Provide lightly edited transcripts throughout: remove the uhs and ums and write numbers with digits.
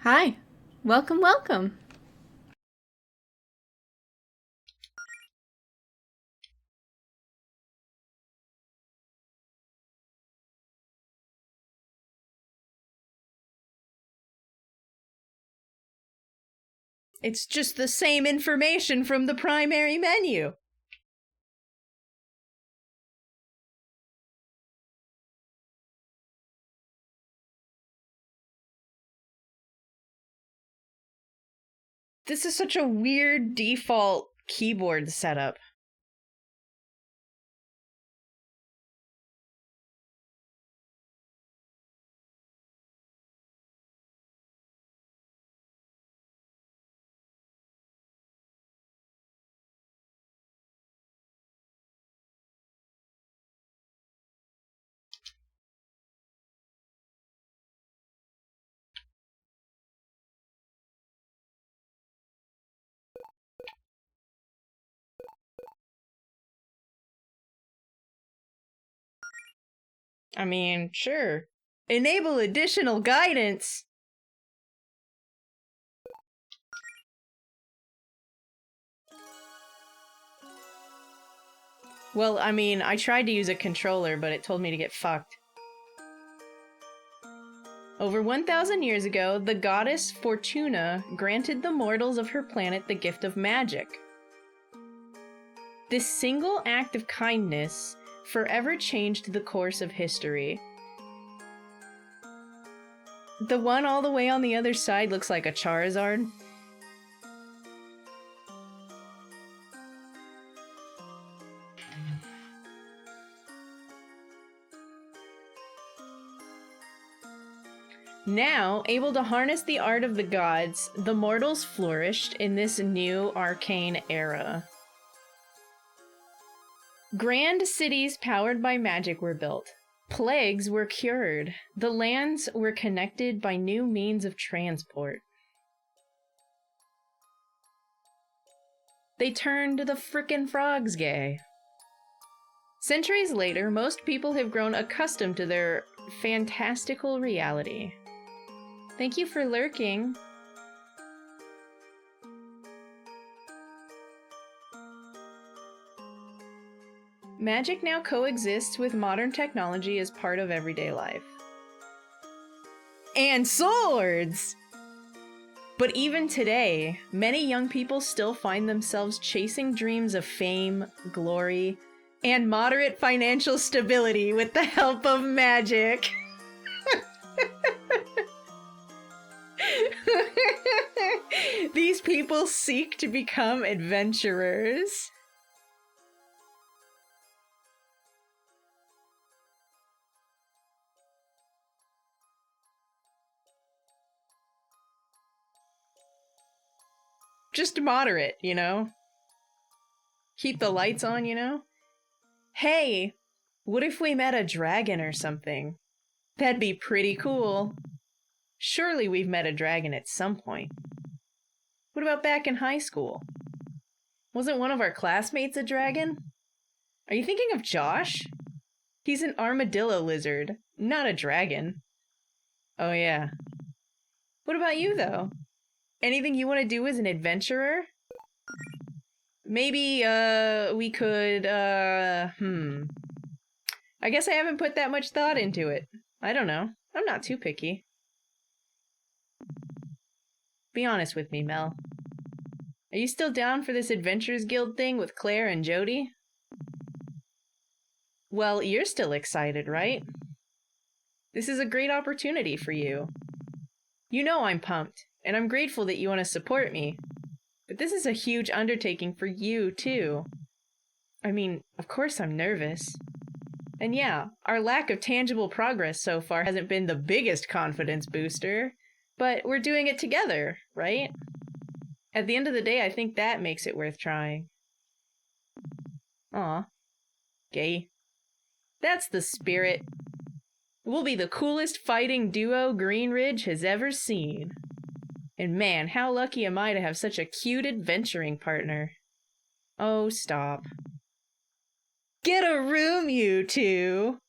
Hi. Welcome, welcome. It's just the same information from the primary menu. This is such a weird default keyboard setup. I mean, sure. Enable additional guidance. Well, I mean, I tried to use a controller, but it told me to get fucked. Over 1,000 years ago, the goddess Fortuna granted the mortals of her planet the gift of magic. This single act of kindness forever changed the course of history. The one all the way on the other side looks like a Charizard. Now, able to harness the art of the gods, the mortals flourished in this new arcane era. Grand cities powered by magic were built. Plagues were cured. The lands were connected by new means of transport. They turned the frickin' frogs gay. Centuries later, most people have grown accustomed to their fantastical reality. Thank you for lurking. Magic now coexists with modern technology as part of everyday life. And swords! But even today, many young people still find themselves chasing dreams of fame, glory, and moderate financial stability with the help of magic. These people seek to become adventurers. Just moderate, you know? Keep the lights on, you know? Hey, what if we met a dragon or something? That'd be pretty cool. Surely we've met a dragon at some point. What about back in high school? Wasn't one of our classmates a dragon? Are you thinking of Josh? He's an armadillo lizard, not a dragon. Oh yeah. What about you, though? Anything you want to do as an adventurer? Maybe, we could, I guess I haven't put that much thought into it. I don't know. I'm not too picky. Be honest with me, Mel. Are you still down for this Adventurers Guild thing with Claire and Jody? Well, you're still excited, right? This is a great opportunity for you. You know I'm pumped, and I'm grateful that you want to support me. But this is a huge undertaking for you, too. I mean, of course I'm nervous. And yeah, our lack of tangible progress so far hasn't been the biggest confidence booster, but we're doing it together, right? At the end of the day, I think that makes it worth trying. Aw. Gay. That's the spirit. We'll be the coolest fighting duo Green Ridge has ever seen. And man, how lucky am I to have such a cute adventuring partner. Oh, stop. Get a room, you two!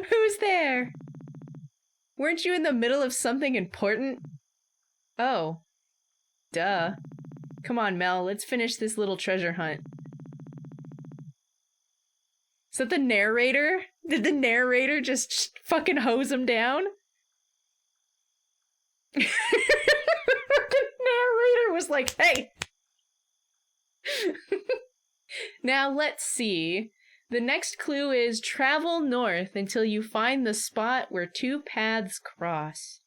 Who's there? Weren't you in the middle of something important? Oh. Duh. Come on, Mel, let's finish this little treasure hunt. Is that the narrator? Did the narrator just fucking hose him down? The narrator was like, hey! Now let's see. The next clue is travel north until you find the spot where two paths cross.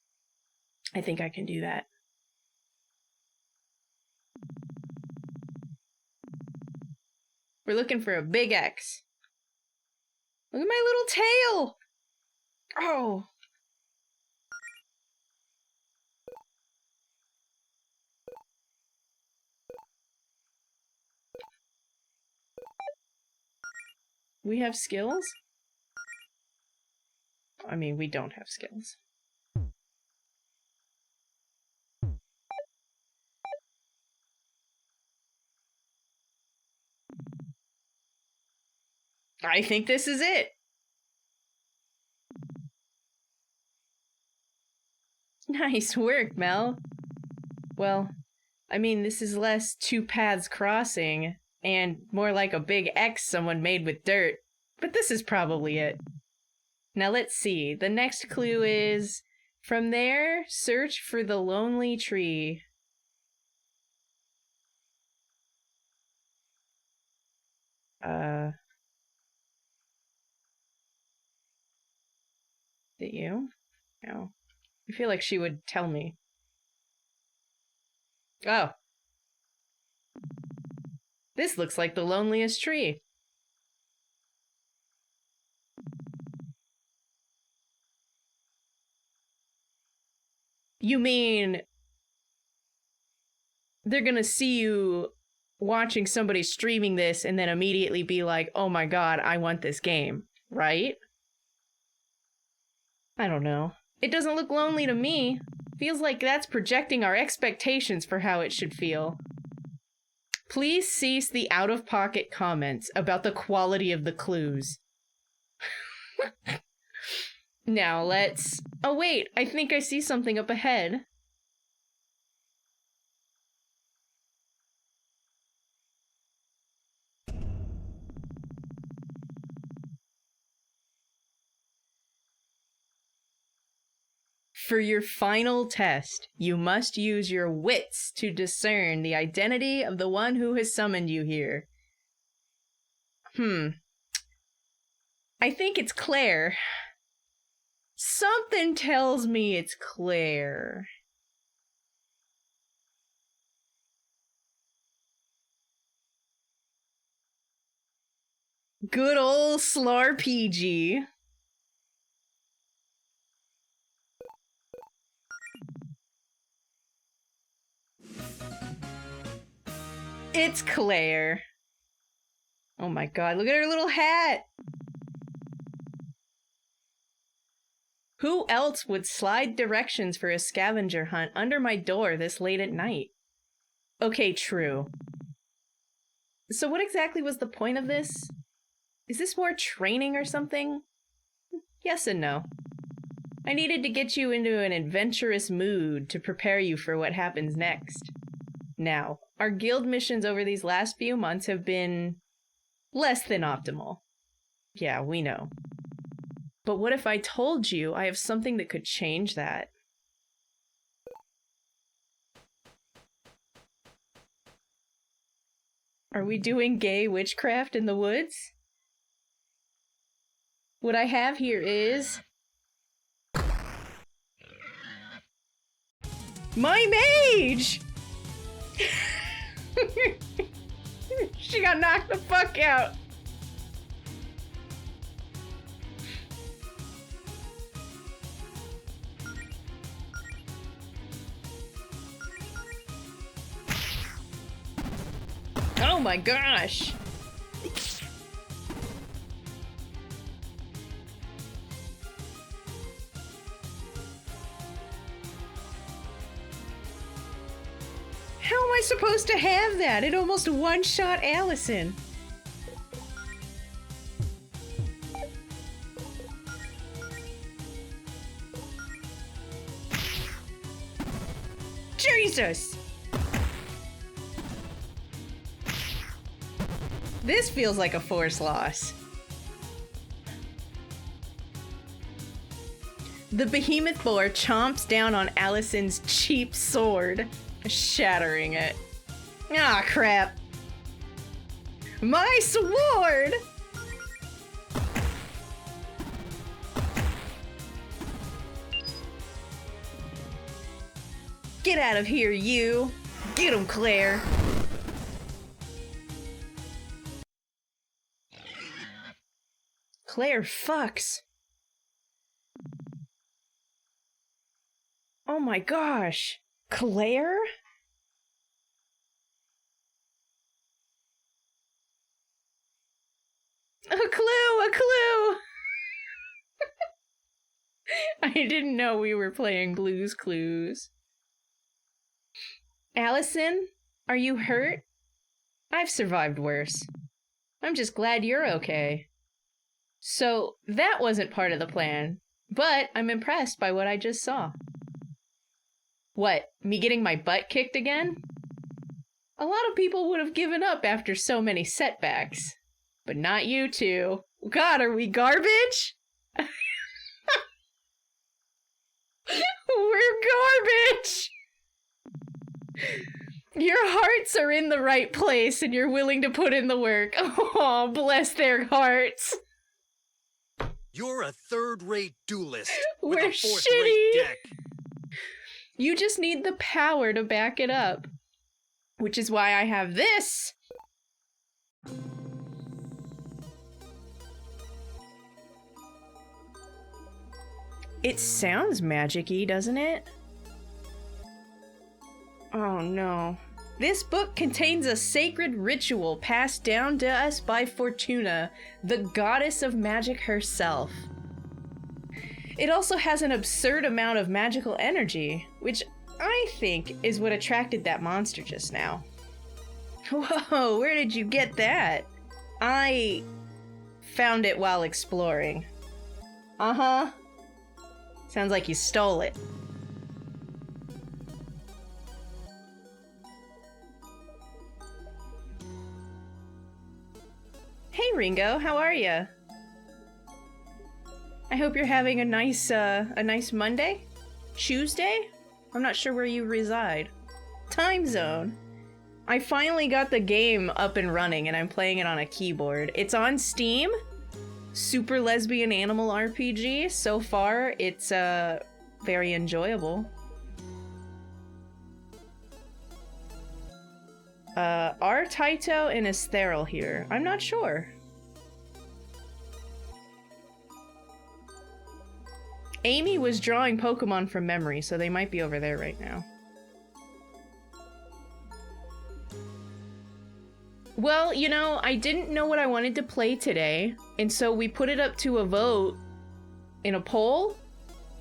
I think I can do that. We're looking for a big X. Look at my little tail! Oh! We have skills? I mean, we don't have skills. I think this is it. Nice work, Mel. Well, I mean, this is less two paths crossing and more like a big X someone made with dirt, but this is probably it. Now let's see. The next clue is, from there, search for the lonely tree. Did you? No. I feel like she would tell me. Oh. This looks like the loneliest tree. You mean they're gonna see you watching somebody streaming this and then immediately be like, oh my god, I want this game, right? I don't know. It doesn't look lonely to me. Feels like that's projecting our expectations for how it should feel. Please cease the out-of-pocket comments about the quality of the clues. Now let's... Oh wait, I think I see something up ahead. For your final test, you must use your wits to discern the identity of the one who has summoned you here. I think it's Claire. Something tells me it's Claire. Good old Slarpg. It's Claire. Oh my god, look at her little hat! Who else would slide directions for a scavenger hunt under my door this late at night? Okay, true. So what exactly was the point of this? Is this more training or something? Yes and no. I needed to get you into an adventurous mood to prepare you for what happens next. Now, our guild missions over these last few months have been less than optimal. Yeah, we know. But what if I told you I have something that could change that? Are we doing gay witchcraft in the woods? What I have here is... my mage! She got knocked the fuck out. Oh my gosh. How am I supposed to have that? It almost one-shot Allison. Jesus! This feels like a force loss. The behemoth boar chomps down on Allison's cheap sword, shattering it. Ah, crap. My sword! Get out of here, you! Get him, Claire! Claire fucks. Oh my gosh. Claire? A clue! A clue! I didn't know we were playing Blue's Clues. Allison, are you hurt? I've survived worse. I'm just glad you're okay. So, that wasn't part of the plan, but I'm impressed by what I just saw. What, me getting my butt kicked again? A lot of people would have given up after so many setbacks. But not you two. God, are we garbage? We're garbage! Your hearts are in the right place and you're willing to put in the work. Oh, bless their hearts. You're a third-rate duelist with We're a fourth-rate deck. You just need the power to back it up. Which is why I have this. It sounds magic-y, doesn't it? Oh no. This book contains a sacred ritual passed down to us by Fortuna, the goddess of magic herself. It also has an absurd amount of magical energy, which I think is what attracted that monster just now. Whoa, where did you get that? I found it while exploring. Uh-huh. Sounds like you stole it. Hey Ringo, how are ya? I hope you're having a nice Monday? Tuesday? I'm not sure where you reside. Time zone. I finally got the game up and running and I'm playing it on a keyboard. It's on Steam. Super Lesbian Animal RPG. So far, it's very enjoyable. Are Taito and Esteril here? I'm not sure. Amy was drawing Pokemon from memory, so they might be over there right now. Well, you know, I didn't know what I wanted to play today, and so we put it up to a vote in a poll,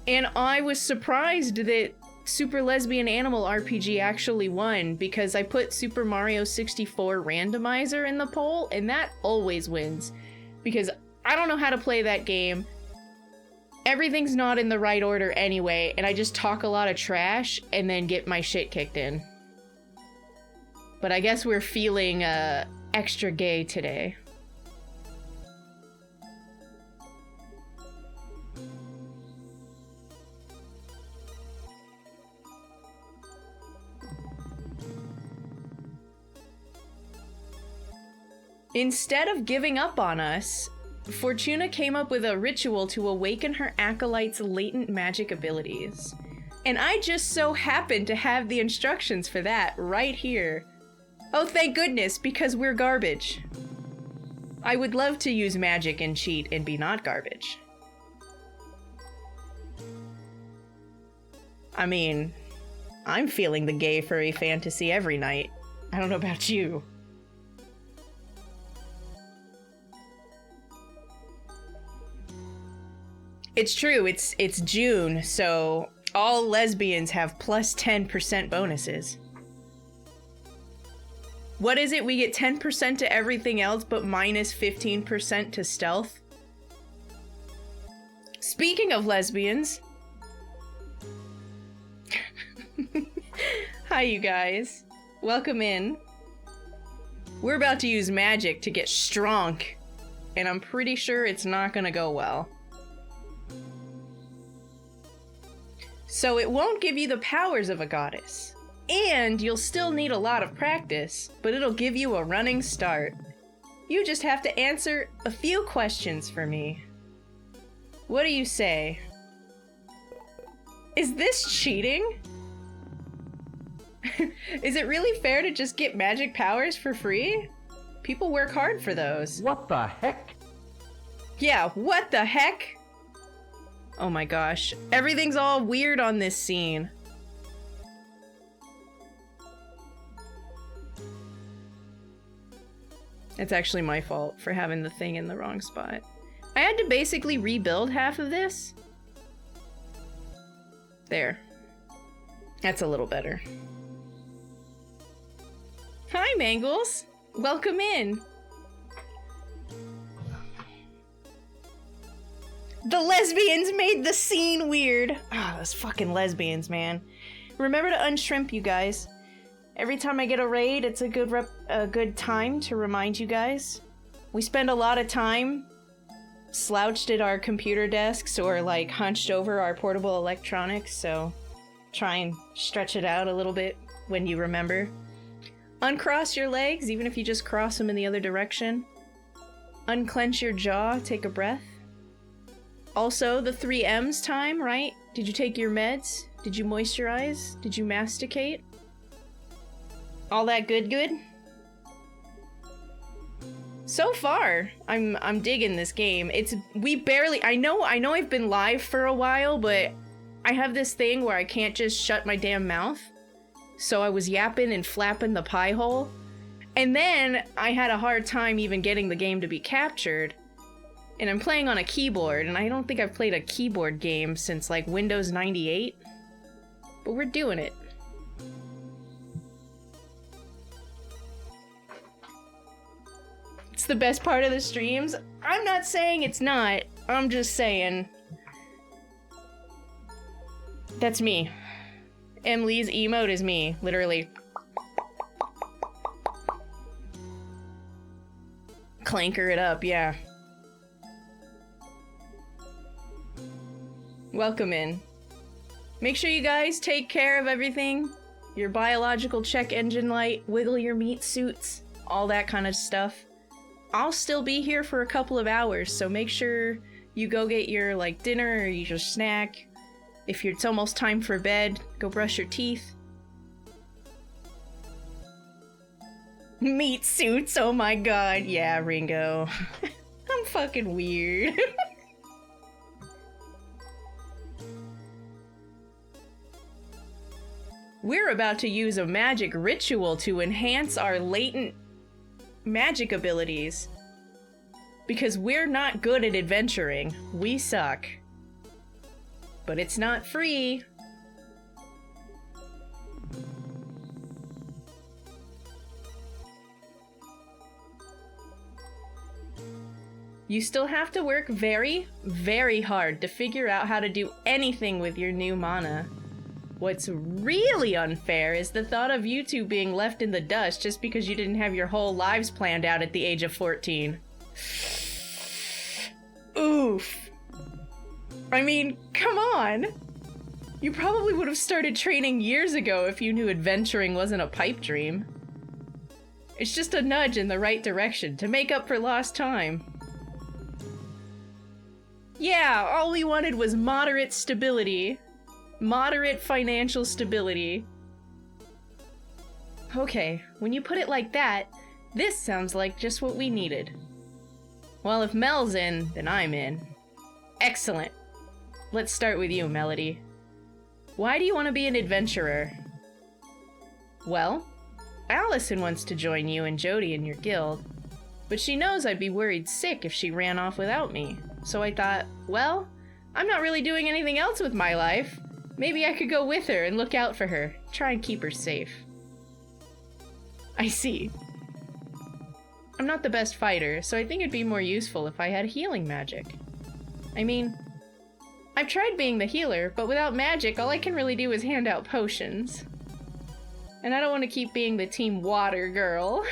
and I was surprised that Super Lesbian Animal RPG actually won, because I put Super Mario 64 Randomizer in the poll, and that always wins. Because I don't know how to play that game, everything's not in the right order anyway, and I just talk a lot of trash and then get my shit kicked in. But I guess we're feeling extra gay today. Instead of giving up on us, Fortuna came up with a ritual to awaken her acolyte's latent magic abilities. And I just so happened to have the instructions for that right here. Oh, thank goodness, because we're garbage. I would love to use magic and cheat and be not garbage. I mean, I'm feeling the gay furry fantasy every night. I don't know about you. It's true, it's June, so all lesbians have plus 10% bonuses. What is it? We get 10% to everything else, but minus 15% to stealth? Speaking of lesbians... Hi, you guys. Welcome in. We're about to use magic to get strong, and I'm pretty sure it's not gonna go well. So it won't give you the powers of a goddess, and you'll still need a lot of practice, but it'll give you a running start. You just have to answer a few questions for me. What do you say? Is this cheating? Is it really fair to just get magic powers for free? People work hard for those. What the heck? Yeah, what the heck? Oh my gosh. Everything's all weird on this scene. It's actually my fault for having the thing in the wrong spot. I had to basically rebuild half of this. There. That's a little better. Hi, Mangles. Welcome in. The lesbians made the scene weird. Ah, those fucking lesbians, man. Remember to unshrimp, you guys. Every time I get a raid, it's a good time to remind you guys. We spend a lot of time slouched at our computer desks or like hunched over our portable electronics, so try and stretch it out a little bit when you remember. Uncross your legs, even if you just cross them in the other direction. Unclench your jaw, take a breath. Also, the 3 M's time, right? Did you take your meds? Did you moisturize? Did you masticate? All that good? So far, I'm digging this game. I know I've been live for a while, but I have this thing where I can't just shut my damn mouth. So I was yapping and flapping the pie hole. And then I had a hard time even getting the game to be captured. And I'm playing on a keyboard, and I don't think I've played a keyboard game since like Windows 98. But we're doing it. It's the best part of the streams. I'm not saying it's not. I'm just saying. That's me. Emily's emote is me, literally. Clanker it up, yeah. Welcome in. Make sure you guys take care of everything. Your biological check engine light, wiggle your meat suits, all that kind of stuff. I'll still be here for a couple of hours, so make sure you go get your like dinner or your snack. If it's almost time for bed, go brush your teeth. Meat suits, oh my god, yeah, Ringo. I'm fucking weird. We're about to use a magic ritual to enhance our latent magic abilities. Because we're not good at adventuring. We suck. But it's not free. You still have to work very, very hard to figure out how to do anything with your new mana. What's really unfair is the thought of you two being left in the dust just because you didn't have your whole lives planned out at the age of 14. Oof. I mean, come on! You probably would have started training years ago if you knew adventuring wasn't a pipe dream. It's just a nudge in the right direction to make up for lost time. Yeah, all we wanted was moderate stability. Moderate financial stability. Okay, when you put it like that, this sounds like just what we needed. Well, if Mel's in, then I'm in. Excellent. Let's start with you, Melody. Why do you want to be an adventurer? Well, Allison wants to join you and Jody in your guild, but she knows I'd be worried sick if she ran off without me. So I thought, well, I'm not really doing anything else with my life. Maybe I could go with her and look out for her, try and keep her safe. I see. I'm not the best fighter, so I think it'd be more useful if I had healing magic. I mean, I've tried being the healer, but without magic, all I can really do is hand out potions. And I don't want to keep being the team water girl.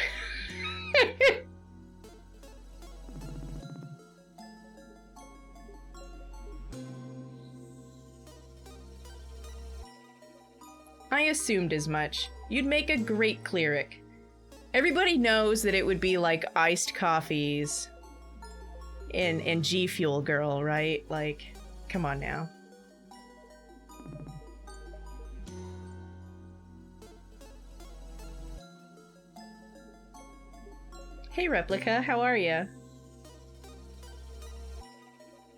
I assumed as much. You'd make a great cleric. Everybody knows that it would be like iced coffees and G Fuel Girl, right? Like, come on now. Hey Replica, how are ya?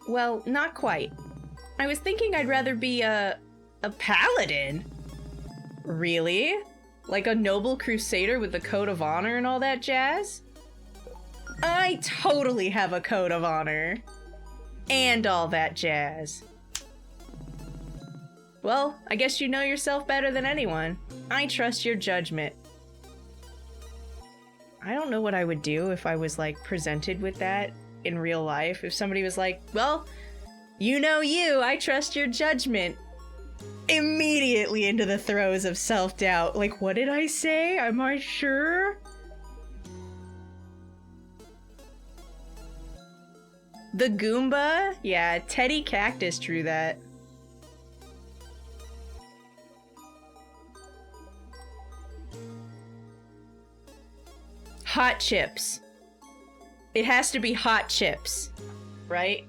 Well, not quite. I was thinking I'd rather be a paladin. Really? Like a noble crusader with a code of honor and all that jazz? I totally have a code of honor. And all that jazz. Well, I guess you know yourself better than anyone. I trust your judgment. I don't know what I would do if I was, like, presented with that in real life. If somebody was like, well, you know you, I trust your judgment. Immediately into the throes of self-doubt. Like, what did I say? Am I sure? The Goomba? Yeah, Teddy Cactus drew that. Hot chips. It has to be hot chips, right?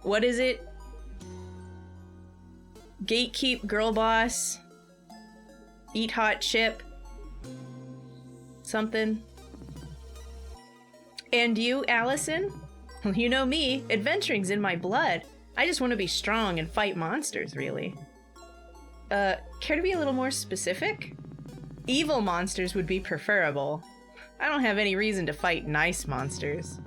What is it? Gatekeep, girl boss. Eat hot chip. Something. And you, Allison? Well, you know me. Adventuring's in my blood. I just want to be strong and fight monsters, really. Care to be a little more specific? Evil monsters would be preferable. I don't have any reason to fight nice monsters.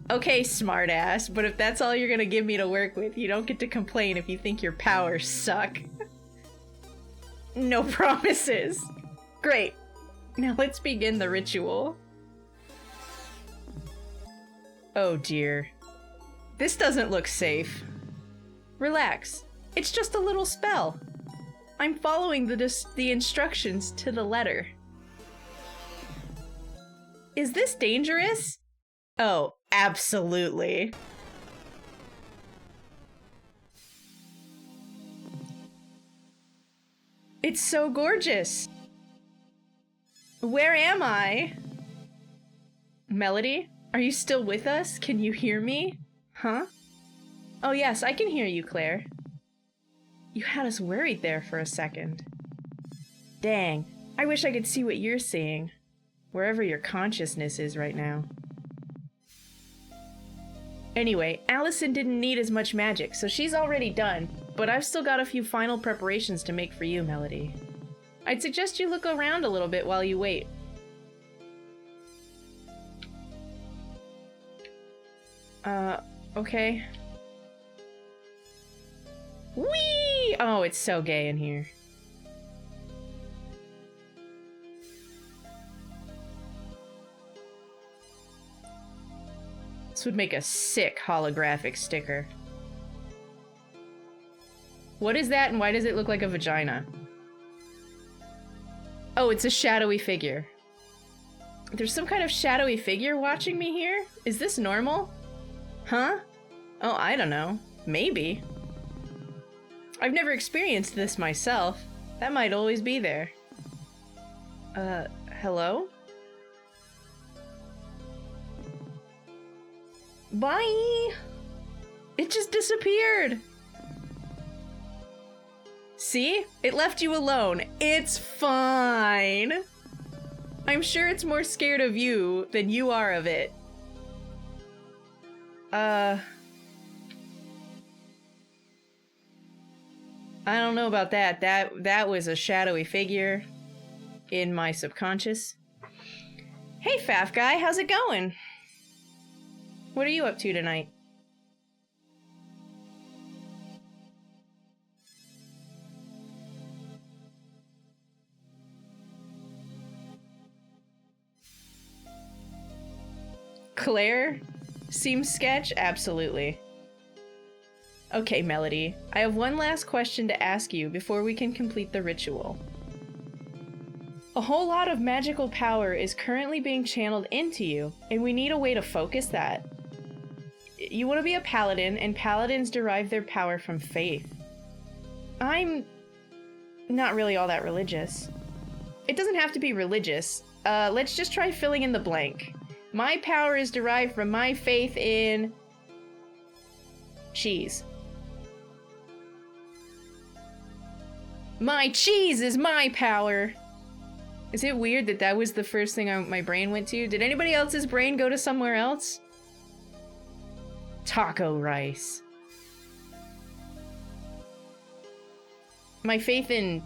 Okay, smartass, but if that's all you're gonna give me to work with, you don't get to complain if you think your powers suck. No promises. Great. Now let's begin the ritual. Oh dear. This doesn't look safe. Relax. It's just a little spell. I'm following the instructions to the letter. Is this dangerous? Oh, absolutely. It's so gorgeous. Where am I? Melody, are you still with us? Can you hear me? Huh? Oh yes, I can hear you, Claire. You had us worried there for a second. Dang, I wish I could see what you're seeing. Wherever your consciousness is right now. Anyway, Allison didn't need as much magic, so she's already done, but I've still got a few final preparations to make for you, Melody. I'd suggest you look around a little bit while you wait. Okay. Whee! Oh, it's so gay in here. This would make a sick holographic sticker. What is that and why does it look like a vagina? Oh, it's a shadowy figure. There's some kind of shadowy figure watching me here? Is this normal? Huh? Oh, I don't know. Maybe. I've never experienced this myself. That might always be there. Hello? Bye! It just disappeared! See? It left you alone. It's fine! I'm sure it's more scared of you than you are of it. I don't know about that. That was a shadowy figure in my subconscious. Hey, Faff Guy, how's it going? What are you up to tonight? Claire? Seems sketch? Absolutely. Okay, Melody. I have one last question to ask you before we can complete the ritual. A whole lot of magical power is currently being channeled into you, and we need a way to focus that. You want to be a paladin, and paladins derive their power from faith. I'm not really all that religious. It doesn't have to be religious. Let's just try filling in the blank. My power is derived from my faith in... cheese. My cheese is my power! Is it weird that that was the first thing my brain went to? Did anybody else's brain go to somewhere else? Taco rice. My faith in...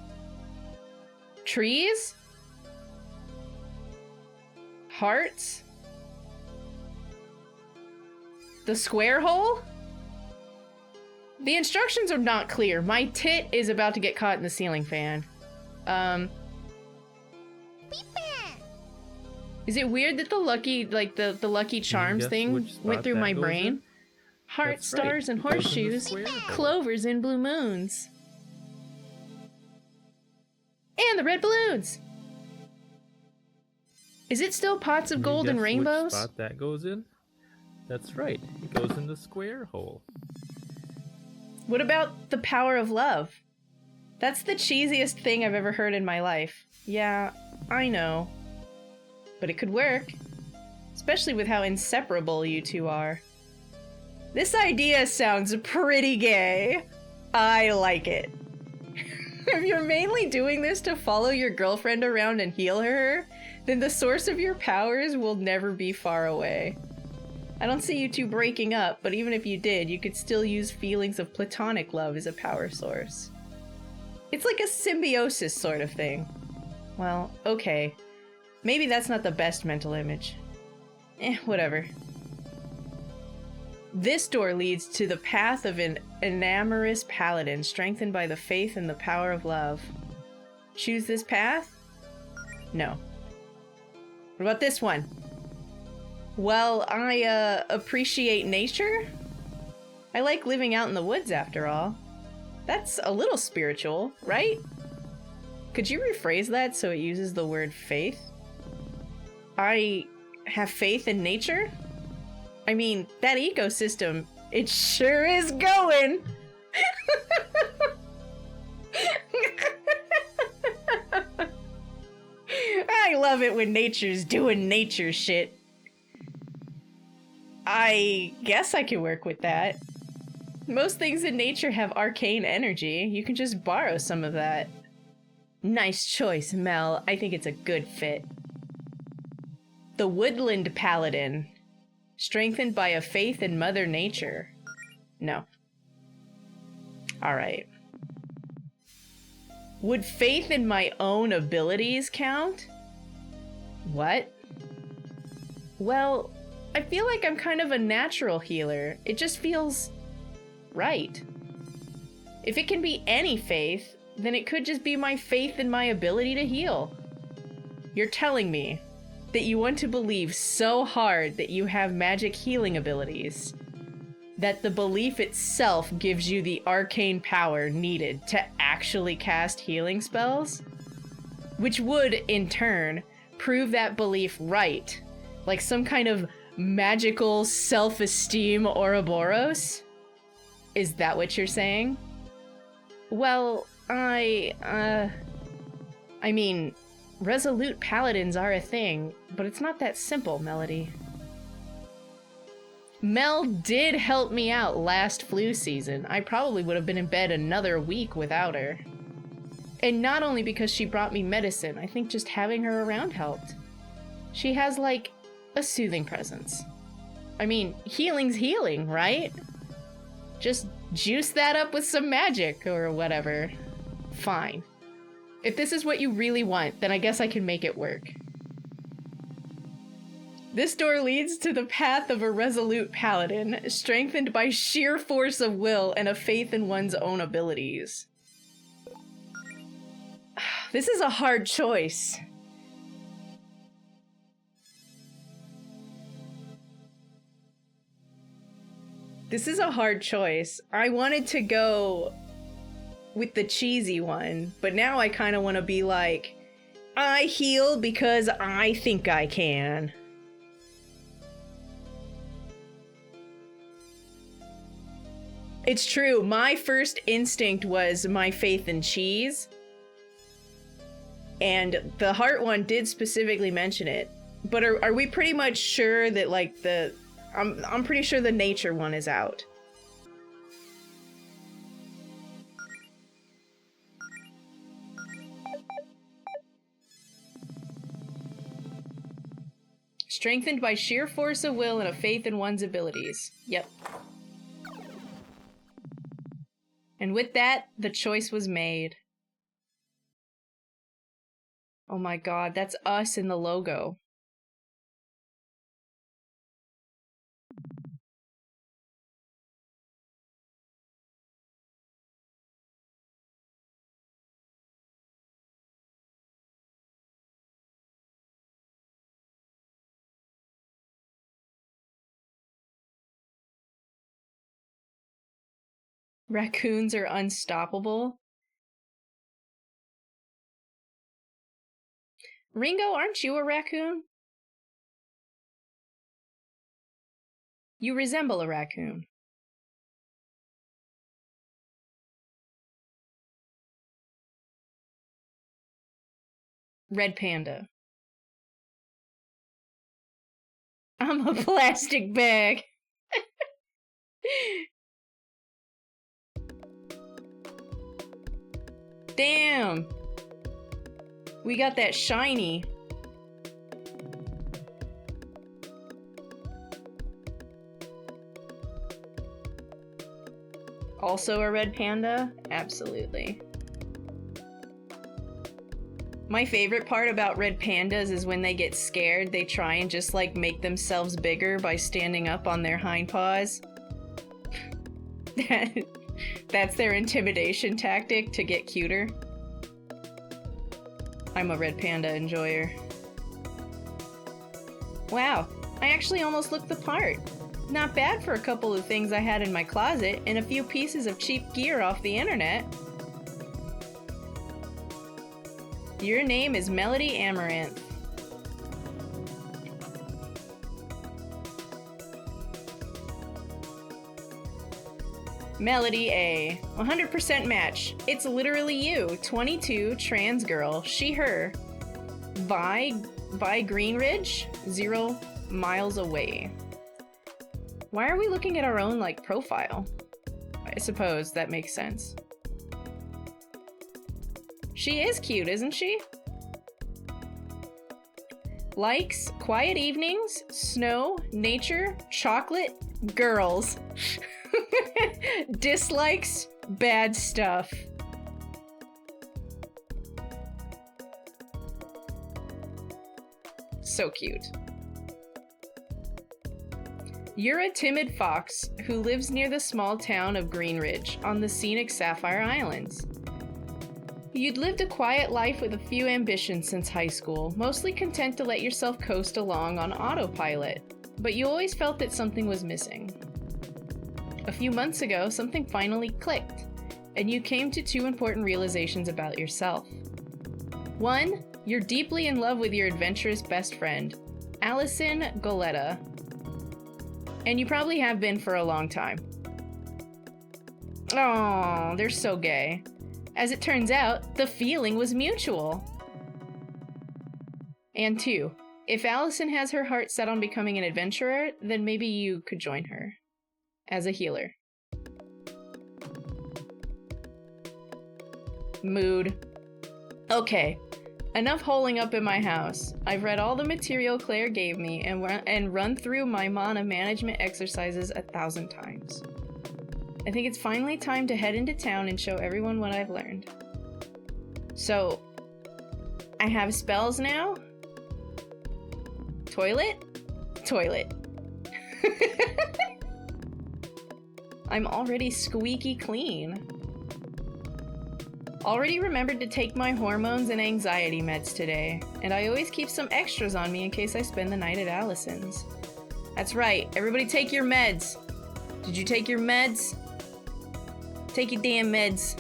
trees? Hearts? The square hole? The instructions are not clear. My tit is about to get caught in the ceiling fan. Is it weird that the lucky, like the Lucky Charms thing went through my brain? Hearts, stars, and horseshoes. Clovers and blue moons. And the red balloons! Is it still pots of gold and rainbows? Which spot that goes in? That's right. It goes in the square hole. What about the power of love? That's the cheesiest thing I've ever heard in my life. Yeah, I know. But it could work. Especially with how inseparable you two are. This idea sounds pretty gay. I like it. If you're mainly doing this to follow your girlfriend around and heal her, then the source of your powers will never be far away. I don't see you two breaking up, but even if you did, you could still use feelings of platonic love as a power source. It's like a symbiosis sort of thing. Well, okay. Maybe that's not the best mental image. Whatever. This door leads to the path of an enamorous paladin, strengthened by the faith and the power of love. Choose this path? No. What about this one? Well, I, appreciate nature? I like living out in the woods, after all. That's a little spiritual, right? Could you rephrase that so it uses the word faith? I have faith in nature? I mean, that ecosystem, it sure is going! I love it when nature's doing nature shit. I guess I can work with that. Most things in nature have arcane energy. You can just borrow some of that. Nice choice, Mel. I think it's a good fit. The Woodland Paladin. Strengthened by a faith in Mother Nature. No. Alright. Would faith in my own abilities count? What? Well, I feel like I'm kind of a natural healer. It just feels right. If it can be any faith, then it could just be my faith in my ability to heal. You're telling me that you want to believe so hard that you have magic healing abilities that the belief itself gives you the arcane power needed to actually cast healing spells? Which would, in turn, prove that belief right, like some kind of magical self-esteem Ouroboros? Is that what you're saying? Well, I mean, resolute paladins are a thing, but it's not that simple, Melody. Mel did help me out last flu season. I probably would have been in bed another week without her. And not only because she brought me medicine, I think just having her around helped. She has, like, a soothing presence. I mean, healing's healing, right? Just juice that up with some magic or whatever. Fine. If this is what you really want, then I guess I can make it work. This door leads to the path of a resolute paladin, strengthened by sheer force of will and a faith in one's own abilities. This is a hard choice. This is a hard choice. I wanted to go with the cheesy one, but now I kind of want to be like, I heal because I think I can. It's true. My first instinct was my faith in cheese. And the heart one did specifically mention it. But are we pretty much sure that, like, I'm pretty sure the nature one is out. Strengthened by sheer force of will and a faith in one's abilities. Yep. And with that, the choice was made. Oh my god, that's us in the logo. Raccoons are unstoppable. Ringo, aren't you a raccoon? You resemble a raccoon. Red panda. I'm a plastic bag. Damn. We got that shiny. Also a red panda? Absolutely. My favorite part about red pandas is when they get scared, they try and just like make themselves bigger by standing up on their hind paws. That's their intimidation tactic to get cuter. I'm a red panda enjoyer. Wow, I actually almost looked the part. Not bad for a couple of things I had in my closet and a few pieces of cheap gear off the internet. Your name is Melody Amaranth. Melody A. 100% match. It's literally you. 22, trans girl, she, her. By Greenridge, 0 miles away. Why are we looking at our own, like, profile? I suppose that makes sense. She is cute, isn't she? Likes, quiet evenings, snow, nature, chocolate, girls. Dislikes, bad stuff. So cute. You're a timid fox who lives near the small town of Greenridge on the scenic Sapphire Islands. You'd lived a quiet life with a few ambitions since high school, mostly content to let yourself coast along on autopilot, but you always felt that something was missing. A few months ago, something finally clicked, and you came to 2 important realizations about yourself. 1, you're deeply in love with your adventurous best friend, Allison Goletta. And you probably have been for a long time. Aww, they're so gay. As it turns out, the feeling was mutual. And 2, if Allison has her heart set on becoming an adventurer, then maybe you could join her. As a healer. Mood. Okay, enough holing up in my house. I've read all the material Claire gave me and run through my mana management exercises 1,000 times. I think it's finally time to head into town and show everyone what I've learned. So, I have spells now? Toilet? Toilet. I'm already squeaky clean. Already remembered to take my hormones and anxiety meds today, and I always keep some extras on me in case I spend the night at Allison's. That's right, everybody take your meds. Did you take your meds? Take your damn meds.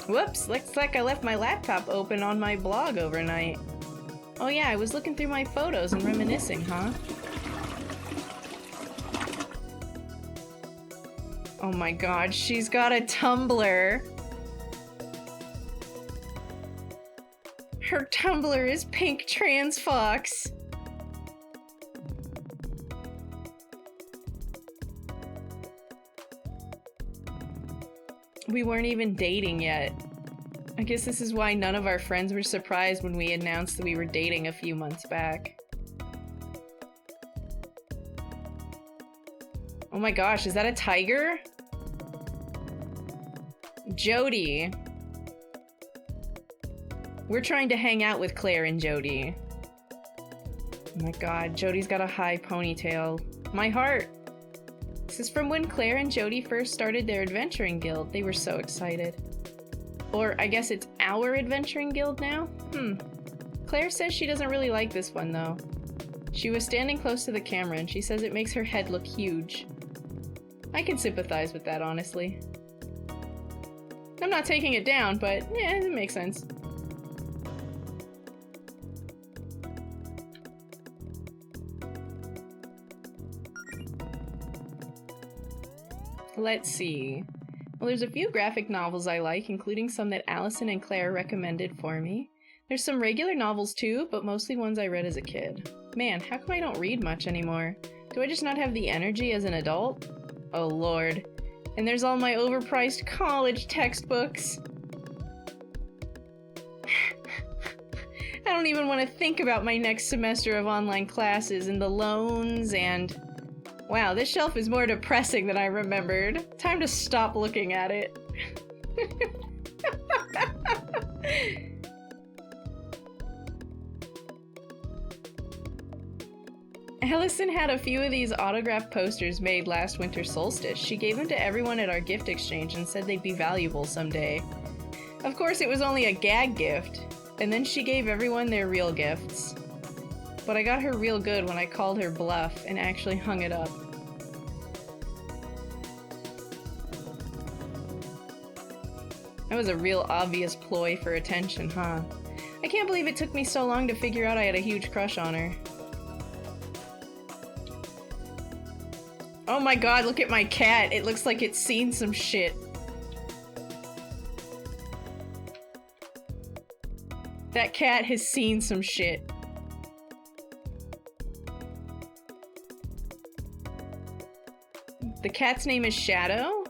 Whoops, looks like I left my laptop open on my blog overnight. Oh yeah, I was looking through my photos and reminiscing, huh? Oh my god, she's got a Tumblr. Her Tumblr is Pink Trans Fox. We weren't even dating yet. I guess this is why none of our friends were surprised when we announced that we were dating a few months back. Oh my gosh, is that a tiger? Jody. We're trying to hang out with Claire and Jody. Oh my god, Jody's got a high ponytail. My heart. This is from when Claire and Jody first started their adventuring guild. They were so excited. Or I guess it's our adventuring guild now? Claire says she doesn't really like this one though. She was standing close to the camera and she says it makes her head look huge. I can sympathize with that, honestly. I'm not taking it down, but yeah, it makes sense. Let's see. Well, there's a few graphic novels I like, including some that Allison and Claire recommended for me. There's some regular novels too, but mostly ones I read as a kid. Man, how come I don't read much anymore? Do I just not have the energy as an adult? Oh lord. And there's all my overpriced college textbooks. I don't even want to think about my next semester of online classes and the loans and... Wow, this shelf is more depressing than I remembered. Time to stop looking at it. Allison had a few of these autographed posters made last winter solstice. She gave them to everyone at our gift exchange and said they'd be valuable someday. Of course, it was only a gag gift, and then she gave everyone their real gifts. But I got her real good when I called her bluff and actually hung it up. That was a real obvious ploy for attention, huh? I can't believe it took me so long to figure out I had a huge crush on her. Oh my god, look at my cat. It looks like it's seen some shit. That cat has seen some shit. The cat's name is Shadow?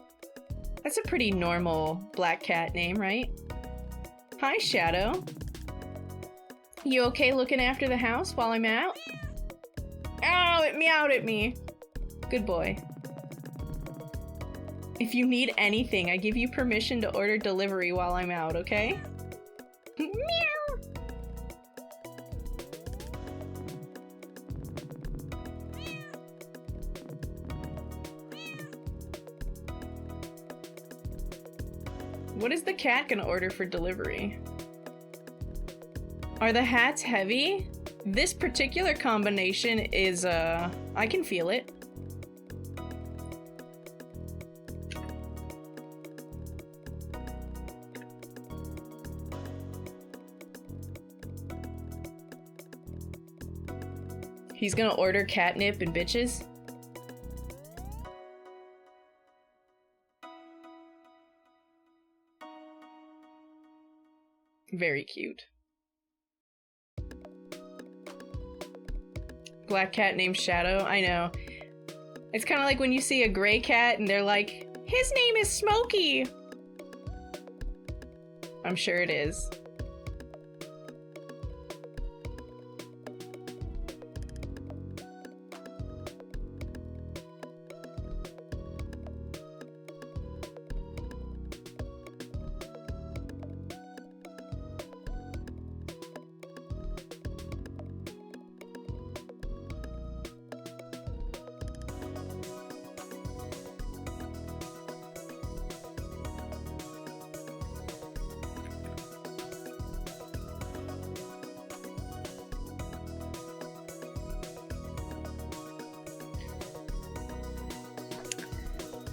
That's a pretty normal black cat name, right? Hi, Shadow. You okay looking after the house while I'm out? Oh, it meowed at me. Good boy. If you need anything, I give you permission to order delivery while I'm out, okay? Meow! What is the cat gonna order for delivery? Are the hats heavy? This particular combination is, I can feel it. He's gonna order catnip and bitches? Very cute. Black cat named Shadow? I know. It's kind of like when you see a gray cat and they're like, his name is Smokey! I'm sure it is.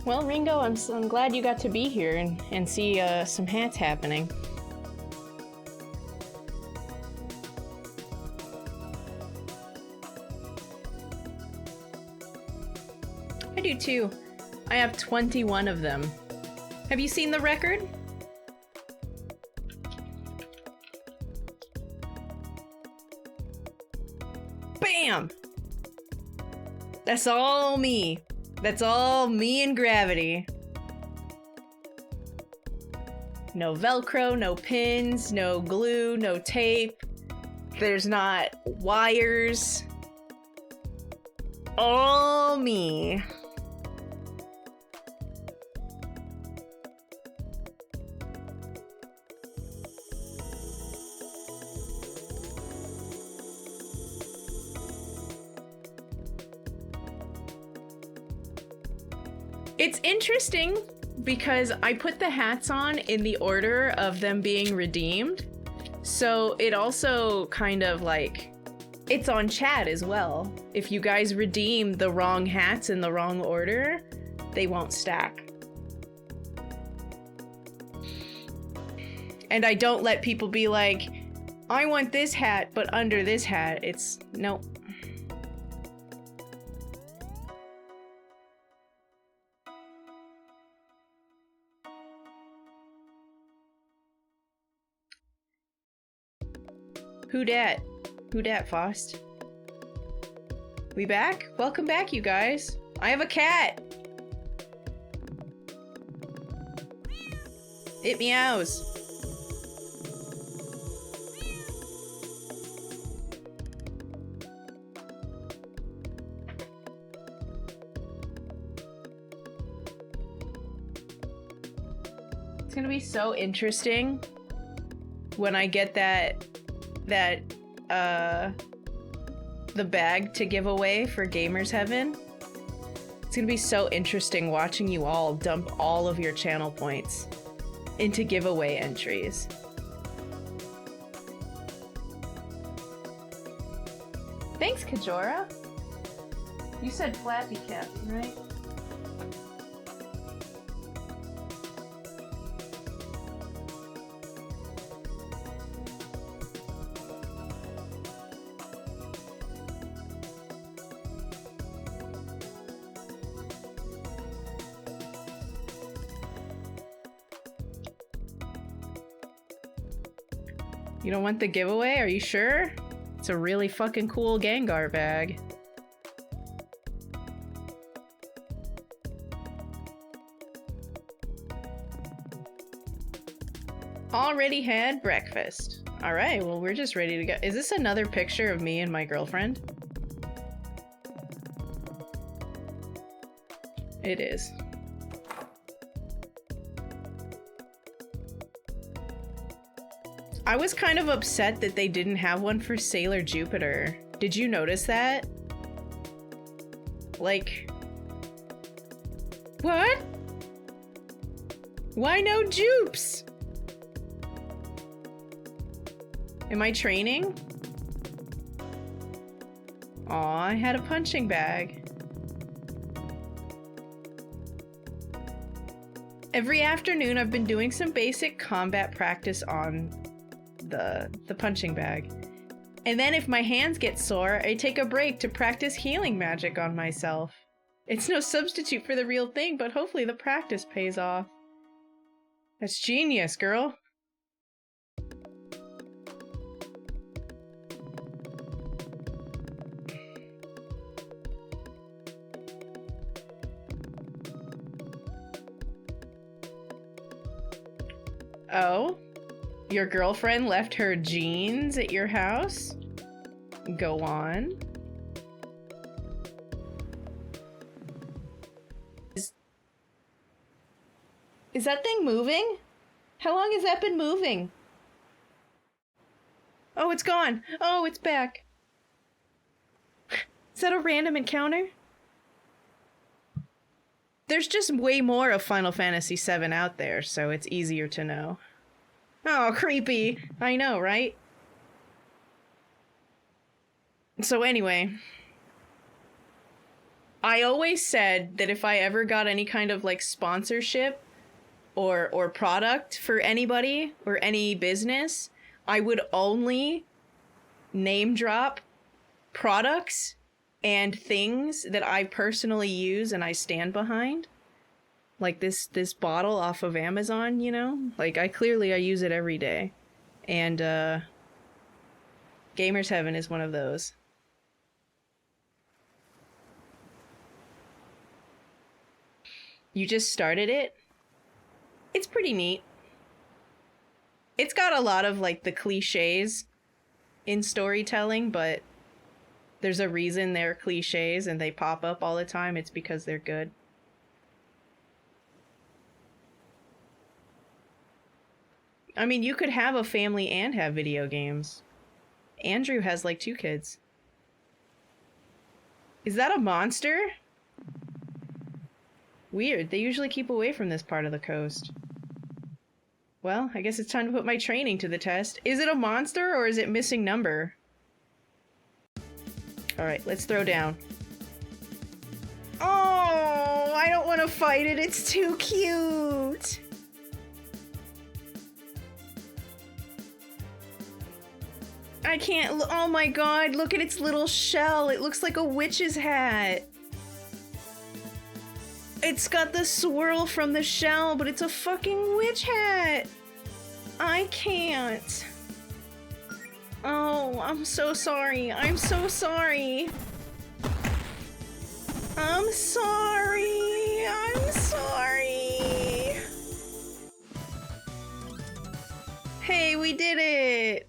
Well, Ringo, I'm glad you got to be here and see some hats happening. I do too. I have 21 of them. Have you seen the record? Bam! That's all me. That's all me and gravity. No Velcro, no pins, no glue, no tape. There's not wires. All me. It's interesting because I put the hats on in the order of them being redeemed. So it also kind of like, it's on chat as well. If you guys redeem the wrong hats in the wrong order, they won't stack. And I don't let people be like, I want this hat, but under this hat. It's, nope. Who dat? Who dat, Faust? We back? Welcome back, you guys. I have a cat. It meows. It's gonna be so interesting when I get the bag to give away for Gamers Heaven. It's gonna be so interesting watching you all dump all of your channel points into giveaway entries. Thanks, Kajora. You said Flappy Captain, right? You don't want the giveaway? Are you sure? It's a really fucking cool Gengar bag. Already had breakfast. Alright, well we're just ready to go. Is this another picture of me and my girlfriend? It is. I was kind of upset that they didn't have one for Sailor Jupiter. Did you notice that? Like... What? Why no Jupes? Am I training? Aw, I had a punching bag. Every afternoon I've been doing some basic combat practice on the punching bag. And then if my hands get sore, I take a break to practice healing magic on myself. It's no substitute for the real thing, but hopefully the practice pays off. That's genius, girl. Oh? Your girlfriend left her jeans at your house? Go on. Is that thing moving? How long has that been moving? Oh, it's gone. Oh, it's back. Is that a random encounter? There's just way more of Final Fantasy VII out there, so it's easier to know. Oh, creepy. I know, right? So anyway, I always said that if I ever got any kind of like sponsorship or product for anybody or any business, I would only name drop products and things that I personally use and I stand behind. Like this bottle off of Amazon, you know? Like I use it every day. And Gamer's Heaven is one of those. You just started it? It's pretty neat. It's got a lot of like the cliches in storytelling, but there's a reason they're cliches and they pop up all the time. It's because they're good. I mean, you could have a family and have video games. Andrew has like 2 kids. Is that a monster? Weird. They usually keep away from this part of the coast. Well, I guess it's time to put my training to the test. Is it a monster or is it missing number? Alright, let's throw down. Oh, I don't want to fight it. It's too cute. I can't. Oh my god, look at its little shell. It looks like a witch's hat. It's got the swirl from the shell, but it's a fucking witch hat. I can't. Oh, I'm so sorry. I'm so sorry. I'm sorry. I'm sorry. Hey, we did it.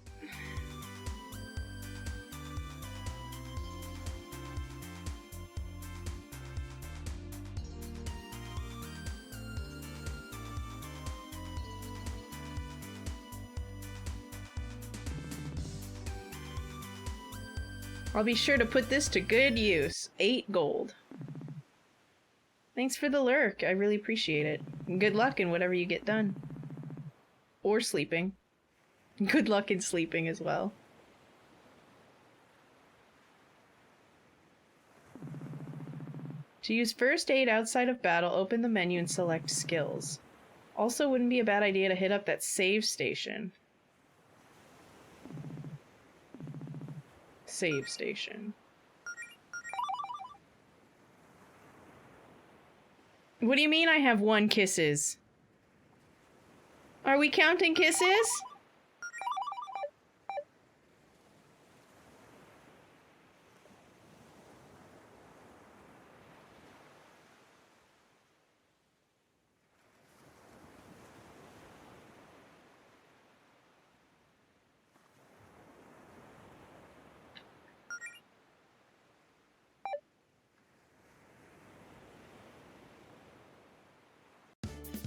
I'll be sure to put this to good use. 8 gold. Thanks for the lurk. I really appreciate it. And good luck in whatever you get done. Or sleeping. Good luck in sleeping as well. To use first aid outside of battle, open the menu and select skills. Also, wouldn't be a bad idea to hit up that save station. Save station. What do you mean I have 1 kisses? Are we counting kisses?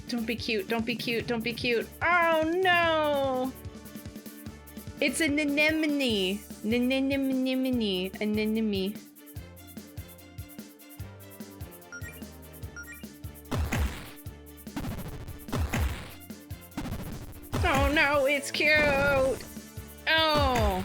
Don't be cute, don't be cute, don't be cute. Oh no! It's an anemone. Anemone. Anemone. Oh no, it's cute! Oh!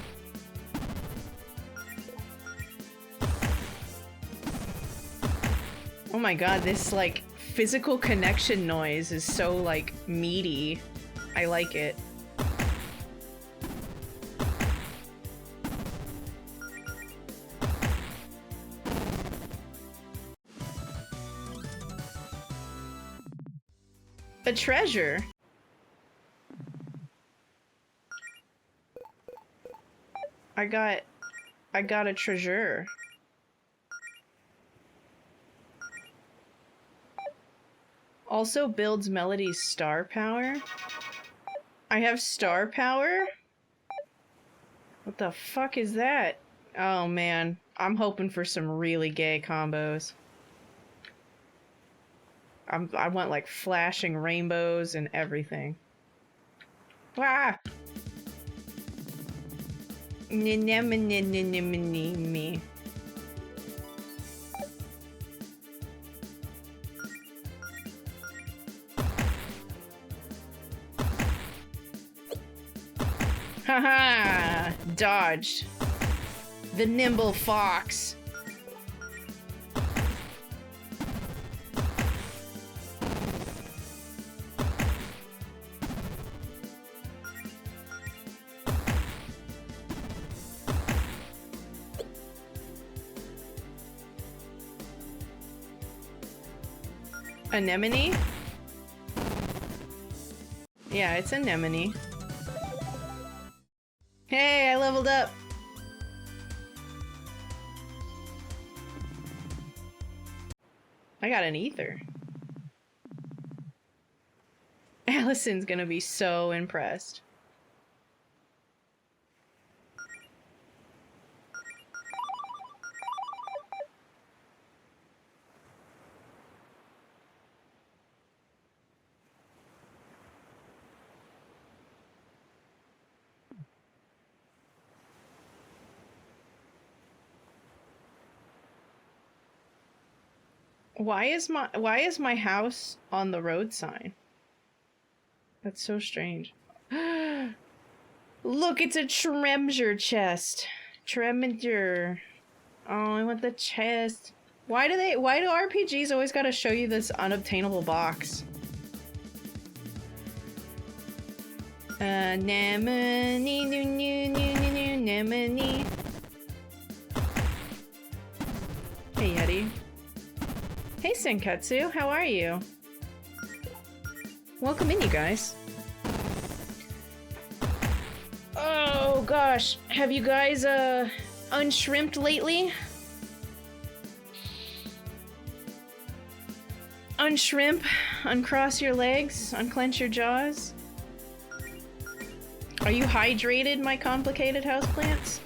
Oh my god, this like physical connection noise is so like meaty. I like it. A treasure. I got a treasure. Also builds Melody's star power. I have star power? What the fuck is that? Oh man, I'm hoping for some really gay combos. I want like flashing rainbows and everything. Ah! Me. Haha! Dodged. The nimble fox. Anemone? Yeah, it's anemone. Hey, I leveled up! I got an ether. Allison's gonna be so impressed. Why is my house on the road sign? That's so strange. Look, it's a treasure chest. Treasure. Oh, I want the chest. Why do RPGs always gotta show you this unobtainable box? Anemone, anemone. Hey, Yeti. Hey, Senketsu, how are you? Welcome in, you guys. Oh, gosh. Have you guys, unshrimped lately? Unshrimp, uncross your legs, unclench your jaws. Are you hydrated, my complicated houseplants?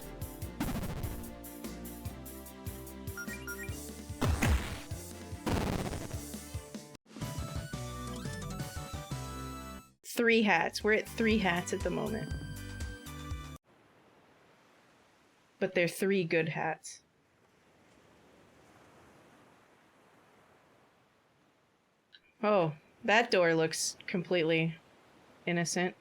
Three hats. We're at 3 hats at the moment. But they're 3 good hats. Oh, that door looks completely innocent.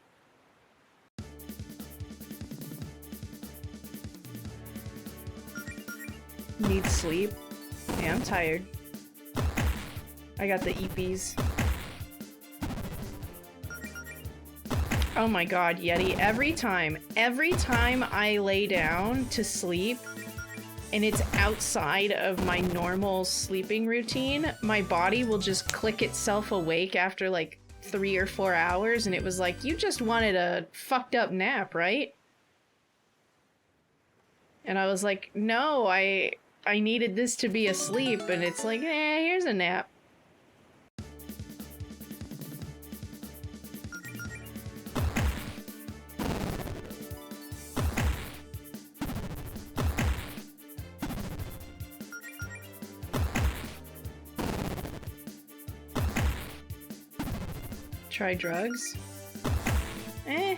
Need sleep. Yeah, I'm tired. I got the eepies. Oh my god, Yeti, every time I lay down to sleep and it's outside of my normal sleeping routine, my body will just click itself awake after like 3 or 4 hours, and it was like, you just wanted a fucked up nap, right? And I was like, no, I needed this to be asleep, and it's like, here's a nap. Try drugs? Eh.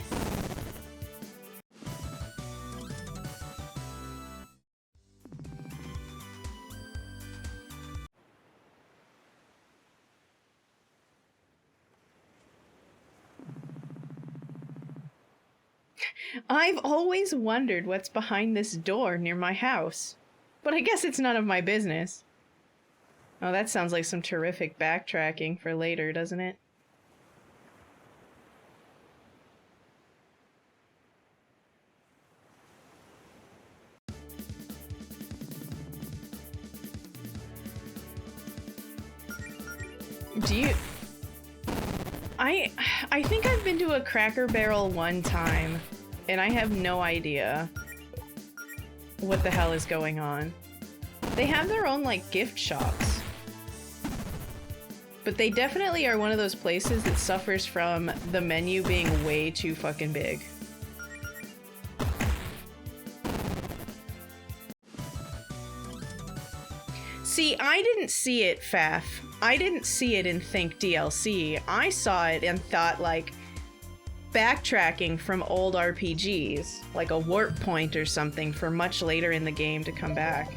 I've always wondered what's behind this door near my house, but I guess it's none of my business. Oh, that sounds like some terrific backtracking for later, doesn't it? Do you... I think I've been to a Cracker Barrel one time, and I have no idea what the hell is going on. They have their own, like, gift shops. But they definitely are one of those places that suffers from the menu being way too fucking big. See, I didn't see it, Faf. I didn't see it in Think DLC. I saw it and thought, like, backtracking from old RPGs, like a warp point or something for much later in the game to come back.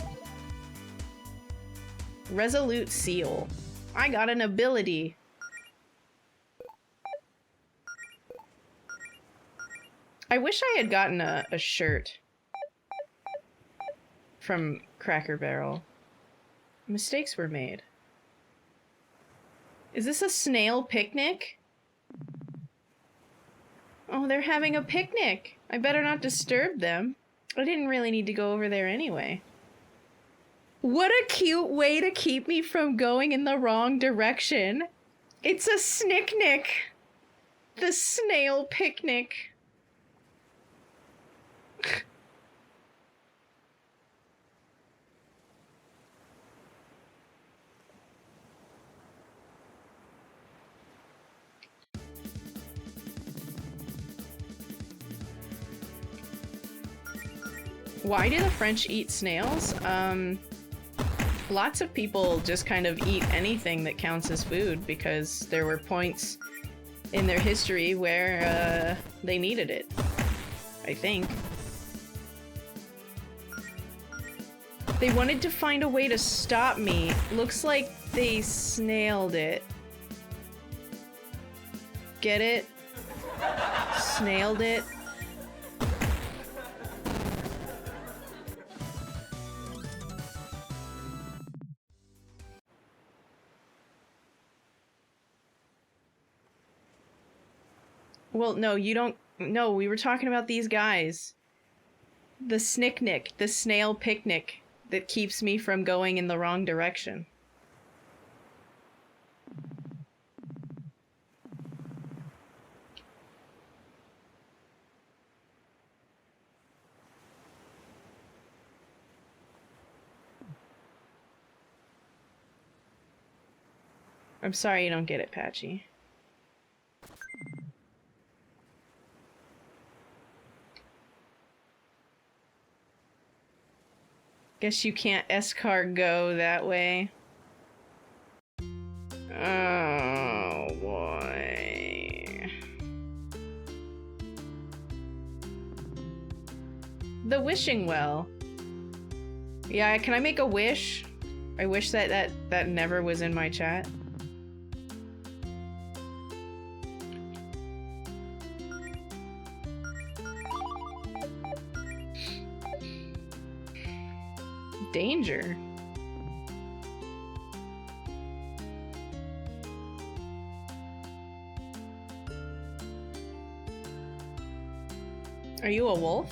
Resolute Seal. I got an ability. I wish I had gotten a shirt from Cracker Barrel. Mistakes were made. Is this a snail picnic? Oh, they're having a picnic. I better not disturb them. I didn't really need to go over there anyway. What a cute way to keep me from going in the wrong direction. It's a snicknick. The snail picnic. Why do the French eat snails? Lots of people just kind of eat anything that counts as food because there were points in their history where they needed it, I think. They wanted to find a way to stop me. Looks like they snailed it. Get it? Snailed it? Well, no, you don't... No, we were talking about these guys. The snicknick, the snail picnic that keeps me from going in the wrong direction. I'm sorry you don't get it, Patchy. Guess you can't escargot that way. Oh, boy. The wishing well. Yeah, can I make a wish? I wish that never was in my chat. Danger. Are you a wolf?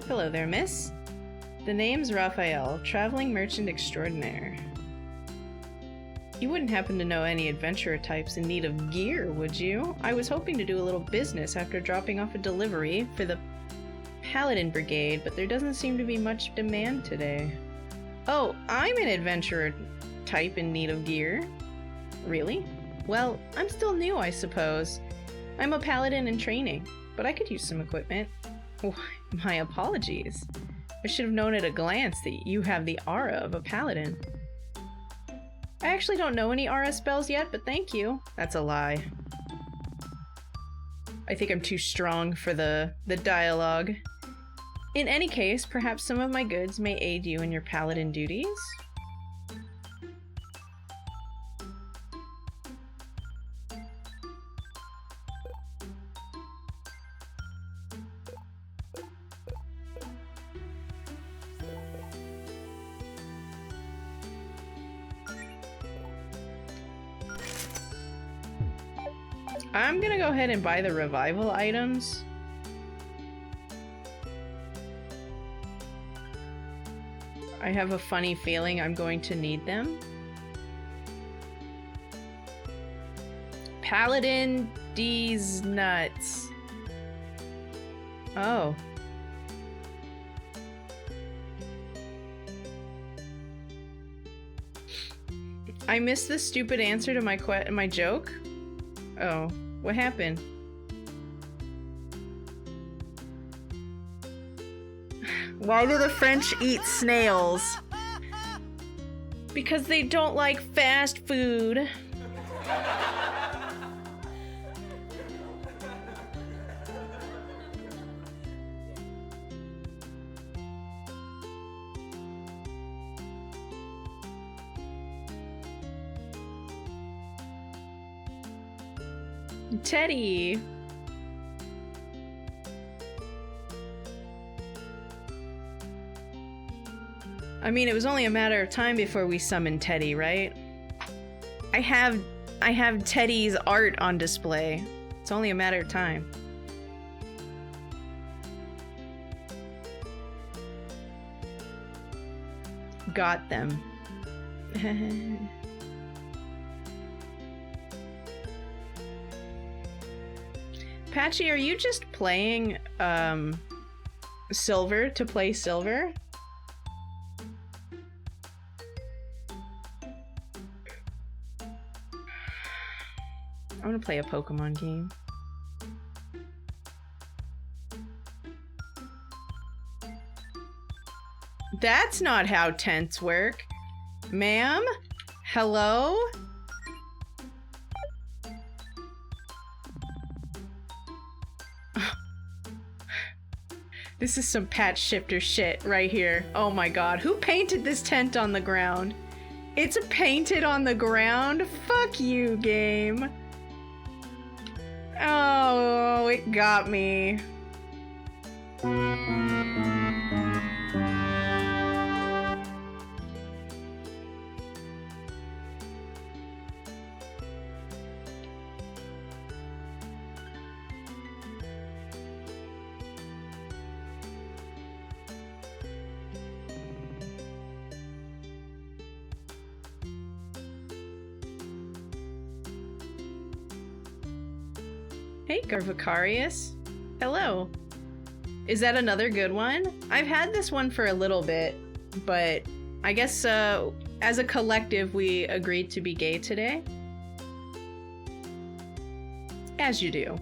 Hello there, miss. The name's Raphael, traveling merchant extraordinaire. You wouldn't happen to know any adventurer types in need of gear, would you? I was hoping to do a little business after dropping off a delivery for the Paladin Brigade, but there doesn't seem to be much demand today. Oh, I'm an adventurer type in need of gear. Really? Well, I'm still new, I suppose. I'm a paladin in training, but I could use some equipment. Oh, my apologies. I should have known at a glance that you have the aura of a paladin. I actually don't know any aura spells yet, but thank you. That's a lie. I think I'm too strong for the dialogue. In any case, perhaps some of my goods may aid you in your paladin duties? I'm gonna go ahead and buy the revival items. I have a funny feeling I'm going to need them. Paladin D's nuts. Oh. I missed the stupid answer to my joke? Oh, what happened? Why do the French eat snails? Because they don't like fast food. Teddy. I mean, it was only a matter of time before we summoned Teddy, right? I have Teddy's art on display. It's only a matter of time. Got them. Patchy, are you just playing silver to play silver? I want to play a Pokemon game. That's not how tents work. Ma'am? Hello? This is some patch shifter shit right here. Oh my god. Who painted this tent on the ground? It's painted on the ground? Fuck you, game. Oh, it got me. Hey, Garvicarius. Hello. Is that another good one? I've had this one for a little bit, but I guess as a collective we agreed to be gay today. As you do.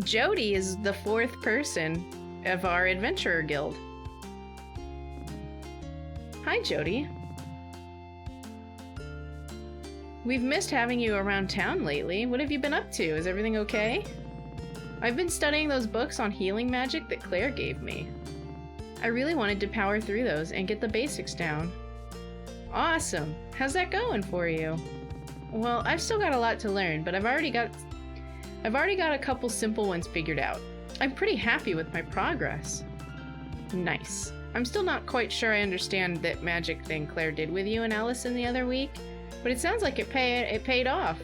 Jody is the 4th person of our adventurer guild. Hi, Jody. We've missed having you around town lately. What have you been up to? Is everything okay? I've been studying those books on healing magic that Claire gave me. I really wanted to power through those and get the basics down. Awesome! How's that going for you? Well, I've still got a lot to learn, but I've already got a couple simple ones figured out. I'm pretty happy with my progress. Nice. I'm still not quite sure I understand that magic thing Claire did with you and Allison the other week, but it sounds like it paid off.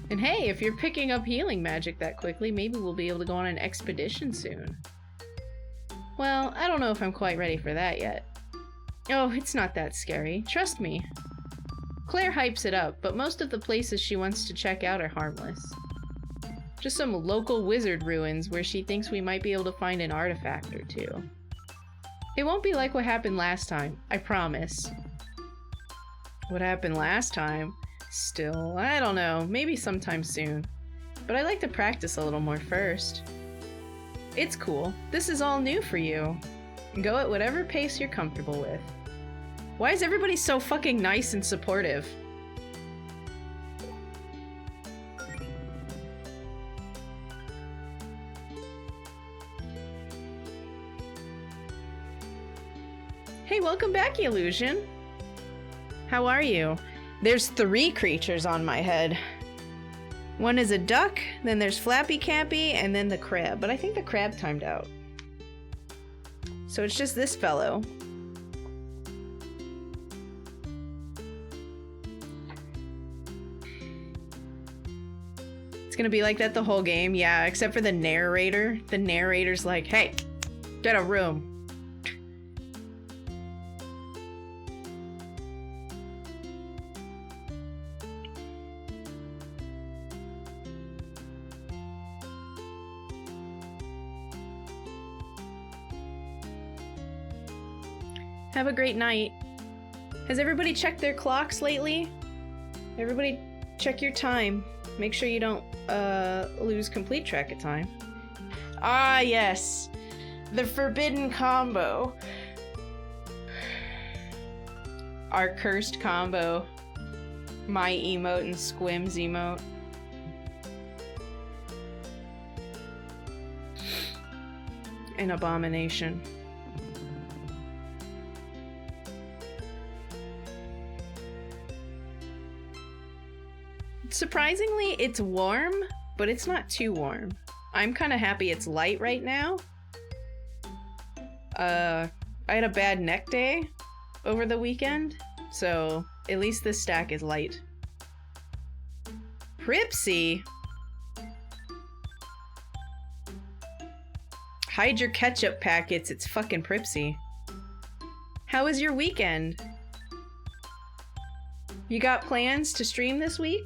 And hey, if you're picking up healing magic that quickly, maybe we'll be able to go on an expedition soon. Well, I don't know if I'm quite ready for that yet. Oh, it's not that scary. Trust me. Claire hypes it up, but most of the places she wants to check out are harmless. Just some local wizard ruins where she thinks we might be able to find an artifact or two. It won't be like what happened last time, I promise. What happened last time? Still, I don't know, maybe sometime soon. But I'd like to practice a little more first. It's cool. This is all new for you. Go at whatever pace you're comfortable with. Why is everybody so fucking nice and supportive? Hey, welcome back, Illusion. How are you? There's 3 creatures on my head. One is a duck, then there's Flappy Cappy, and then the crab. But I think the crab timed out. So it's just this fellow. It's gonna be like that the whole game, yeah, except for the narrator. The narrator's like, hey, get a room. Have a great night. Has everybody checked their clocks lately? Everybody check your time. Make sure you don't lose complete track of time. Ah, yes. The forbidden combo. Our cursed combo. My emote and Squim's emote. An abomination. Surprisingly, it's warm, but it's not too warm. I'm kind of happy it's light right now. I had a bad neck day over the weekend, so at least this stack is light. Pripsy? Hide your ketchup packets, it's fucking Pripsy. How was your weekend? You got plans to stream this week?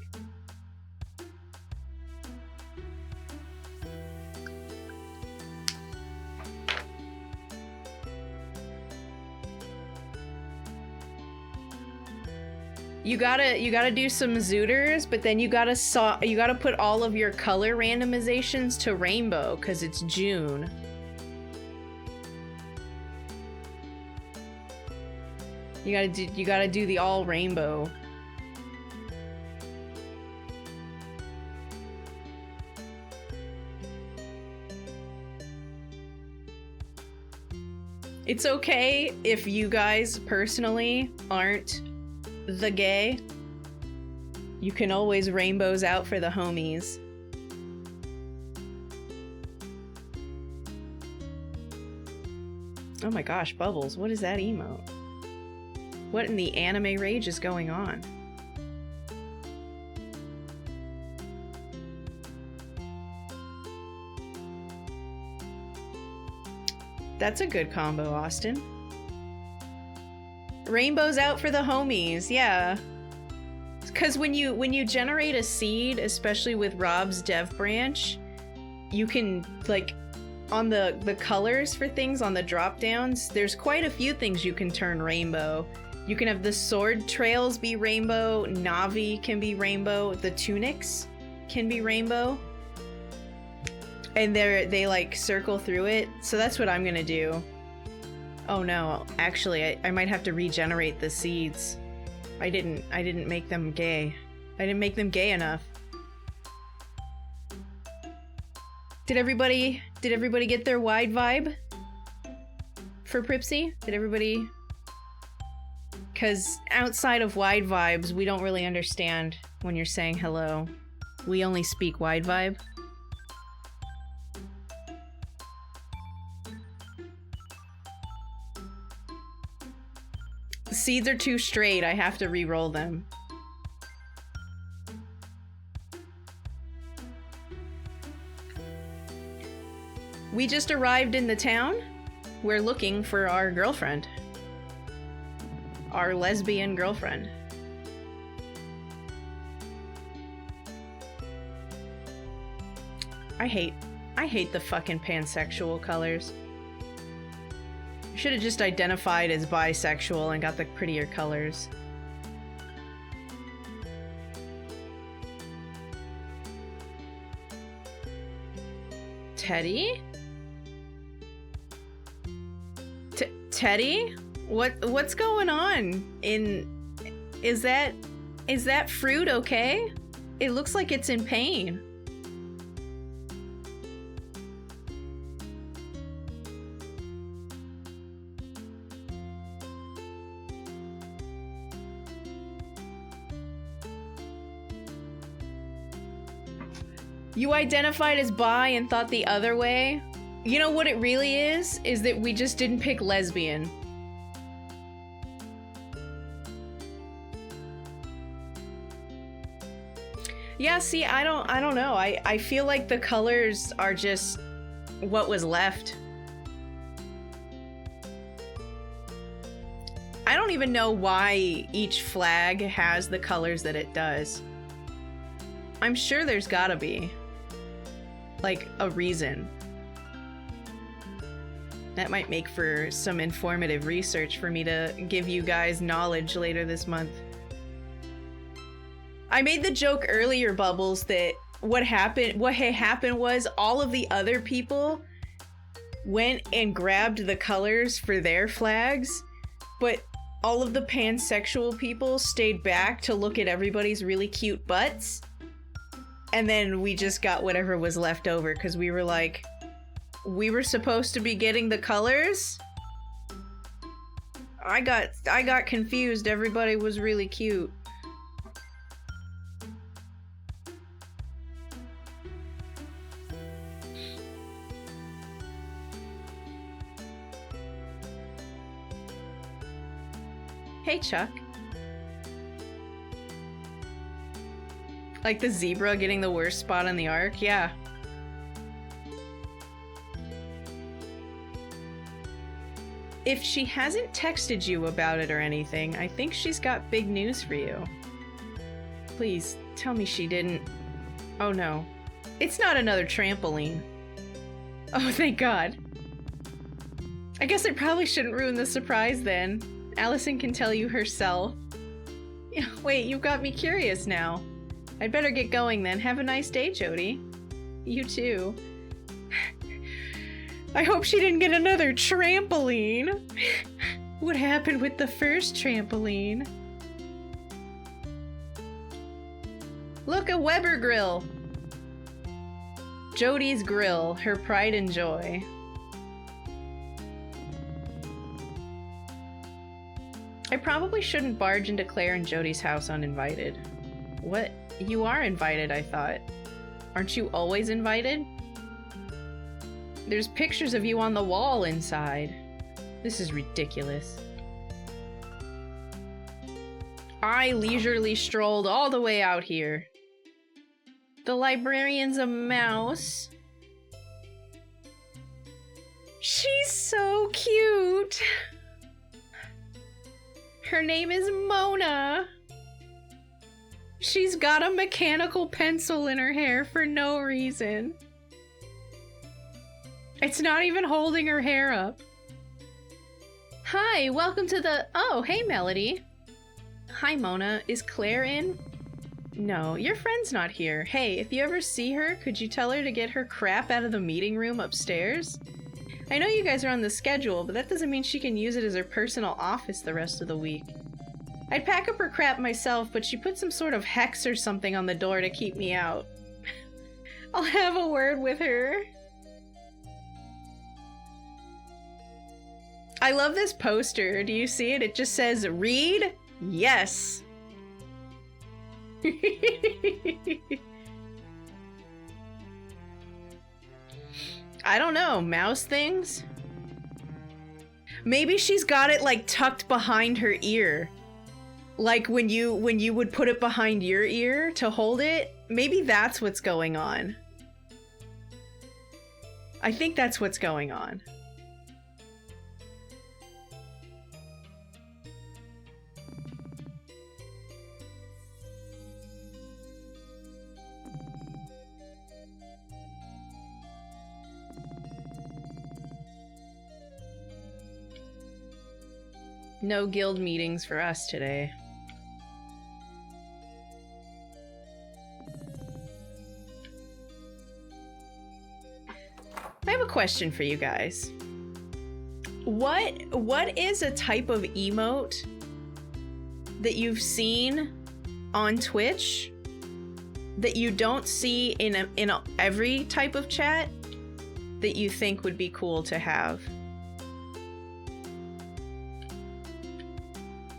You gotta do some zooters, but then you gotta put all of your color randomizations to rainbow, cause it's June. You gotta do the all rainbow. It's okay if you guys personally aren't the gay. You can always rainbows out for the homies. Oh my gosh, Bubbles, what is that emote? What in the anime rage is going on? That's a good combo, Austin. Rainbows out for the homies, yeah. Because when you generate a seed, especially with Rob's dev branch, you can, like, on the colors for things on the drop downs, there's quite a few things you can turn rainbow. You can have the sword trails be rainbow, Navi can be rainbow, the tunics can be rainbow. And they like circle through it. So that's what I'm gonna do. Oh no, actually I might have to regenerate the seeds. I didn't make them gay. I didn't make them gay enough. Did everybody get their wide vibe for Pripsy? Did everybody? Because outside of wide vibes, we don't really understand when you're saying hello. We only speak wide vibe. The seeds are too straight. I have to re-roll them. We just arrived in the town. We're looking for our girlfriend. Our lesbian girlfriend. I hate the fucking pansexual colors. Should have just identified as bisexual and got the prettier colors. Teddy? Teddy? What's going on? Is that fruit okay? It looks like it's in pain. You identified as bi and thought the other way? You know what it really is that we just didn't pick lesbian. Yeah, see, I don't know. I feel like the colors are just what was left. I don't even know why each flag has the colors that it does. I'm sure there's gotta be, like, a reason. That might make for some informative research for me to give you guys knowledge later this month. I made the joke earlier, Bubbles, that what happened was all of the other people went and grabbed the colors for their flags, but all of the pansexual people stayed back to look at everybody's really cute butts. And then we just got whatever was left over because we were like, we were supposed to be getting the colors? I got confused. Everybody was really cute. Hey, Chuck. Like the zebra getting the worst spot on the arc? Yeah. if she hasn't texted you about it or anything, I think she's got big news for you. Please, tell me she didn't... Oh no. It's not another trampoline. Oh, thank God. I guess I probably shouldn't ruin the surprise then. Allison can tell you herself. Wait, you've got me curious now. I'd better get going then. Have a nice day, Jody. You too. I hope she didn't get another trampoline. What happened with the first trampoline? Look, a Weber grill. Jody's grill, her pride and joy. I probably shouldn't barge into Claire and Jody's house uninvited. What? You are invited, I thought. Aren't you always invited? There's pictures of you on the wall inside. This is ridiculous. I leisurely strolled all the way out here. The librarian's a mouse. She's so cute. Her name is Mona. She's got a mechanical pencil in her hair for no reason. It's not even holding her hair up. Hi, welcome to the... Oh, hey, Melody. Hi, Mona. Is Claire in? No, your friend's not here. Hey, if you ever see her, could you tell her to get her crap out of the meeting room upstairs? I know you guys are on the schedule, but that doesn't mean she can use it as her personal office the rest of the week. I'd pack up her crap myself, but she put some sort of hex or something on the door to keep me out. I'll have a word with her. I love this poster. Do you see it? It just says, read? Yes. I don't know. Mouse things? Maybe she's got it like tucked behind her ear. Like when you would put it behind your ear to hold it. Maybe that's what's going on. I think that's what's going on. No guild meetings for us today. I have a question for you guys. What is a type of emote that you've seen on Twitch that you don't see in every type of chat that you think would be cool to have?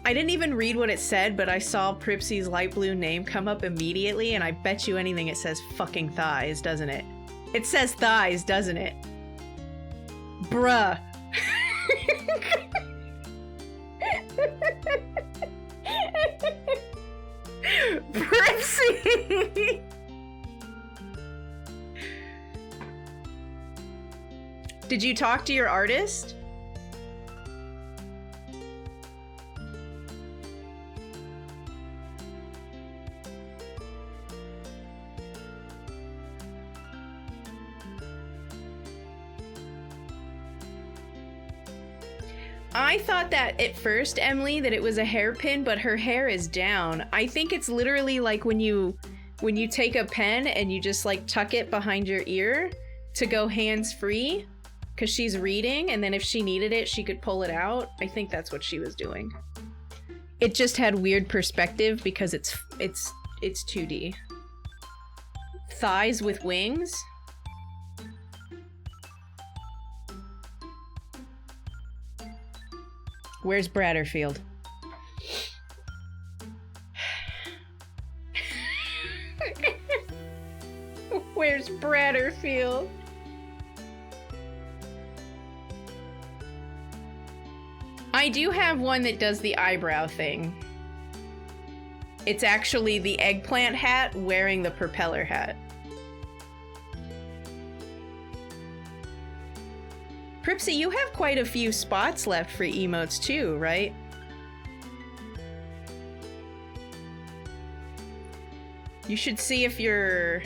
I didn't even read what it said, but I saw Pripsy's light blue name come up immediately, and I bet you anything it says fucking thighs, doesn't it? It says thighs, doesn't it? Bruh. Pripsy! Did you talk to your artist? I thought that at first, Emily, that it was a hairpin, but her hair is down. I think it's literally like when you take a pen and you just like tuck it behind your ear to go hands-free, because she's reading, and then if she needed it, she could pull it out. I think that's what she was doing. It just had weird perspective because it's 2D. Thighs with wings? Where's Bradderfield? Where's Bradderfield? I do have one that does the eyebrow thing. It's actually the eggplant hat wearing the propeller hat. Pripsy, you have quite a few spots left for emotes too, right? You should see if you're...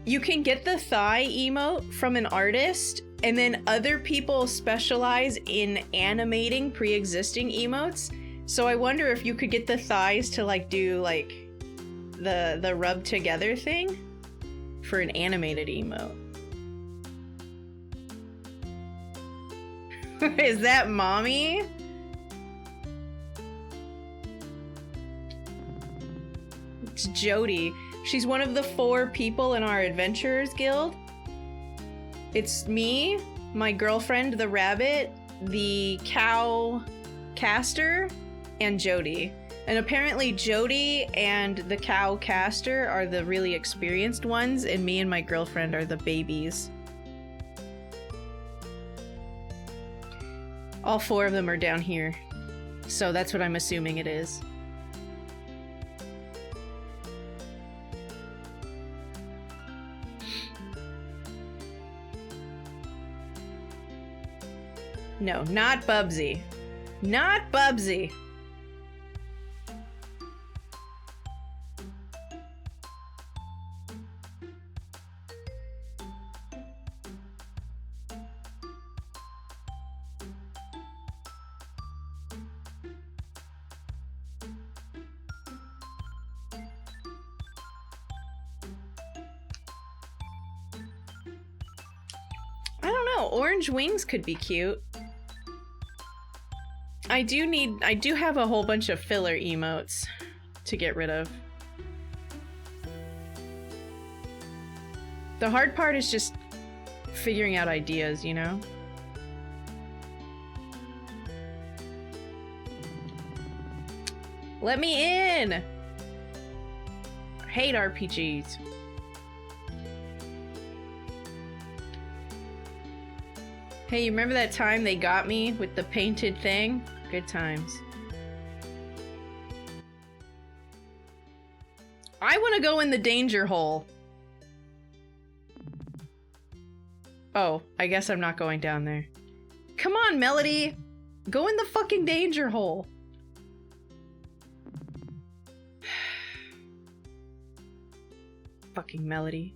You can get the thigh emote from an artist, and then other people specialize in animating pre-existing emotes. So I wonder if you could get the thighs to like do like the rub together thing for an animated emote. Is that mommy? It's Jody. She's one of the 4 people in our Adventurers Guild. It's me, my girlfriend, the rabbit, the cow caster, and Jody. And apparently Jody and the cow caster are the really experienced ones, and me and my girlfriend are the babies. All 4 of them are down here. So that's what I'm assuming it is. No, not Bubsy. Not Bubsy. I don't know, orange wings could be cute. I do have a whole bunch of filler emotes to get rid of. The hard part is just figuring out ideas, you know? Let me in! I hate RPGs. Hey, you remember that time they got me with the painted thing? Good times. I want to go in the danger hole. Oh, I guess I'm not going down there. Come on, Melody! Go in the fucking danger hole. Fucking Melody.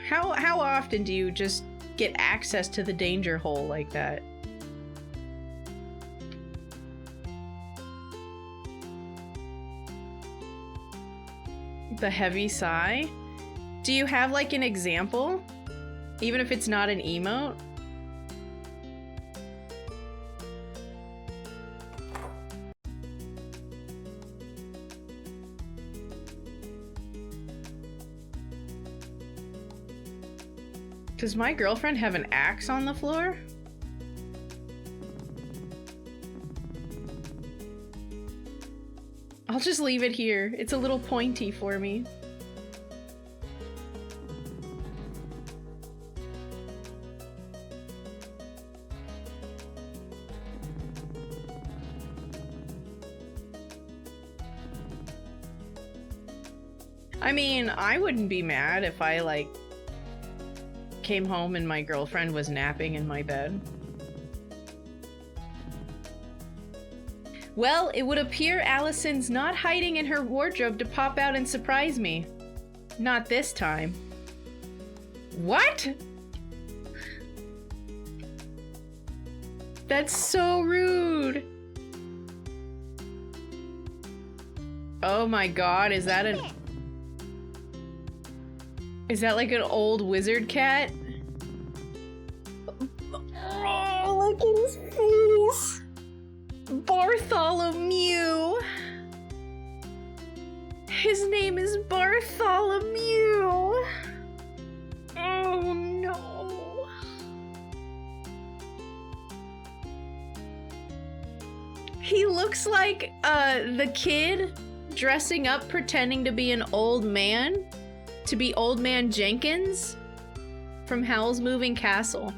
How often do you just get access to the danger hole like that? The heavy sigh? Do you have like an example? Even if it's not an emote? Does my girlfriend have an axe on the floor? I'll just leave it here. It's a little pointy for me. I mean, I wouldn't be mad if I, like, came home and my girlfriend was napping in my bed. Well, it would appear Allison's not hiding in her wardrobe to pop out and surprise me. Not this time. What? That's so rude. Oh my god, is that like an old wizard cat? Oh, look at his face! Bartholomew! His name is Bartholomew! Oh no! He looks like the kid dressing up pretending to be an old man. To be Old Man Jenkins from Howl's Moving Castle.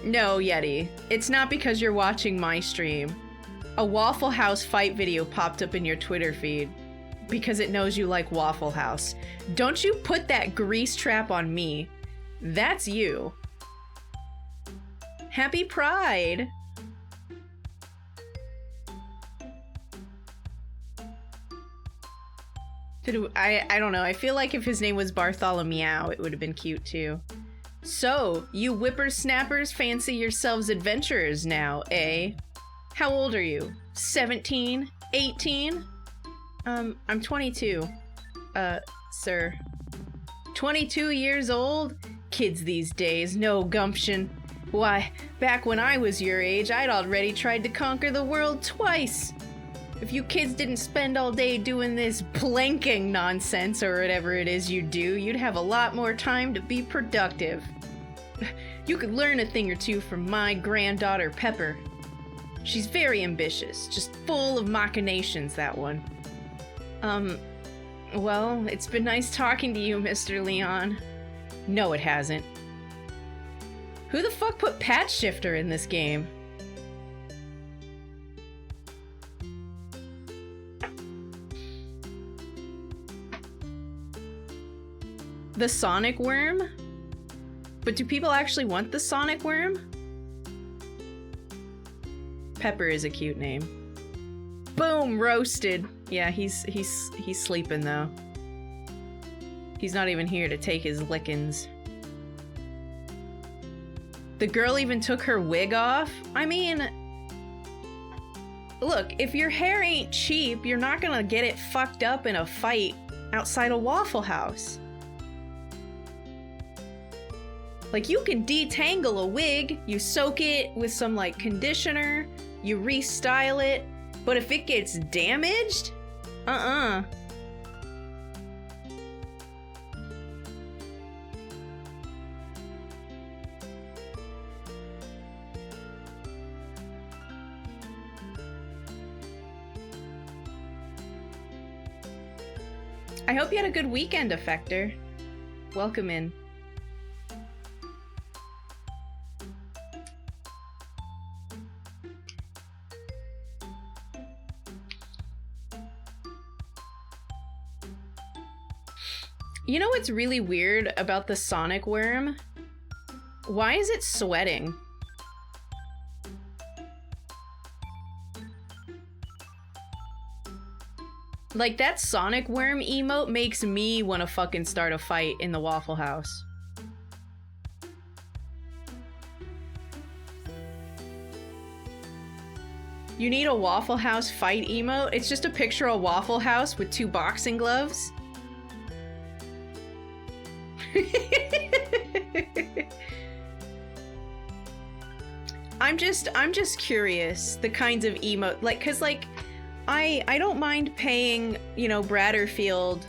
No, Yeti. It's not because you're watching my stream. A Waffle House fight video popped up in your Twitter feed because it knows you like Waffle House. Don't you put that grease trap on me. That's you. Happy Pride! I don't know. I feel like if his name was Bartholomew, it would have been cute too. So, you whippersnappers fancy yourselves adventurers now, eh? How old are you? 17? 18? I'm 22. Sir. 22 years old? Kids these days, no gumption. Why, back when I was your age, I'd already tried to conquer the world twice. If you kids didn't spend all day doing this planking nonsense or whatever it is you do, you'd have a lot more time to be productive. You could learn a thing or two from my granddaughter Pepper. She's very ambitious, just full of machinations, that one. Well, it's been nice talking to you, Mr. Leon. No, it hasn't. Who the fuck put Patch Shifter in this game? The Sonic Worm? But do people actually want the Sonic Worm? Pepper is a cute name. Boom, roasted. Yeah, he's sleeping though. He's not even here to take his lickings. The girl even took her wig off? I mean, look, if your hair ain't cheap, you're not gonna get it fucked up in a fight outside a Waffle House. Like, you can detangle a wig, you soak it with some, like, conditioner, you restyle it, but if it gets damaged? Uh-uh. I hope you had a good weekend, Effector. Welcome in. You know what's really weird about the Sonic Worm? Why is it sweating? Like, that Sonic Worm emote makes me want to fucking start a fight in the Waffle House. You need a Waffle House fight emote? It's just a picture of Waffle House with 2 boxing gloves. I'm just curious the kinds of emote, like, cause like I don't mind paying, you know, Bratterfield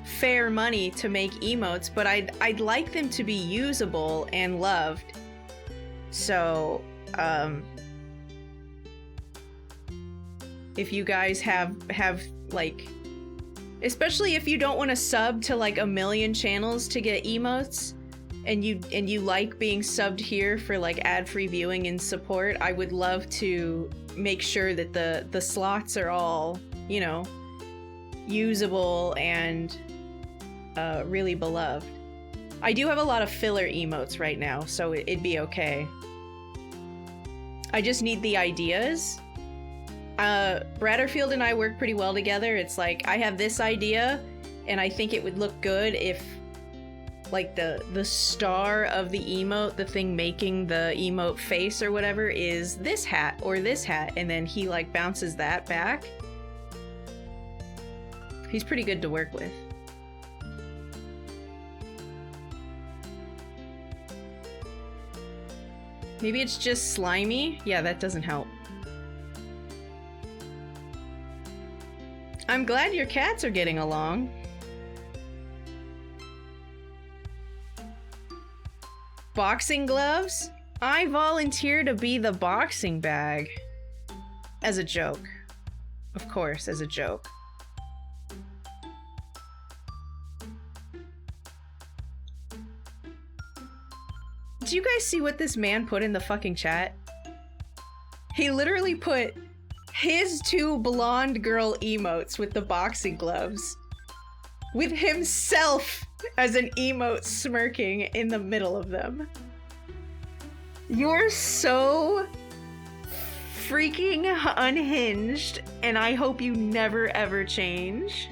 fair money to make emotes, but I'd like them to be usable and loved. So if you guys have like, especially if you don't want to sub to like 1 million channels to get emotes, and you like being subbed here for like ad-free viewing and support, I would love to make sure that the slots are all, you know, usable and really beloved. I do have a lot of filler emotes right now, so it'd be okay. I just need the ideas. Bratterfield and I work pretty well together. It's like, I have this idea, and I think it would look good if like the star of the emote, the thing making the emote face or whatever, is this hat or this hat, and then he like bounces that back. He's pretty good to work with. Maybe it's just slimy? Yeah, that doesn't help. I'm glad your cats are getting along. Boxing gloves? I volunteer to be the boxing bag. As a joke. Of course, as a joke. Do you guys see what this man put in the fucking chat? He literally put his 2 blonde girl emotes with the boxing gloves, with himself as an emote smirking in the middle of them. You're so freaking unhinged, and I hope you never ever change.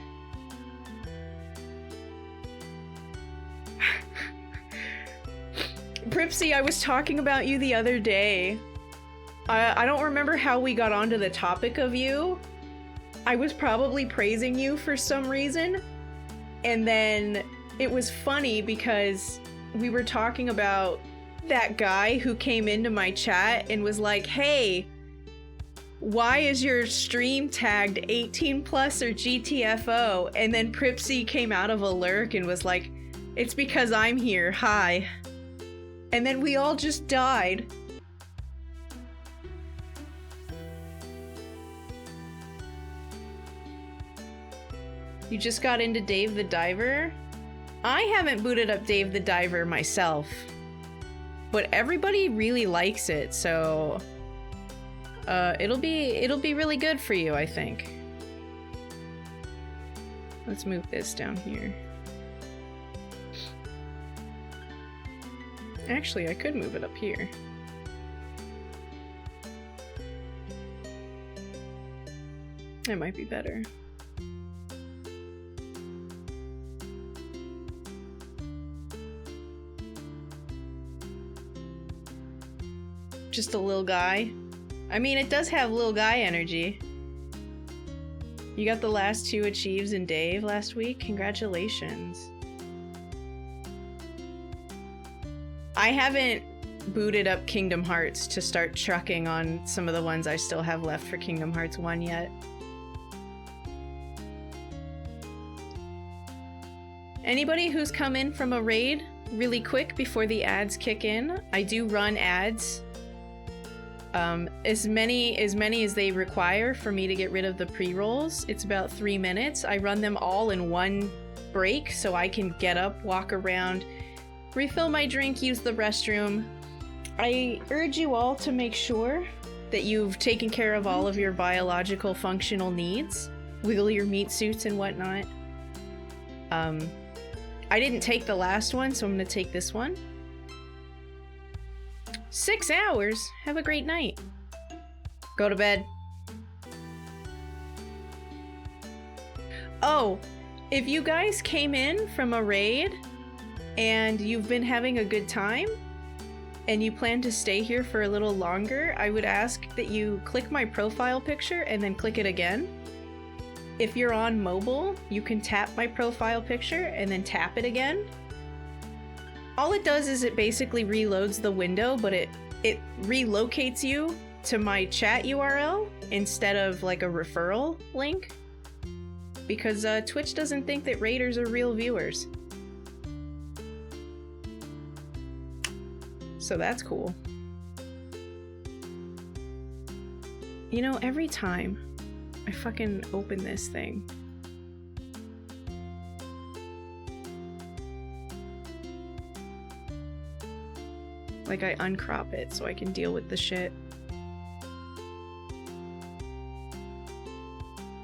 Pripsy, I was talking about you the other day. I don't remember how we got onto the topic of you. I was probably praising you for some reason. And then it was funny because we were talking about that guy who came into my chat and was like, hey, why is your stream tagged 18 plus or GTFO? And then Pripsy came out of a lurk and was like, it's because I'm here, hi. And then we all just died. You just got into Dave the Diver? I haven't booted up Dave the Diver myself, but everybody really likes it, so it'll be really good for you, I think. Let's move this down here. Actually, I could move it up here. That might be better. Just a little guy. I mean, it does have little guy energy. You got the last 2 achieves in Dave last week? Congratulations. I haven't booted up Kingdom Hearts to start trucking on some of the ones I still have left for Kingdom Hearts 1 yet. Anybody who's come in from a raid really quick before the ads kick in, I do run ads. As many as they require for me to get rid of the pre-rolls. It's about 3 minutes. I run them all in one break so I can get up, walk around, refill my drink, use the restroom. I urge you all to make sure that you've taken care of all of your biological functional needs. Wiggle your meat suits and whatnot. I didn't take the last one, so I'm gonna take this one. 6 hours? Have a great night. Go to bed. Oh, if you guys came in from a raid and you've been having a good time and you plan to stay here for a little longer, I would ask that you click my profile picture and then click it again. If you're on mobile, you can tap my profile picture and then tap it again. All it does is it basically reloads the window, but it relocates you to my chat URL instead of like a referral link. Because Twitch doesn't think that raiders are real viewers. So that's cool. You know, every time I fucking open this thing, like I uncrop it so I can deal with the shit.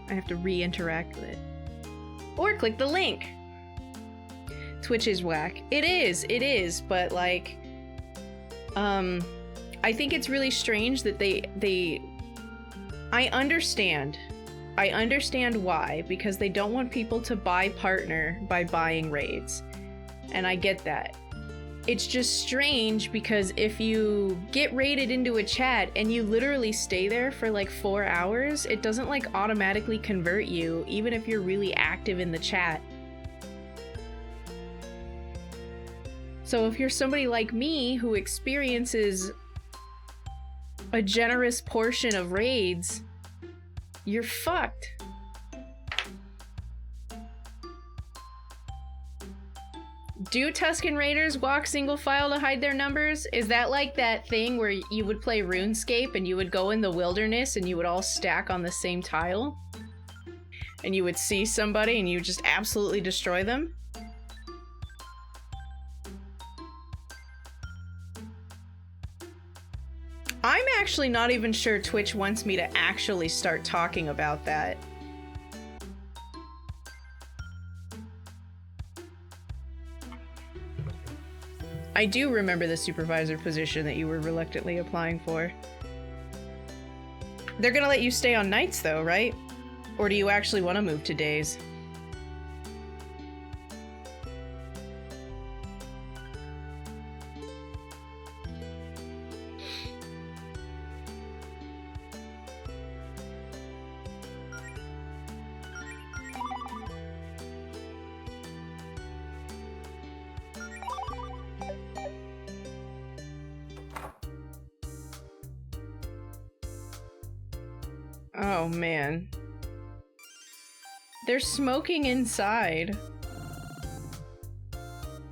I have to re-interact with it. Or click the link. Twitch is whack. It is, but like, I think it's really strange that I understand why, because they don't want people to buy partner by buying raids. And I get that. It's just strange because if you get raided into a chat and you literally stay there for like 4 hours, it doesn't like automatically convert you, even if you're really active in the chat. So if you're somebody like me who experiences a generous portion of raids, you're fucked. Do Tusken Raiders walk single file to hide their numbers? Is that like that thing where you would play RuneScape and you would go in the wilderness and you would all stack on the same tile? And you would see somebody and you would just absolutely destroy them? I'm actually not even sure Twitch wants me to actually start talking about that. I do remember the supervisor position that you were reluctantly applying for. They're gonna let you stay on nights though, right? Or do you actually want to move to days? Oh man. They're smoking inside.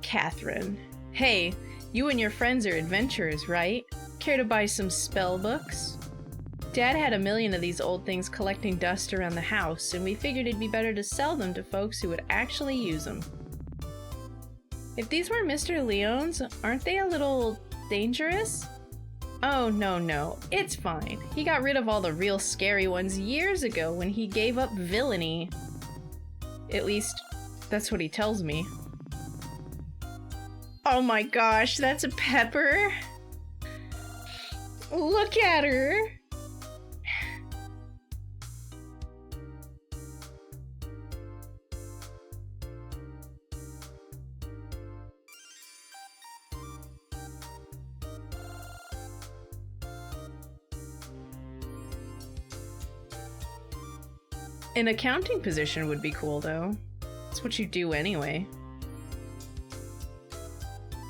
Catherine. Hey, you and your friends are adventurers, right? Care to buy some spell books? Dad had a million of these old things collecting dust around the house, and we figured it'd be better to sell them to folks who would actually use them. If these were Mr. Leon's, aren't they a little dangerous? Oh, no, it's fine. He got rid of all the real scary ones years ago when he gave up villainy. At least, that's what he tells me. Oh my gosh, that's a Pepper? Look at her! An accounting position would be cool, though. That's what you do anyway.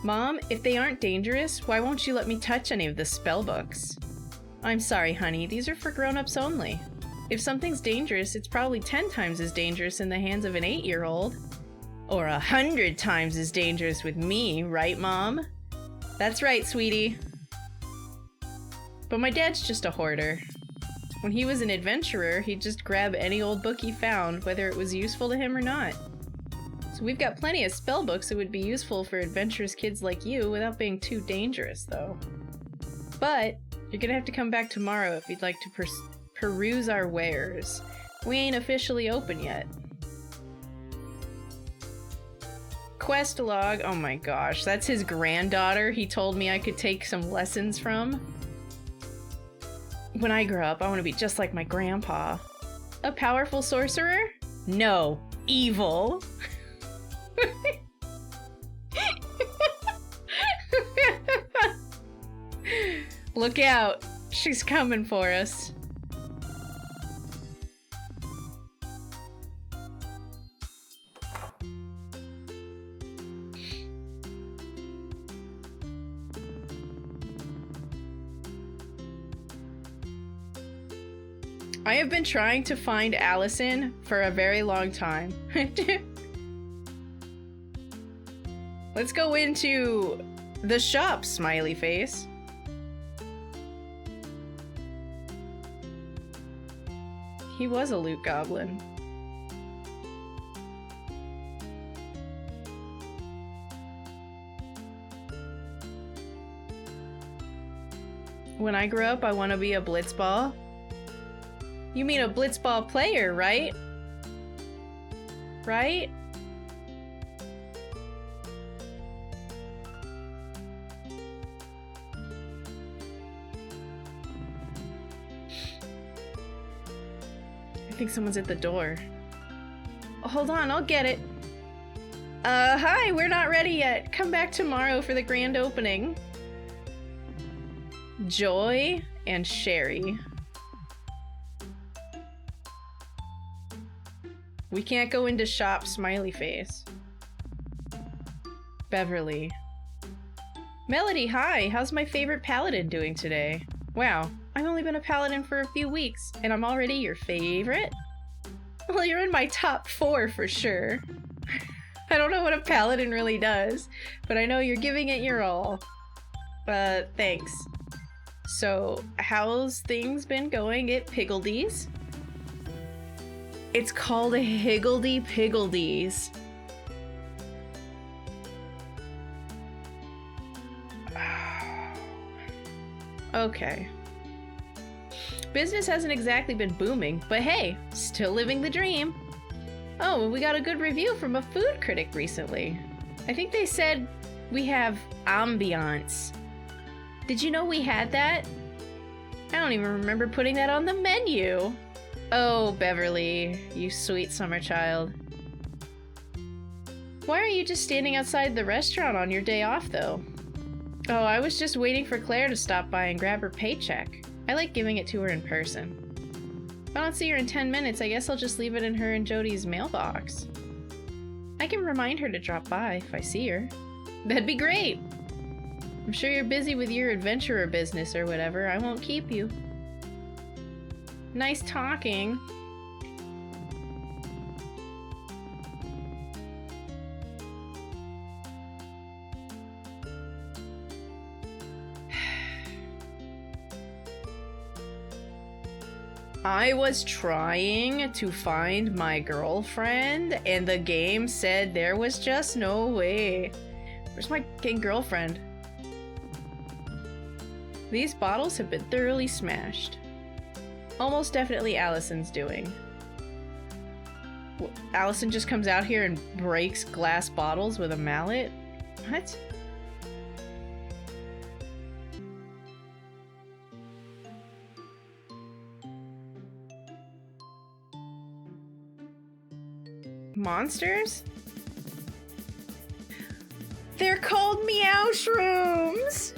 Mom, if they aren't dangerous, why won't you let me touch any of the spell books? I'm sorry, honey, these are for grown-ups only. If something's dangerous, it's probably 10 times as dangerous in the hands of an 8-year-old. Or 100 times as dangerous with me, right, Mom? That's right, sweetie. But my dad's just a hoarder. When he was an adventurer, he'd just grab any old book he found, whether it was useful to him or not. So we've got plenty of spell books that would be useful for adventurous kids like you without being too dangerous, though. But you're gonna have to come back tomorrow if you'd like to peruse our wares. We ain't officially open yet. Quest log, oh my gosh, that's his granddaughter he told me I could take some lessons from. When I grow up, I want to be just like my grandpa. A powerful sorcerer? No, evil. Look out, she's coming for us. I have been trying to find Allison for a very long time. Let's go into the shop, smiley face. He was a loot goblin. When I grow up, I want to be a blitzball. You mean a blitzball player, right? Right? I think someone's at the door. Oh, hold on, I'll get it. Hi, we're not ready yet. Come back tomorrow for the grand opening. Joy and Sherry. We can't go into shop, smiley face. Beverly. Melody, hi! How's my favorite paladin doing today? Wow, I've only been a paladin for a few weeks, and I'm already your favorite? Well, you're in my top 4 for sure. I don't know what a paladin really does, but I know you're giving it your all. Thanks. So, how's things been going at Piggledee's? It's called a Higgledy Piggledee's. Okay. Business hasn't exactly been booming, but hey, still living the dream. Oh, we got a good review from a food critic recently. I think they said we have ambiance. Did you know we had that? I don't even remember putting that on the menu. Oh, Beverly, you sweet summer child. Why are you just standing outside the restaurant on your day off, though? Oh, I was just waiting for Claire to stop by and grab her paycheck. I like giving it to her in person. If I don't see her in 10 minutes, I guess I'll just leave it in her and Jody's mailbox. I can remind her to drop by if I see her. That'd be great! I'm sure you're busy with your adventurer business or whatever. I won't keep you. Nice talking. I was trying to find my girlfriend, and the game said there was just no way. Where's my fucking girlfriend? These bottles have been thoroughly smashed. Almost definitely Allison's doing. Allison just comes out here and breaks glass bottles with a mallet? What? Monsters? They're called meow shrooms!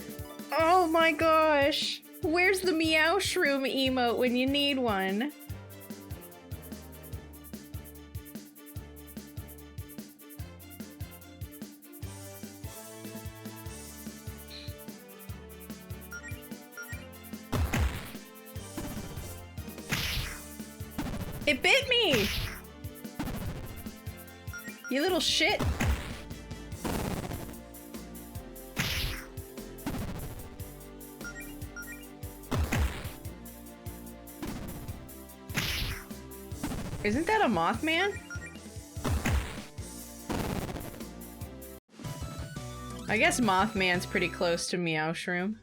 Oh my gosh! Where's the meow shroom emote when you need one? It bit me! You little shit. Isn't that a Mothman? I guess Mothman's pretty close to Meow Shroom.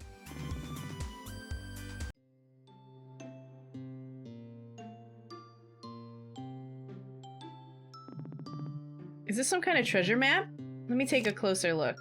Is this some kind of treasure map? Let me take a closer look.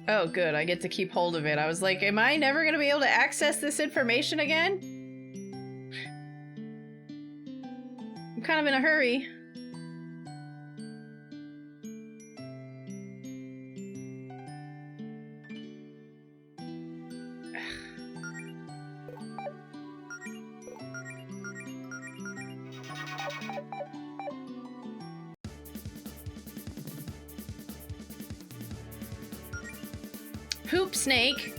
Oh, good. I get to keep hold of it. I was like, am I never going to be able to access this information again? I'm kind of in a hurry. Poop snake.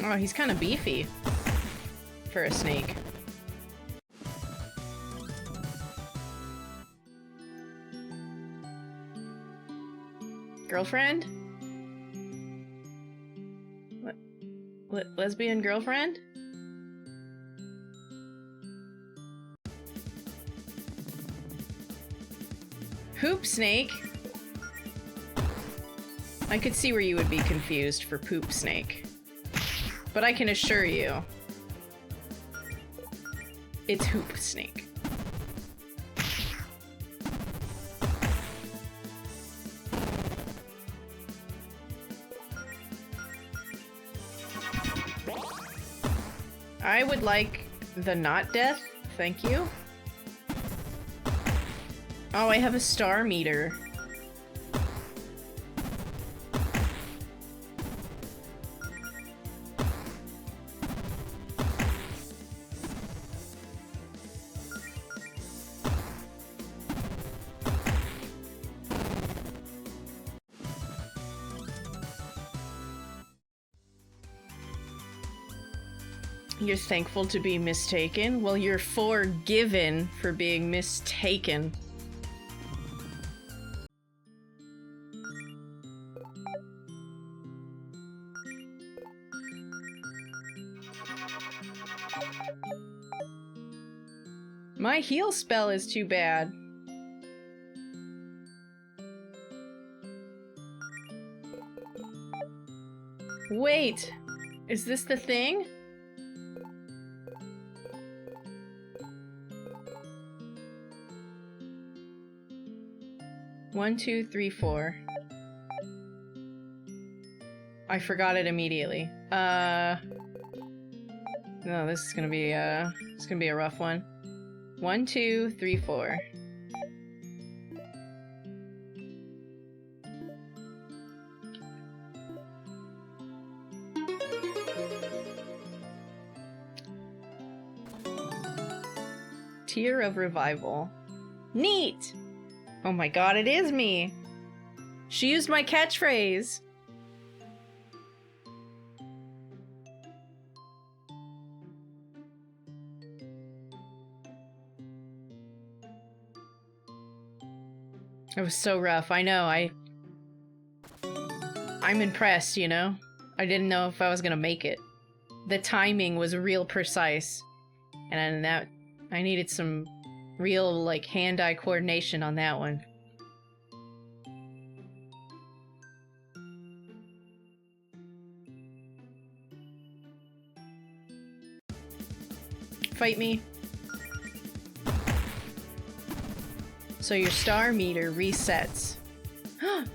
Oh, he's kind of beefy for a snake. Girlfriend? What? Lesbian girlfriend? Poop snake? I could see where you would be confused for poop snake. But I can assure you, it's hoop snake. I would like the not death, thank you. Oh, I have a star meter. You're thankful to be mistaken? Well, you're forgiven for being mistaken. My heal spell is too bad. Wait, is this the thing? One, two, three, four. I forgot it immediately. No, this is gonna be a rough one. 1, 2, 3, 4. Tear of Revival. Neat! Oh my god, it is me! She used my catchphrase! It was so rough, I know, I'm impressed, you know? I didn't know if I was gonna make it. The timing was real precise. And that I needed some real, like, hand-eye coordination on that one. Fight me. So your star meter resets. I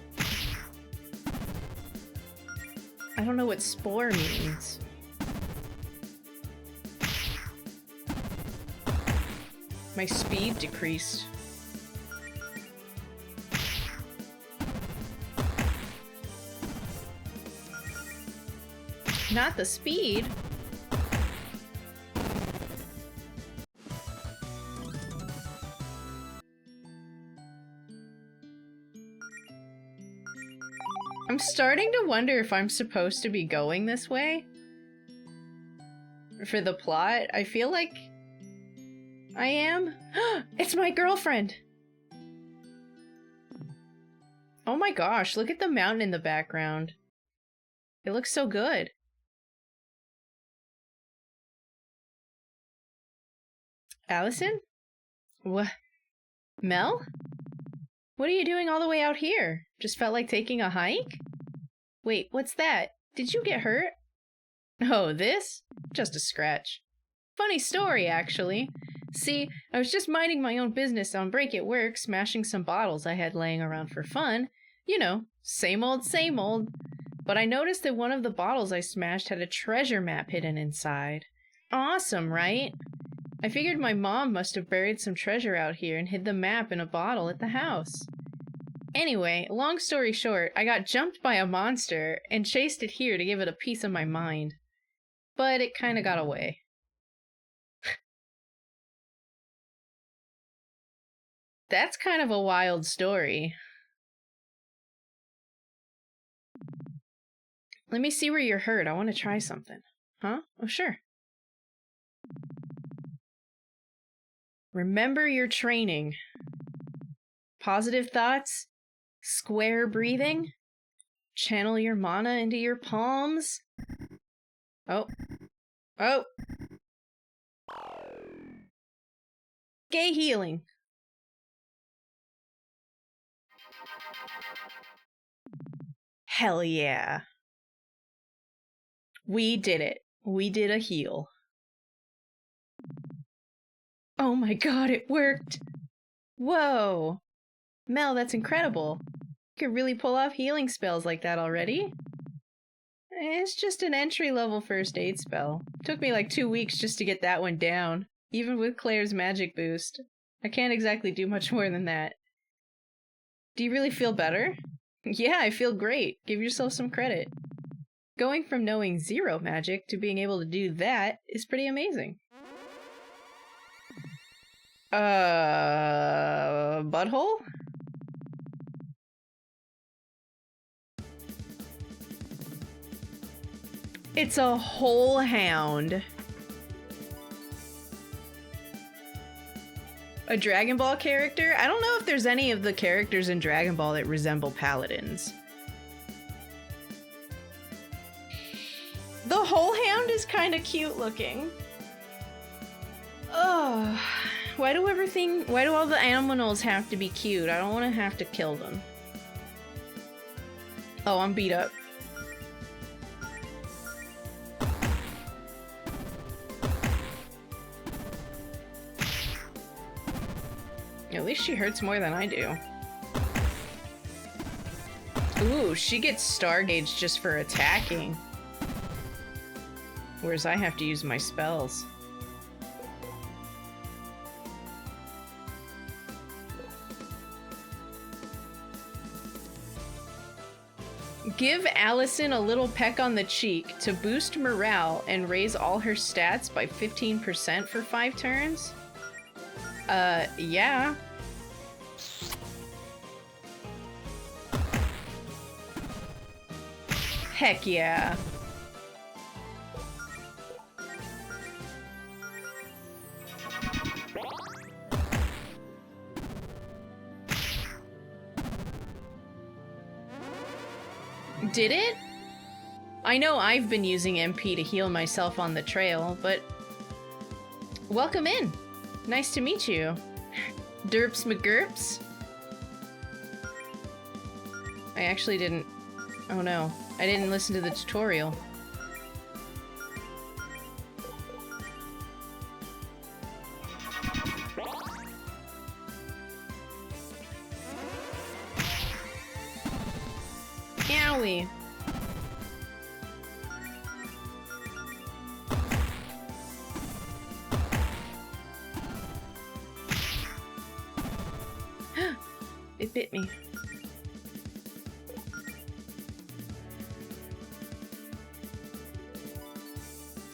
don't know what spore means. My speed decreased. Not the speed. I'm starting to wonder if I'm supposed to be going this way. For the plot, I feel like I am. It's my girlfriend! Oh my gosh, look at the mountain in the background. It looks so good. Allison? What? Mel? What are you doing all the way out here? Just felt like taking a hike? Wait, what's that? Did you get hurt? Oh, this? Just a scratch. Funny story, actually. See, I was just minding my own business on break at work, smashing some bottles I had laying around for fun. You know, same old, same old. But I noticed that one of the bottles I smashed had a treasure map hidden inside. Awesome, right? I figured my mom must have buried some treasure out here and hid the map in a bottle at the house. Anyway, long story short, I got jumped by a monster and chased it here to give it a piece of my mind. But it kinda got away. That's kind of a wild story. Let me see where you're hurt. I want to try something. Huh? Oh, sure. Remember your training. Positive thoughts. Square breathing. Channel your mana into your palms. Oh. Oh. Gay healing. Hell yeah. We did it. We did a heal. Oh my god, it worked! Whoa! Mel, that's incredible. You could really pull off healing spells like that already. It's just an entry-level first aid spell. Took me like 2 weeks just to get that one down, even with Claire's magic boost. I can't exactly do much more than that. Do you really feel better? Yeah, I feel great. Give yourself some credit. Going from knowing zero magic to being able to do that is pretty amazing. Butthole? It's a whole hound. A Dragon Ball character? I don't know if there's any of the characters in Dragon Ball that resemble paladins. The whole hound is kind of cute looking. Oh, why do all the animals have to be cute? I don't want to have to kill them. Oh, I'm beat up. At least she hurts more than I do. Ooh, she gets Star Gauge just for attacking. Whereas I have to use my spells. Give Allison a little peck on the cheek to boost morale and raise all her stats by 15% for 5 turns? Yeah. Heck yeah. Did it? I know I've been using MP to heal myself on the trail, but welcome in. Nice to meet you. Derps McGurps? I actually didn't... Oh no, I didn't listen to the tutorial. Owie. It bit me.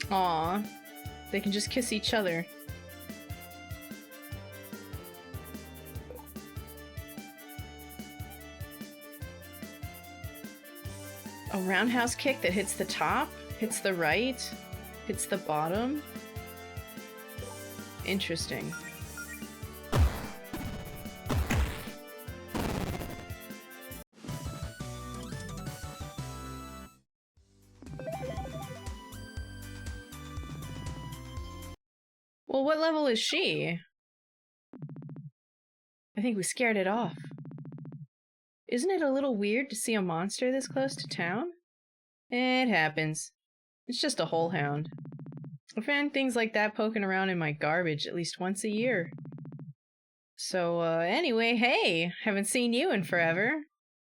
Aw, they can just kiss each other. A roundhouse kick that hits the top, hits the right, hits the bottom. Interesting. Well, what level is she? I think we scared it off. Isn't it a little weird to see a monster this close to town? It happens. It's just a whole hound. I find things like that poking around in my garbage at least once a year. So, anyway, hey! Haven't seen you in forever.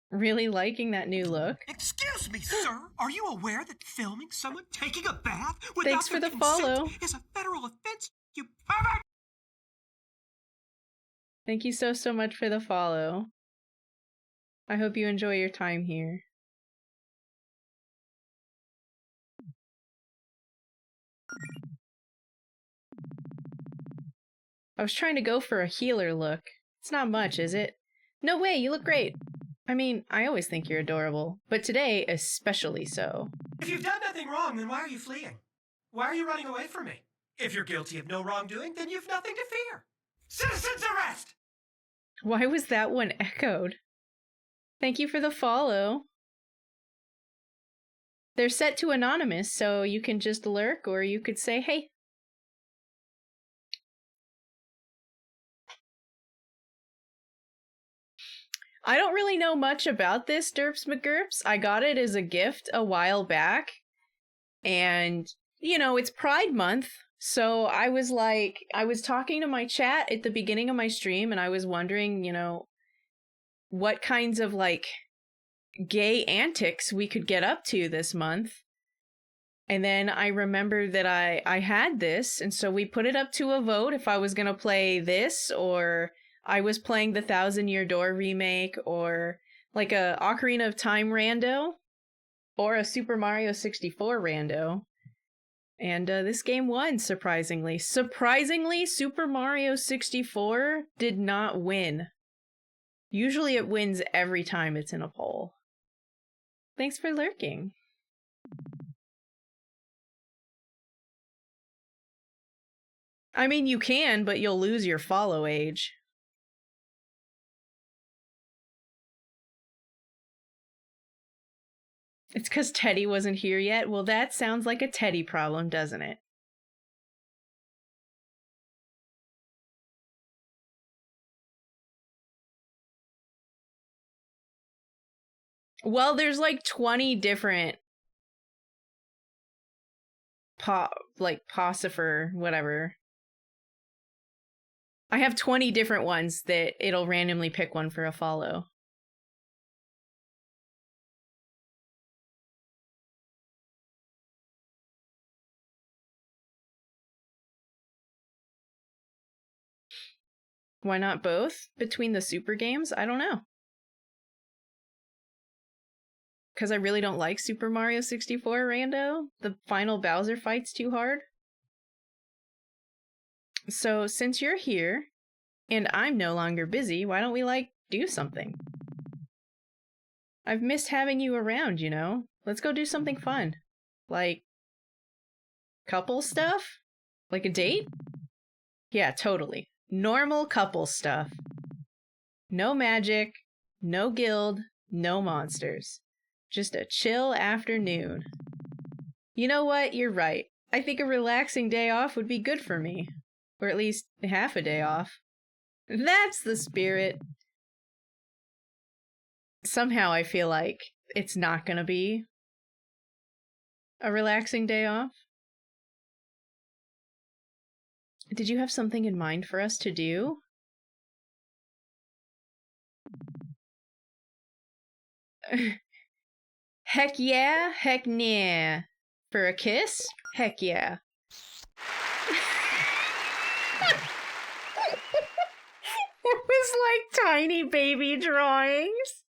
Really liking that new look. Excuse me, sir. Are you aware that filming someone taking a bath without Thanks for their the consent follow. is a federal offense? You pervert! Thank you so much for the follow. I hope you enjoy your time here. I was trying to go for a healer look. It's not much, is it? No way, you look great. I mean, I always think you're adorable, but today especially so. If you've done nothing wrong, then why are you fleeing? Why are you running away from me? If you're guilty of no wrongdoing, then you've nothing to fear. Citizens arrest! Why was that one echoed? Thank you for the follow. They're set to anonymous, so you can just lurk or you could say, hey. I don't really know much about this Derps McGurps. I got it as a gift a while back. And, you know, it's Pride Month. So I was talking to my chat at the beginning of my stream and I was wondering, you know, what kinds of, like, gay antics we could get up to this month. And then I remembered that I had this, and so we put it up to a vote if I was going to play this, or I was playing the 1,000 Year Door remake, or like a Ocarina of Time rando, or a Super Mario 64 rando. And this game won, surprisingly. Surprisingly, Super Mario 64 did not win. Usually it wins every time it's in a poll. Thanks for lurking. I mean, you can, but you'll lose your follow age. It's because Teddy wasn't here yet? Well, that sounds like a Teddy problem, doesn't it? Well, there's like 20 different Possifer, whatever. I have 20 different ones that it'll randomly pick one for a follow. Why not both? Between the super games? I don't know. Because I really don't like Super Mario 64, Rando? The final Bowser fight's too hard? So, since you're here, and I'm no longer busy, why don't we, do something? I've missed having you around, you know? Let's go do something fun. Like, couple stuff? Like a date? Yeah, totally. Normal couple stuff. No magic, no guild, no monsters. Just a chill afternoon. You know what? You're right. I think a relaxing day off would be good for me. Or at least half a day off. That's the spirit. Somehow I feel like it's not gonna be a relaxing day off. Did you have something in mind for us to do? Heck yeah, heck nah. For a kiss? Heck yeah. It was like tiny baby drawings.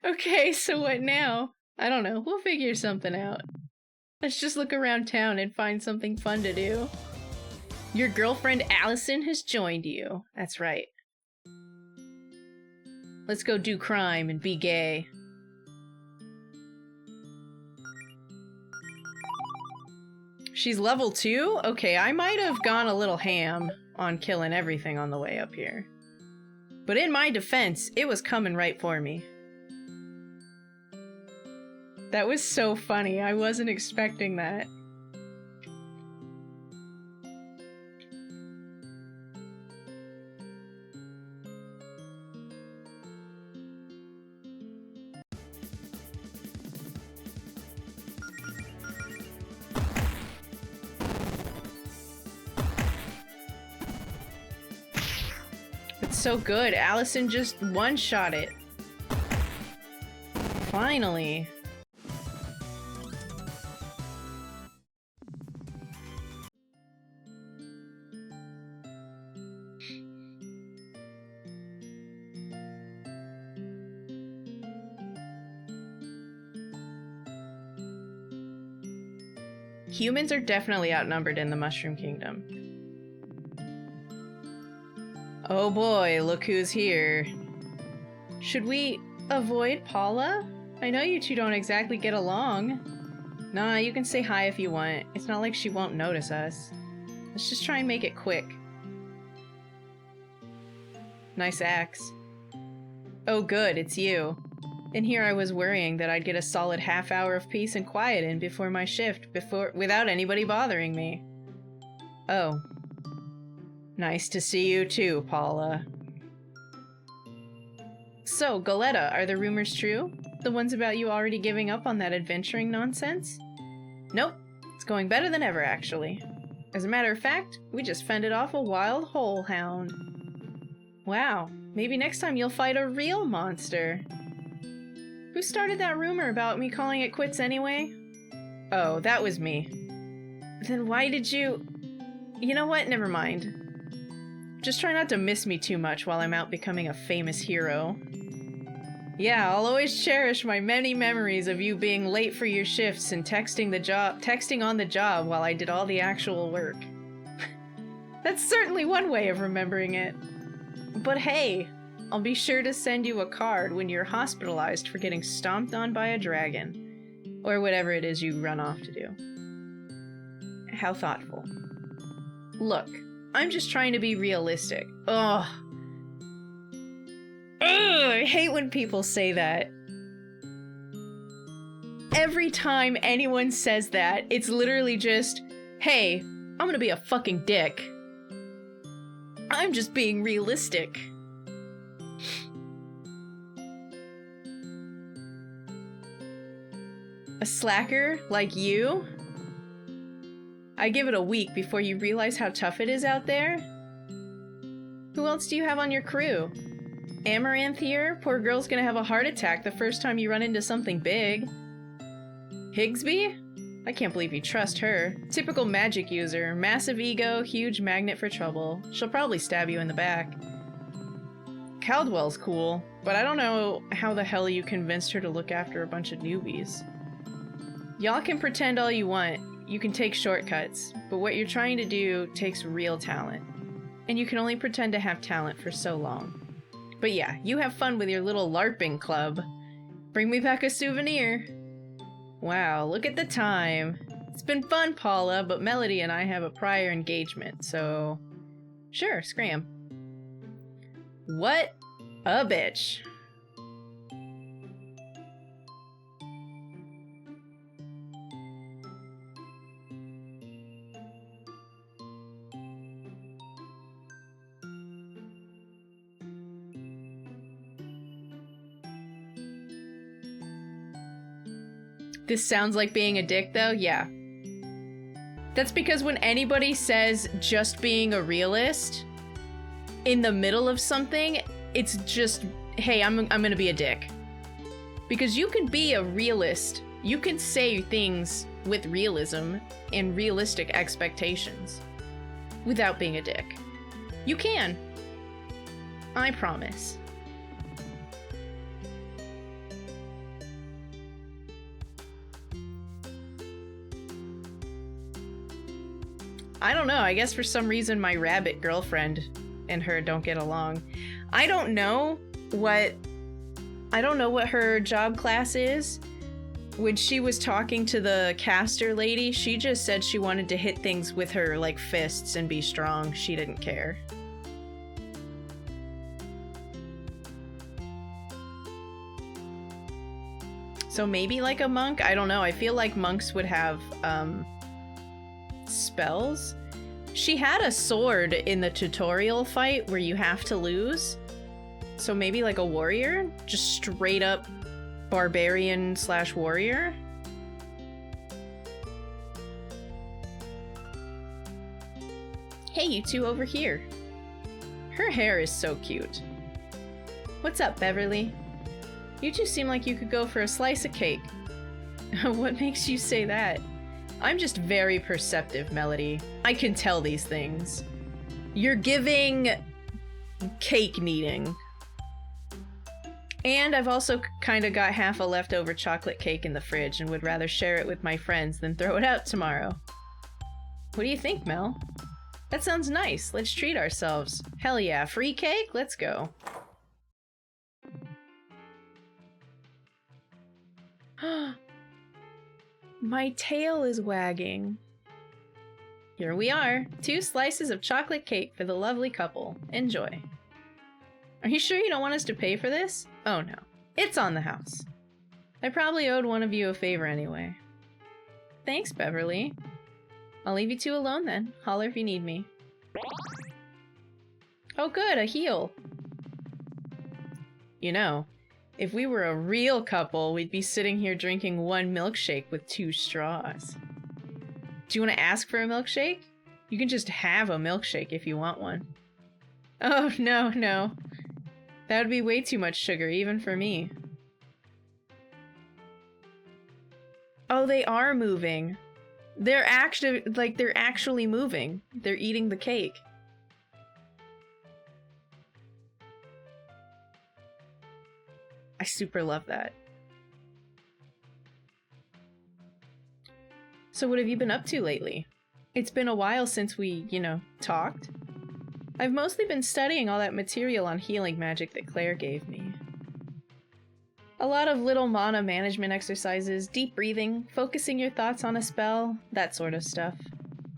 Okay, so what now? I don't know. We'll figure something out. Let's just look around town and find something fun to do. Your girlfriend Allison has joined you. That's right. Let's go do crime and be gay. She's level 2? Okay, I might have gone a little ham on killing everything on the way up here. But in my defense, it was coming right for me. That was so funny. I wasn't expecting that. It's so good. Allison just one-shot it. Finally. Humans are definitely outnumbered in the Mushroom Kingdom. Oh boy, look who's here. Should we avoid Paula? I know you two don't exactly get along. Nah, you can say hi if you want. It's not like she won't notice us. Let's just try and make it quick. Nice axe. Oh good, it's you. In here I was worrying that I'd get a solid half hour of peace and quiet in before my shift, without anybody bothering me. Oh. Nice to see you too, Paula. So, Goletta, are the rumors true? The ones about you already giving up on that adventuring nonsense? Nope. It's going better than ever, actually. As a matter of fact, we just fended off a wild hole hound. Wow, maybe next time you'll fight a real monster. Who started that rumor about me calling it quits anyway? Oh, that was me. Then why did you... You know what? Never mind. Just try not to miss me too much while I'm out becoming a famous hero. Yeah, I'll always cherish my many memories of you being late for your shifts and texting on the job while I did all the actual work. That's certainly one way of remembering it. But hey, I'll be sure to send you a card when you're hospitalized for getting stomped on by a dragon. Or whatever it is you run off to do. How thoughtful. Look, I'm just trying to be realistic. Ugh. I hate when people say that. Every time anyone says that, it's literally just, hey, I'm gonna be a fucking dick. I'm just being realistic. A slacker like you? I give it a week before you realize how tough it is out there. Who else do you have on your crew? Amaranth here? Poor girl's gonna have a heart attack the first time you run into something big. Higsby? I can't believe you trust her. Typical magic user. Massive ego, huge magnet for trouble. She'll probably stab you in the back. Caldwell's cool, but I don't know how the hell you convinced her to look after a bunch of newbies. Y'all can pretend all you want. You can take shortcuts, but what you're trying to do takes real talent. And you can only pretend to have talent for so long. But yeah, you have fun with your little LARPing club. Bring me back a souvenir. Wow, look at the time. It's been fun, Paula, but Melody and I have a prior engagement, so... Sure, scram. What a bitch. This sounds like being a dick, though? Yeah. That's because when anybody says just being a realist in the middle of something, it's just, hey, I'm gonna be a dick. Because you can be a realist. You can say things with realism and realistic expectations without being a dick. You can. I promise. I don't know, I guess for some reason my rabbit girlfriend and her don't get along. I don't know what her job class is. When she was talking to the caster lady, she just said she wanted to hit things with her like fists and be strong. She didn't care. So maybe like a monk? I don't know. I feel like monks would have spells. She had a sword in the tutorial fight where you have to lose. So maybe like a warrior? Just straight up barbarian / warrior? Hey, you two over here. Her hair is so cute. What's up, Beverly? You two seem like you could go for a slice of cake. What makes you say that? I'm just very perceptive, Melody. I can tell these things. You're giving cake kneading. And I've also kind of got half a leftover chocolate cake in the fridge and would rather share it with my friends than throw it out tomorrow. What do you think, Mel? That sounds nice. Let's treat ourselves. Hell yeah, free cake? Let's go. My tail is wagging. Here we are. 2 slices of chocolate cake for the lovely couple. Enjoy. Are you sure you don't want us to pay for this? Oh no. It's on the house. I probably owed one of you a favor anyway. Thanks, Beverly. I'll leave you two alone then. Holler if you need me. Oh good, a heel. You know, if we were a real couple, we'd be sitting here drinking 1 milkshake with 2 straws. Do you want to ask for a milkshake? You can just have a milkshake if you want one. Oh, no, no. That would be way too much sugar, even for me. Oh, they are moving. They're actually moving. They're eating the cake. I super love that. So what have you been up to lately? It's been a while since we, talked. I've mostly been studying all that material on healing magic that Claire gave me. A lot of little mana management exercises, deep breathing, focusing your thoughts on a spell, that sort of stuff.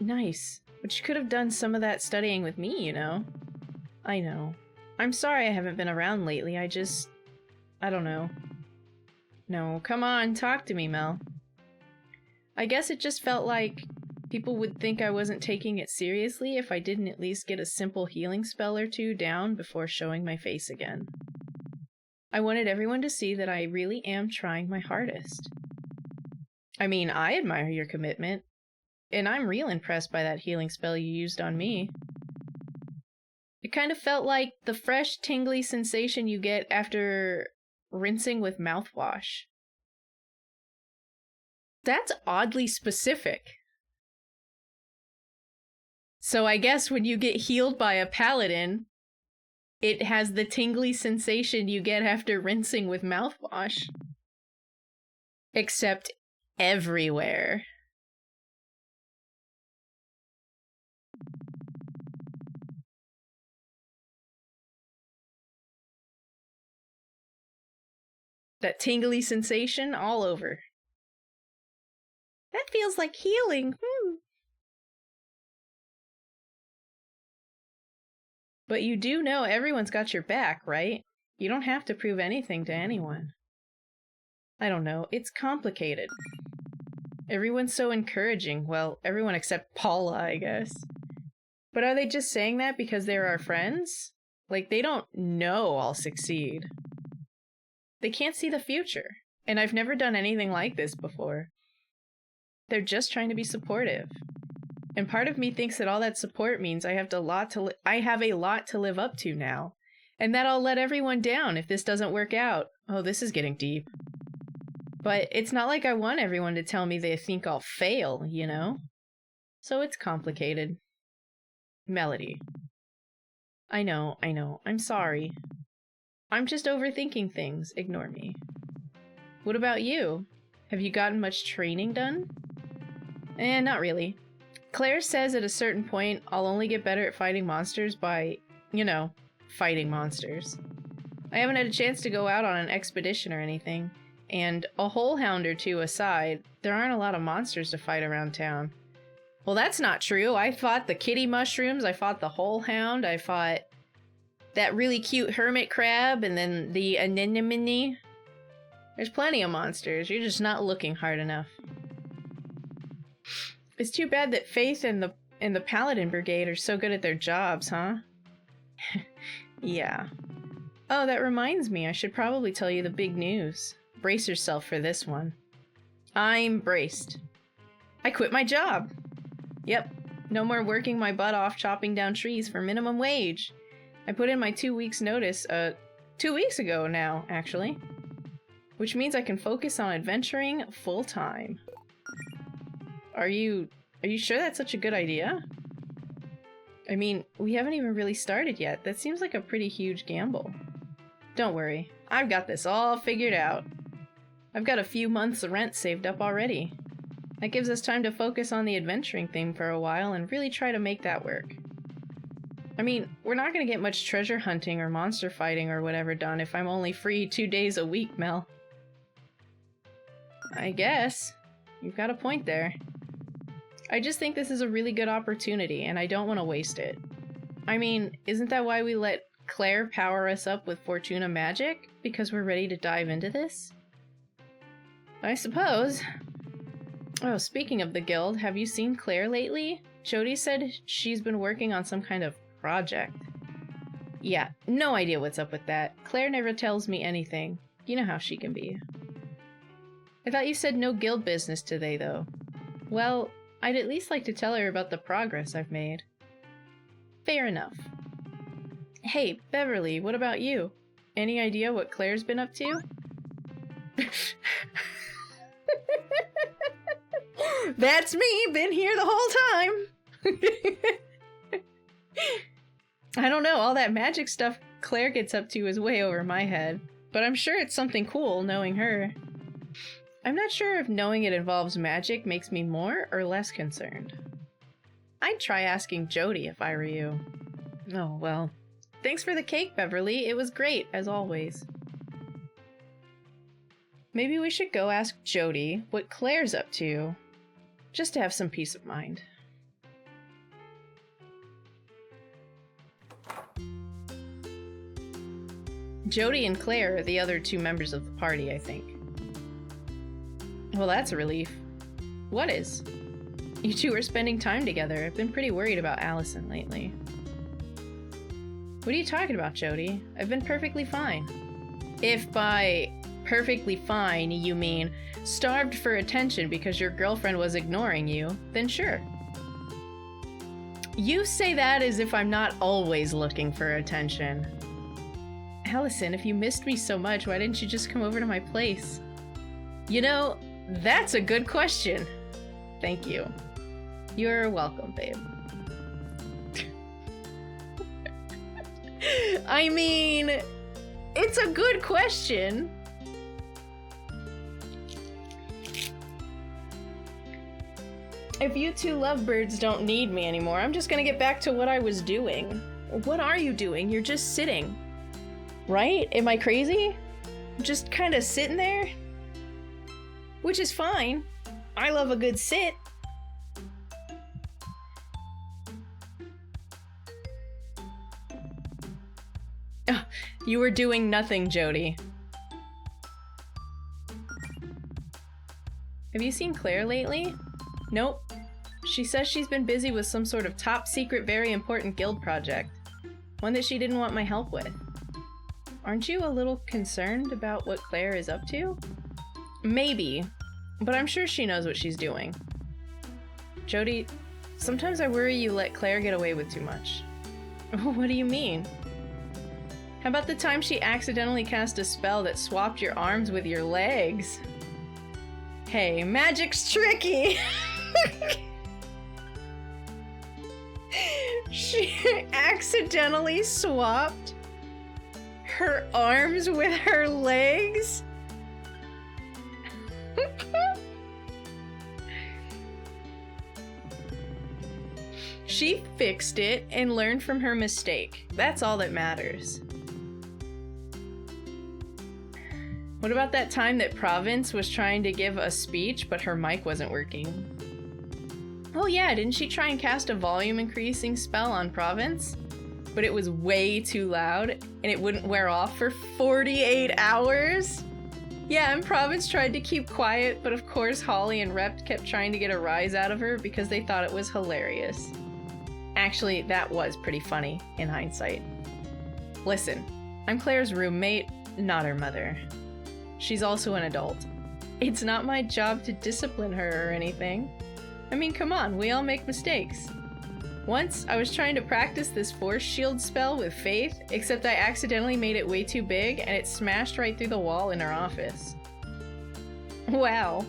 Nice. But you could have done some of that studying with me, you know? I know. I'm sorry I haven't been around lately, I don't know. No, come on, talk to me, Mel. I guess it just felt like people would think I wasn't taking it seriously if I didn't at least get a simple healing spell or two down before showing my face again. I wanted everyone to see that I really am trying my hardest. I mean, I admire your commitment, and I'm real impressed by that healing spell you used on me. It kind of felt like the fresh, tingly sensation you get after rinsing with mouthwash. That's oddly specific. So I guess when you get healed by a paladin, it has the tingly sensation you get after rinsing with mouthwash. Except everywhere. That tingly sensation all over. That feels like healing. But you do know everyone's got your back, right? You don't have to prove anything to anyone. I don't know, it's complicated. Everyone's so encouraging. Well, everyone except Paula, I guess. But are they just saying that because they're our friends? Like, they don't know I'll succeed. They can't see the future, and I've never done anything like this before. They're just trying to be supportive. And part of me thinks that all that support means I have a lot to live up to now, and that I'll let everyone down if this doesn't work out. Oh, this is getting deep. But it's not like I want everyone to tell me they think I'll fail, you know? So it's complicated. Melody. I know, I'm sorry. I'm just overthinking things, ignore me. What about you? Have you gotten much training done? Not really. Claire says at a certain point, I'll only get better at fighting monsters by, fighting monsters. I haven't had a chance to go out on an expedition or anything, and a whole hound or two aside, there aren't a lot of monsters to fight around town. Well, that's not true. I fought the kitty mushrooms, I fought the whole hound, I fought that really cute hermit crab, and then the anemone. There's plenty of monsters, you're just not looking hard enough. It's too bad that Faith and the Paladin Brigade are so good at their jobs, huh? Yeah. Oh, that reminds me, I should probably tell you the big news. Brace yourself for this one. I'm braced. I quit my job. Yep, no more working my butt off chopping down trees for minimum wage. I put in my 2 weeks notice, 2 weeks ago now, actually. Which means I can focus on adventuring full time. Are you sure that's such a good idea? I mean, we haven't even really started yet. That seems like a pretty huge gamble. Don't worry, I've got this all figured out. I've got a few months of rent saved up already. That gives us time to focus on the adventuring thing for a while and really try to make that work. I mean, we're not gonna get much treasure hunting or monster fighting or whatever done if I'm only free 2 days a week, Mel. I guess. You've got a point there. I just think this is a really good opportunity, and I don't want to waste it. I mean, isn't that why we let Claire power us up with Fortuna magic? Because we're ready to dive into this? I suppose. Oh, speaking of the guild, have you seen Claire lately? Jody said she's been working on some kind of project. Yeah, no idea what's up with that. Claire never tells me anything. You know how she can be. I thought you said no guild business today, though. Well, I'd at least like to tell her about the progress I've made. Fair enough. Hey, Beverly, what about you? Any idea what Claire's been up to? That's me, been here the whole time! I don't know, all that magic stuff Claire gets up to is way over my head. But I'm sure it's something cool, knowing her. I'm not sure if knowing it involves magic makes me more or less concerned. I'd try asking Jody if I were you. Oh, well. Thanks for the cake, Beverly. It was great, as always. Maybe we should go ask Jody what Claire's up to, just to have some peace of mind. Jody and Claire are the other two members of the party, I think. Well, that's a relief. What is? You two are spending time together. I've been pretty worried about Allison lately. What are you talking about, Jody? I've been perfectly fine. If by perfectly fine you mean starved for attention because your girlfriend was ignoring you, then sure. You say that as if I'm not always looking for attention. Allison, if you missed me so much, why didn't you just come over to my place? You know, that's a good question. Thank you. You're welcome, babe. I mean, it's a good question. If you two lovebirds don't need me anymore, I'm just gonna get back to what I was doing. What are you doing? You're just sitting. Right? Am I crazy? Just kind of sitting there? Which is fine. I love a good sit. You were doing nothing, Jody. Have you seen Claire lately? Nope. She says she's been busy with some sort of top secret, very important guild project. One that she didn't want my help with. Aren't you a little concerned about what Claire is up to? Maybe, but I'm sure she knows what she's doing. Jody, sometimes I worry you let Claire get away with too much. What do you mean? How about the time she accidentally cast a spell that swapped your arms with your legs? Hey, magic's tricky! She accidentally swapped her arms with her legs? She fixed it and learned from her mistake. That's all that matters. What about that time that Province was trying to give a speech, but her mic wasn't working? Oh yeah, didn't she try and cast a volume increasing spell on Province? But it was way too loud, and it wouldn't wear off for 48 hours? Yeah, and Province tried to keep quiet, but of course Holly and Rept kept trying to get a rise out of her because they thought it was hilarious. Actually, that was pretty funny, in hindsight. Listen, I'm Claire's roommate, not her mother. She's also an adult. It's not my job to discipline her or anything. I mean, come on, we all make mistakes. Once, I was trying to practice this force shield spell with Faith, except I accidentally made it way too big and it smashed right through the wall in her office. Wow.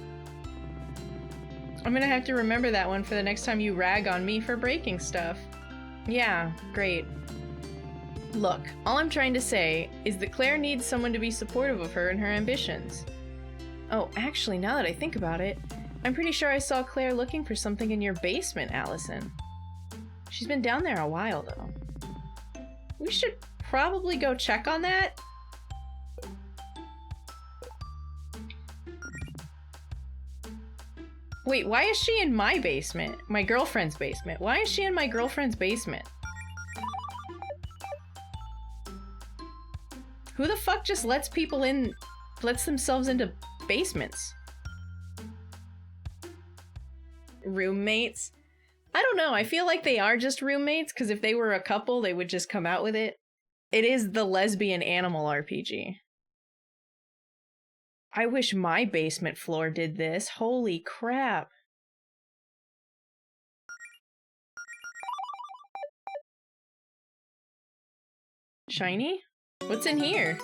I'm gonna have to remember that one for the next time you rag on me for breaking stuff. Yeah, great. Look, all I'm trying to say is that Claire needs someone to be supportive of her and her ambitions. Oh, actually, now that I think about it, I'm pretty sure I saw Claire looking for something in your basement, Allison. She's been down there a while, though. We should probably go check on that. Wait, why is she in my basement? My girlfriend's basement. Why is she in my girlfriend's basement? Who the fuck just lets people in, lets themselves into basements? Roommates? I don't know, I feel like they are just roommates, because if they were a couple, they would just come out with it. It is the lesbian animal RPG. I wish my basement floor did this. Holy crap. Shiny? What's in here?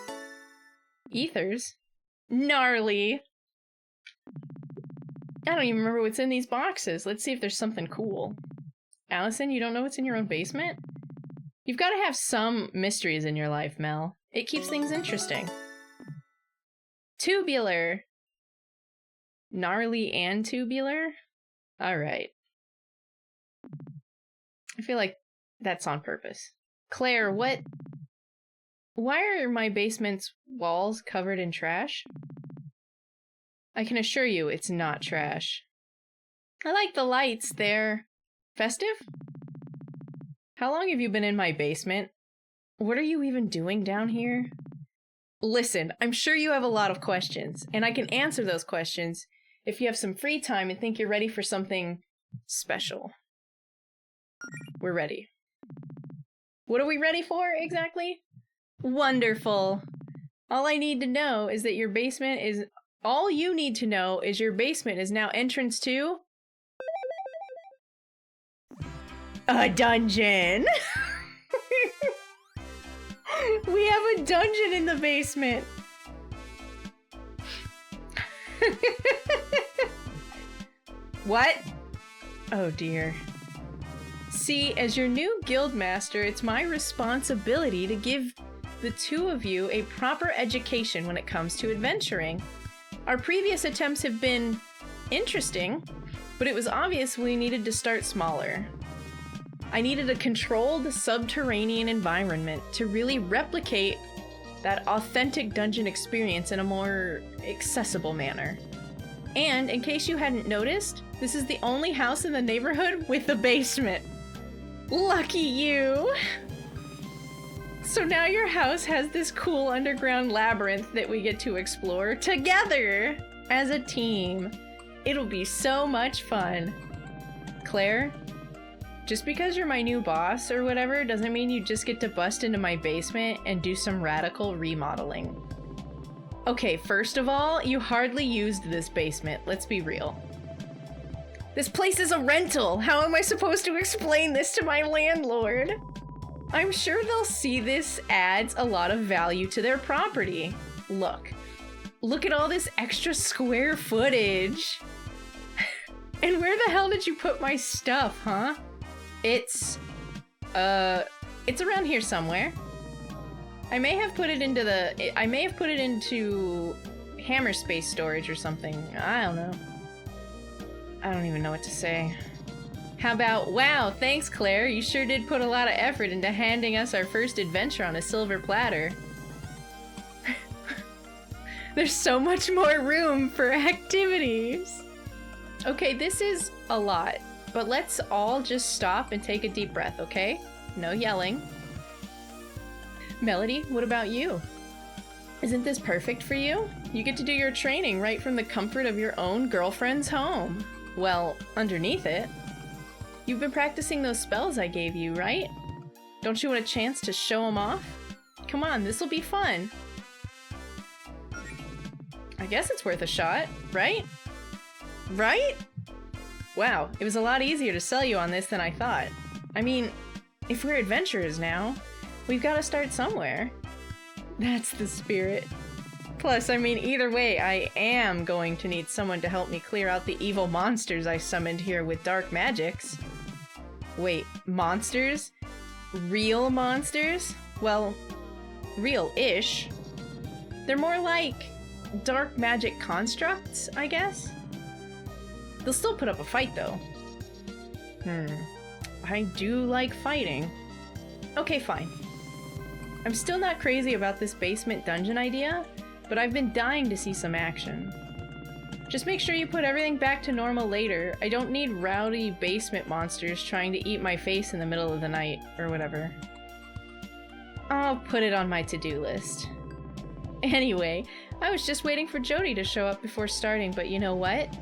Ethers? Gnarly. I don't even remember what's in these boxes. Let's see if there's something cool. Allison, you don't know what's in your own basement? You've got to have some mysteries in your life, Mel. It keeps things interesting. Tubular. Gnarly and tubular? Alright. I feel like that's on purpose. Claire, what? Why are my basement's walls covered in trash? I can assure you it's not trash. I like the lights. They're festive? How long have you been in my basement? What are you even doing down here? Listen, I'm sure you have a lot of questions, and I can answer those questions if you have some free time and think you're ready for something special. We're ready. What are we ready for, exactly? Wonderful. All you need to know is your basement is now entrance to a dungeon. We have a dungeon in the basement. What? Oh dear. See, as your new guild master, it's my responsibility to give the two of you a proper education when it comes to adventuring. Our previous attempts have been interesting, but it was obvious we needed to start smaller. I needed a controlled subterranean environment to really replicate that authentic dungeon experience in a more accessible manner. And in case you hadn't noticed, this is the only house in the neighborhood with a basement. Lucky you! So now your house has this cool underground labyrinth that we get to explore together as a team. It'll be so much fun. Claire, just because you're my new boss or whatever doesn't mean you just get to bust into my basement and do some radical remodeling. Okay, first of all, you hardly used this basement, let's be real. This place is a rental! How am I supposed to explain this to my landlord? I'm sure they'll see this adds a lot of value to their property. Look at all this extra square footage. And where the hell did you put my stuff, huh? It's around here somewhere. I may have put it into hammer space storage or something. I don't know. I don't even know what to say. How about, wow, thanks Claire, you sure did put a lot of effort into handing us our first adventure on a silver platter. There's so much more room for activities. Okay, this is a lot, but let's all just stop and take a deep breath, okay? No yelling. Melody, what about you? Isn't this perfect for you? You get to do your training right from the comfort of your own girlfriend's home. Well, underneath it. You've been practicing those spells I gave you, right? Don't you want a chance to show them off? Come on, this'll be fun. I guess it's worth a shot, right? Right? Wow, it was a lot easier to sell you on this than I thought. I mean, if we're adventurers now, we've got to start somewhere. That's the spirit. Plus, I mean, either way, I am going to need someone to help me clear out the evil monsters I summoned here with dark magics. Wait, monsters? Real monsters? Well, real-ish. They're more like dark magic constructs, I guess? They'll still put up a fight, though. I do like fighting. Okay, fine. I'm still not crazy about this basement dungeon idea, but I've been dying to see some action. Just make sure you put everything back to normal later. I don't need rowdy basement monsters trying to eat my face in the middle of the night, or whatever. I'll put it on my to-do list. Anyway, I was just waiting for Jody to show up before starting, but you know what?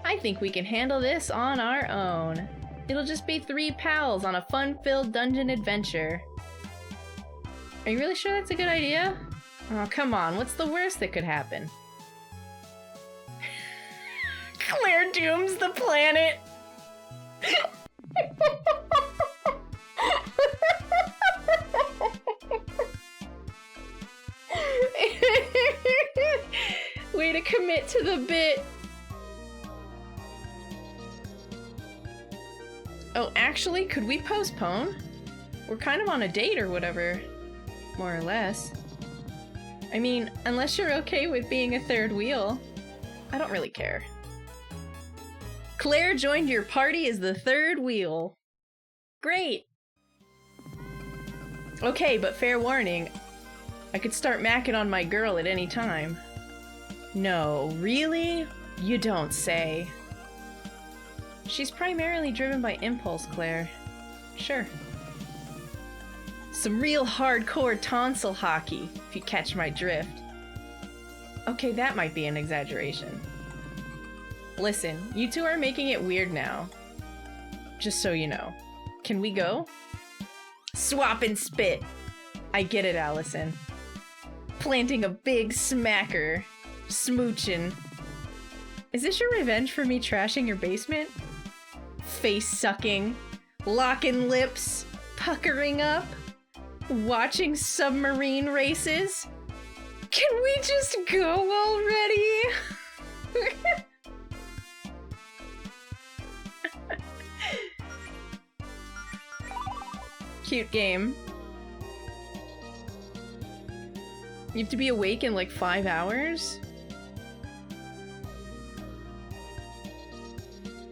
I think we can handle this on our own. It'll just be 3 pals on a fun-filled dungeon adventure. Are you really sure that's a good idea? Oh, come on, what's the worst that could happen? Claire dooms the planet! Way to commit to the bit! Oh, actually, could we postpone? We're kind of on a date or whatever. More or less. I mean, unless you're okay with being a third wheel. I don't really care. Claire joined your party as the third wheel. Great! Okay, but fair warning. I could start macking on my girl at any time. No, really? You don't say. She's primarily driven by impulse, Claire. Sure. Some real hardcore tonsil hockey, if you catch my drift. Okay, that might be an exaggeration. Listen, you two are making it weird now. Just so you know. Can we go? Swap and spit! I get it, Allison. Planting a big smacker. Smooching. Is this your revenge for me trashing your basement? Face sucking. Locking lips. Puckering up. Watching submarine races. Can we just go already? Cute game. You have to be awake in like 5 hours?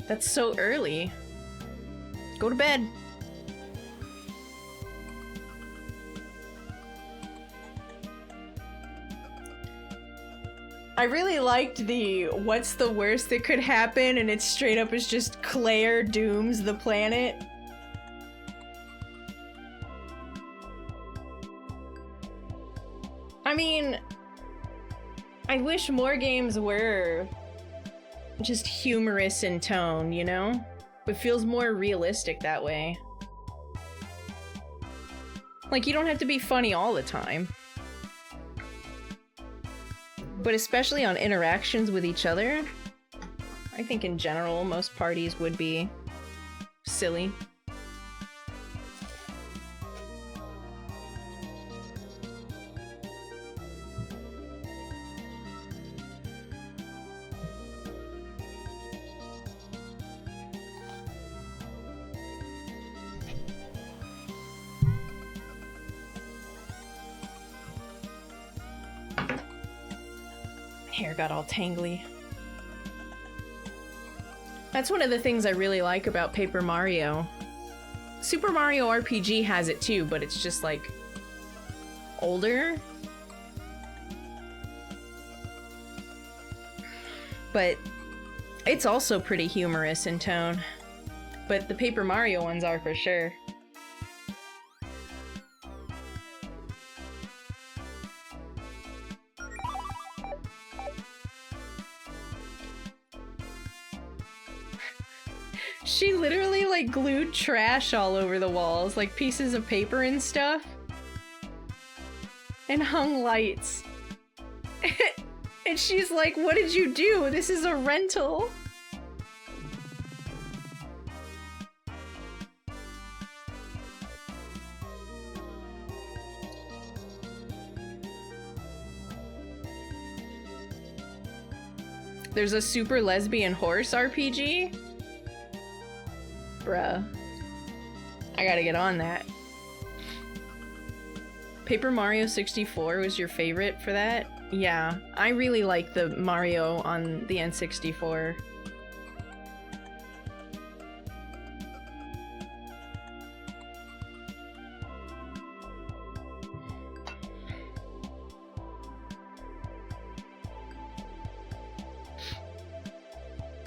That's so early. Go to bed. I really liked the what's the worst that could happen, and it straight up is just Claire dooms the planet. I mean, I wish more games were just humorous in tone, you know? It feels more realistic that way. Like, you don't have to be funny all the time. But especially on interactions with each other, I think in general, most parties would be silly. Hair got all tangly. That's one of the things I really like about Paper Mario. Super Mario RPG has it too, but it's just like older. But it's also pretty humorous in tone. But the Paper Mario ones are for sure. She literally, like, glued trash all over the walls, like pieces of paper and stuff. And hung lights. And she's like, what did you do? This is a rental. There's a super lesbian horse RPG? Bruh. I gotta get on that. Paper Mario 64 was your favorite for that? Yeah, I really like the Mario on the N64.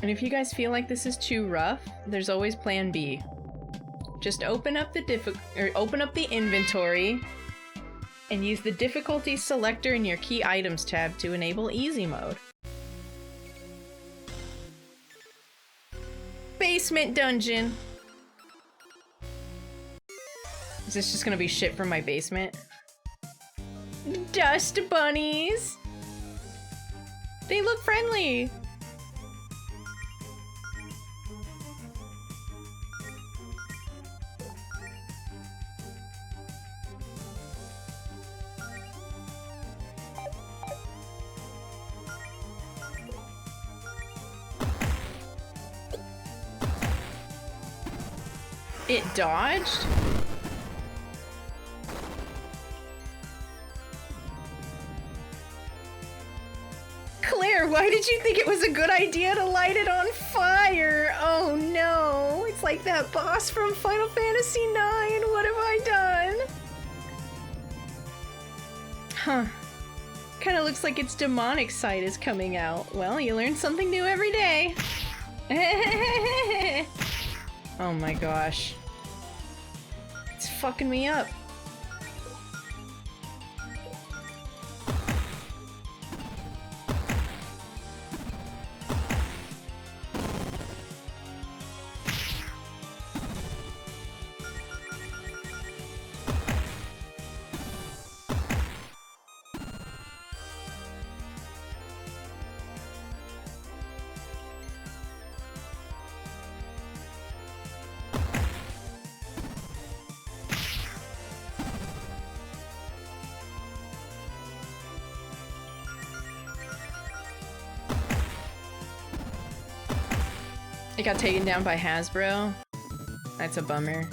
And if you guys feel like this is too rough, there's always plan B. Just open up the inventory and use the difficulty selector in your key items tab to enable easy mode. Basement dungeon. Is this just gonna be shit from my basement? Dust bunnies. They look friendly. It dodged? Claire, why did you think it was a good idea to light it on fire? Oh no, it's like that boss from Final Fantasy IX. What have I done? Huh. Kinda looks like its demonic side is coming out. Well, you learn something new every day. Oh my gosh. It's fucking me up. It got taken down by Hasbro. That's a bummer.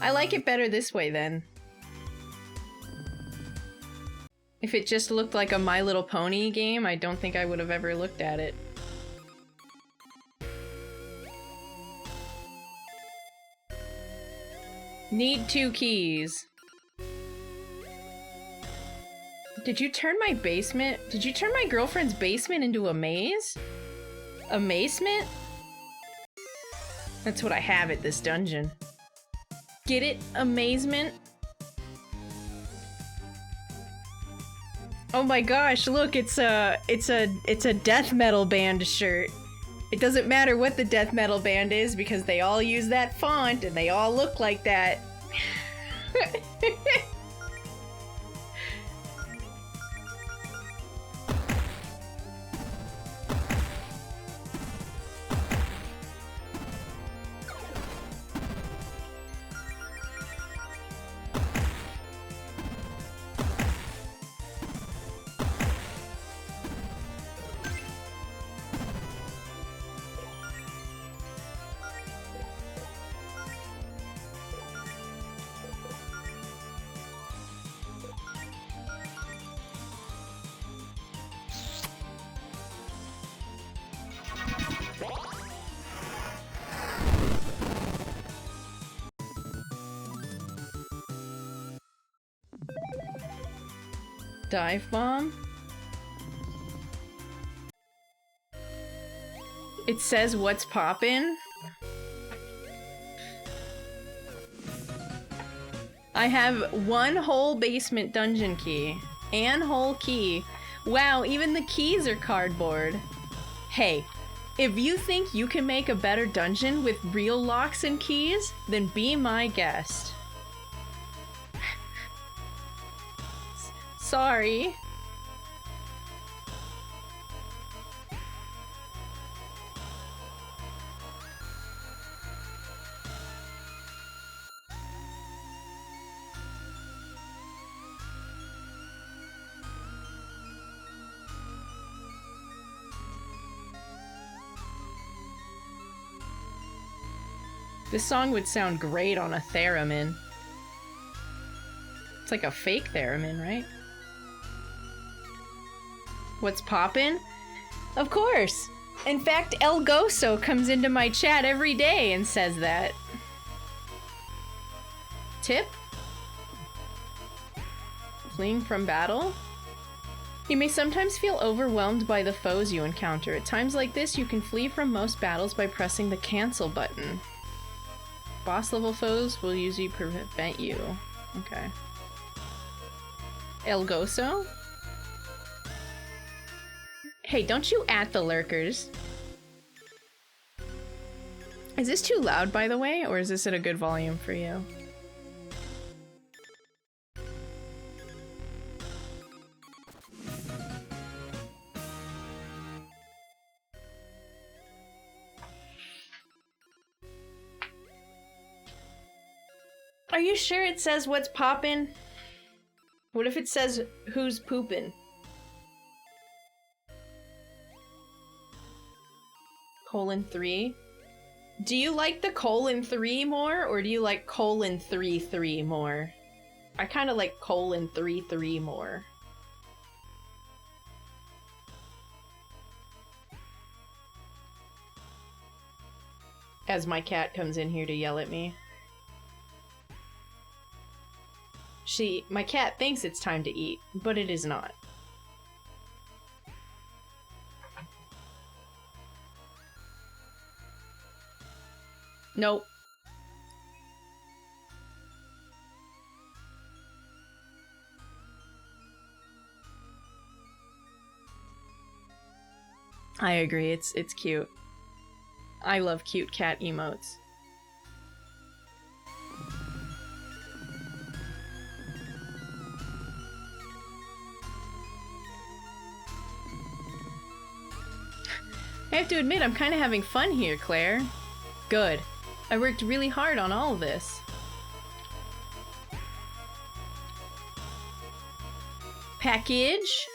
I like it better this way then. If it just looked like a My Little Pony game, I don't think I would have ever looked at it. Need 2 keys. Did you turn my basement? Did you turn my girlfriend's basement into a maze? A mazement? That's what I have at this dungeon. Get it? Amazement? Oh my gosh, look, it's a death metal band shirt. It doesn't matter what the death metal band is because they all use that font and they all look like that. Dive bomb? It says what's poppin'? I have 1 whole basement dungeon key. And whole key. Wow, even the keys are cardboard. Hey, if you think you can make a better dungeon with real locks and keys, then be my guest. Sorry. This song would sound great on a theremin. It's like a fake theremin, right? What's poppin'? Of course! In fact, El Goso comes into my chat every day and says that. Tip? Fleeing from battle? You may sometimes feel overwhelmed by the foes you encounter. At times like this, you can flee from most battles by pressing the cancel button. Boss level foes will usually prevent you. Okay. El Goso? Hey, don't you at the lurkers. Is this too loud, by the way, or is this at a good volume for you? Are you sure it says what's poppin'? What if it says who's poopin'? :3. Do you like the :3 more, or do you like :33 more? I kind of like :33 more. As my cat comes in here to yell at me. My cat thinks it's time to eat, but it is not. Nope. I agree, it's cute. I love cute cat emotes. I have to admit, I'm kind of having fun here, Claire. Good. I worked really hard on all of this. Package?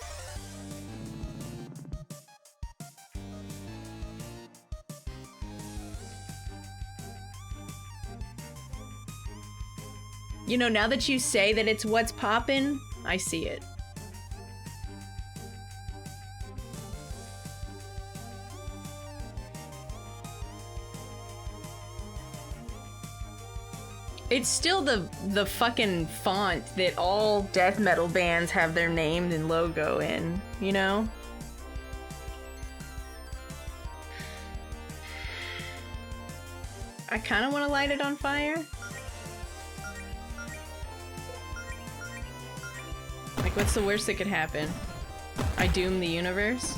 You know, now that you say that it's what's poppin', I see it. It's still the fucking font that all death metal bands have their name and logo in, you know? I kind of want to light it on fire. Like, what's the worst that could happen? I doom the universe?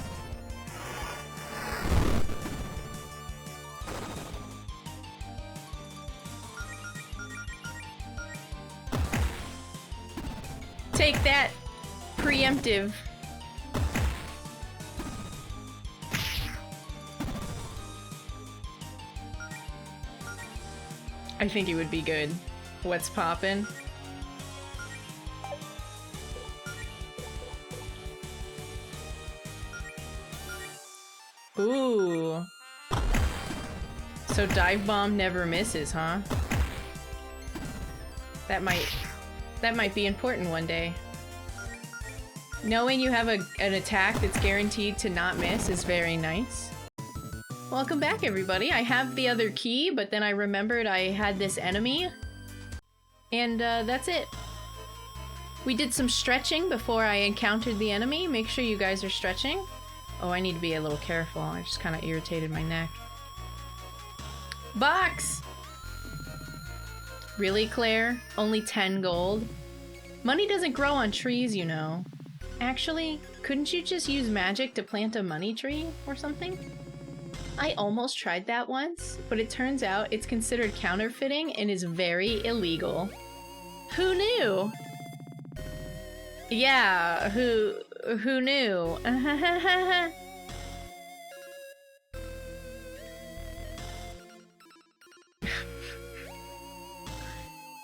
Take that, preemptive. I think it would be good. What's poppin'? Ooh. So dive bomb never misses, huh? That might be important one day. Knowing you have an attack that's guaranteed to not miss is very nice. Welcome back, everybody. I have the other key, but then I remembered I had this enemy. And that's it. We did some stretching before I encountered the enemy. Make sure you guys are stretching. Oh, I need to be a little careful. I just kind of irritated my neck. Box! Really, Claire? Only 10 gold? Money doesn't grow on trees, you know. Actually, couldn't you just use magic to plant a money tree or something? I almost tried that once, but it turns out it's considered counterfeiting and is very illegal. Who knew? Yeah, who knew?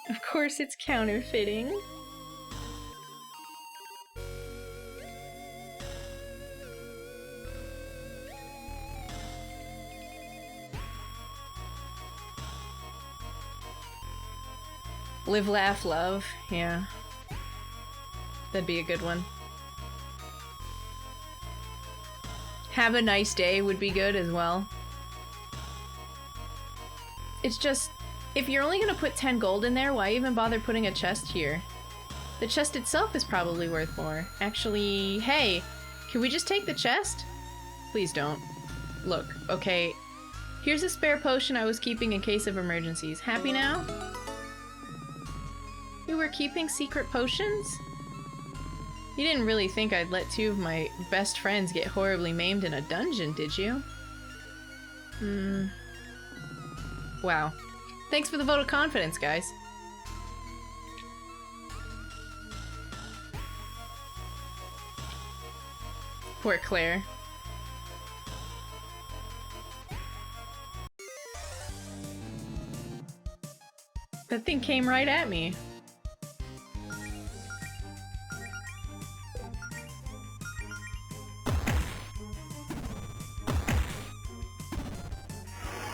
Of course it's counterfeiting. Live, laugh, love. Yeah. That'd be a good one. Have a nice day would be good as well. It's just, if you're only gonna put 10 gold in there, why even bother putting a chest here? The chest itself is probably worth more. Actually, hey, can we just take the chest? Please don't. Look, okay, here's a spare potion I was keeping in case of emergencies. Happy now? You were keeping secret potions? You didn't really think I'd let two of my best friends get horribly maimed in a dungeon, did you? Wow. Thanks for the vote of confidence, guys. Poor Claire. That thing came right at me.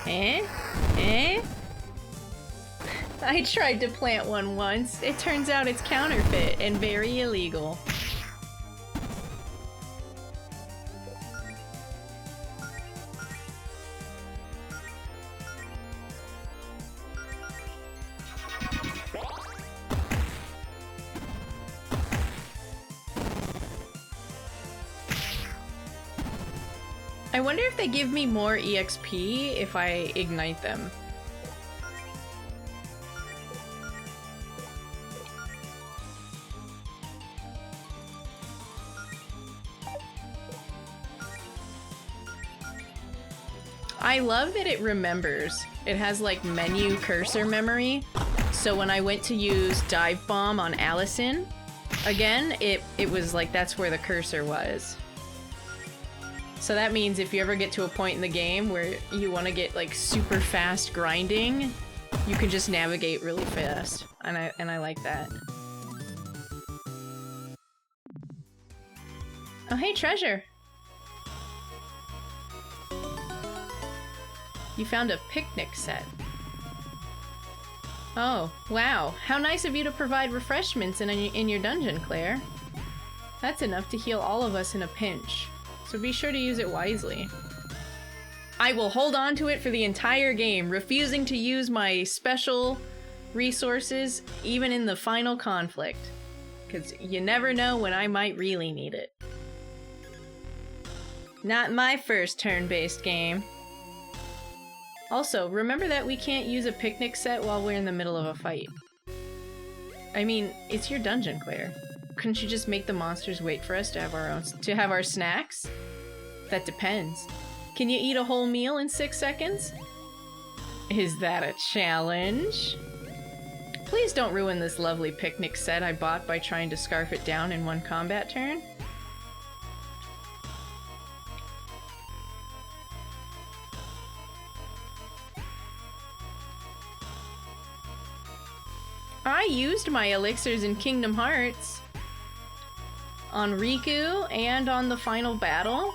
Eh? I tried to plant one once. It turns out it's counterfeit and very illegal. I wonder if they give me more EXP if I ignite them. I love that it remembers. It has like menu cursor memory. So when I went to use Dive Bomb on Allison, again, it was like that's where the cursor was. So that means if you ever get to a point in the game where you want to get like super fast grinding, you can just navigate really fast. And I like that. Oh hey, treasure! You found a picnic set. Oh, wow. How nice of you to provide refreshments in your dungeon, Claire. That's enough to heal all of us in a pinch. So be sure to use it wisely. I will hold on to it for the entire game, refusing to use my special resources even in the final conflict. Because you never know when I might really need it. Not my first turn-based game. Also, remember that we can't use a picnic set while we're in the middle of a fight. I mean, it's your dungeon, Claire. Couldn't you just make the monsters wait for us to have our snacks? That depends. Can you eat a whole meal in 6 seconds? Is that a challenge? Please don't ruin this lovely picnic set I bought by trying to scarf it down in one combat turn. I used my elixirs in Kingdom Hearts. On Riku and on the final battle.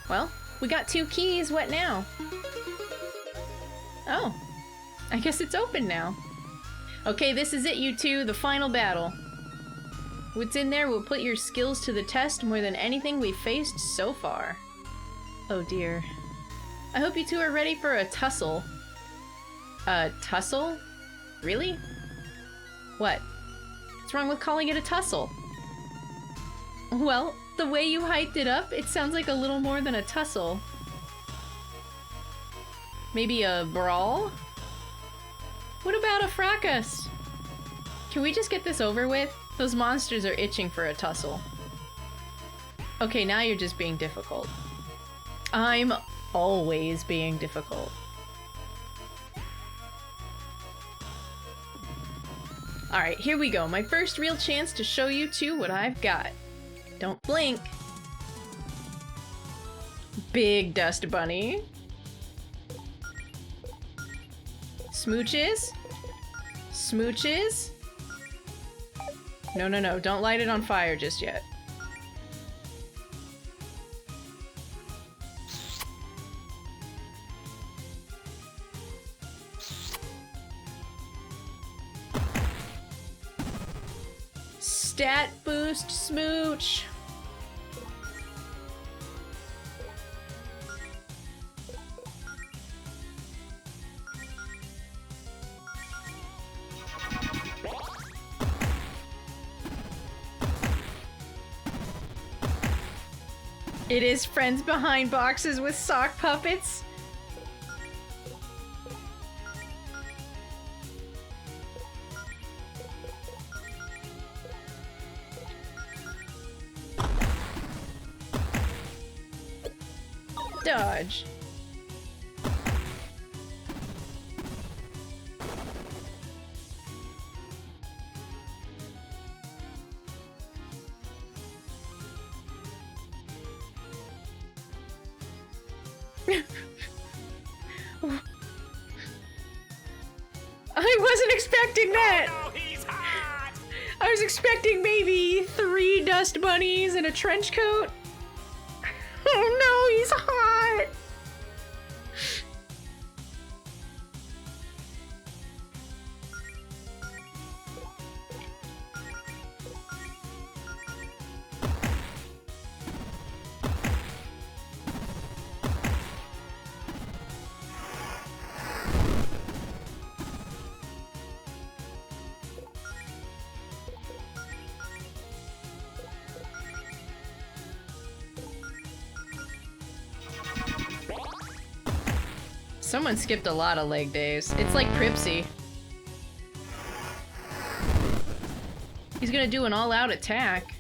Well, we got 2 keys, what now? Oh, I guess it's open now. Okay, this is it, you two, the final battle. What's in there will put your skills to the test more than anything we've faced so far. Oh dear. I hope you two are ready for a tussle. A tussle? Really? What? What's wrong with calling it a tussle? Well, the way you hyped it up, it sounds like a little more than a tussle. Maybe a brawl? What about a fracas? Can we just get this over with? Those monsters are itching for a tussle. Okay, now you're just being difficult. I'm always being difficult. Alright, here we go. My first real chance to show you two what I've got. Don't blink. Big dust bunny. Smooches. Smooches. No, no, no. Don't light it on fire just yet. Stat boost smooch. It is friends behind boxes with sock puppets. Dodge. I wasn't expecting that! Oh, no, he's hot! I was expecting maybe 3 dust bunnies and a trench coat. Oh no, he's hot! Someone skipped a lot of leg days. It's like Pripsy. He's gonna do an all-out attack.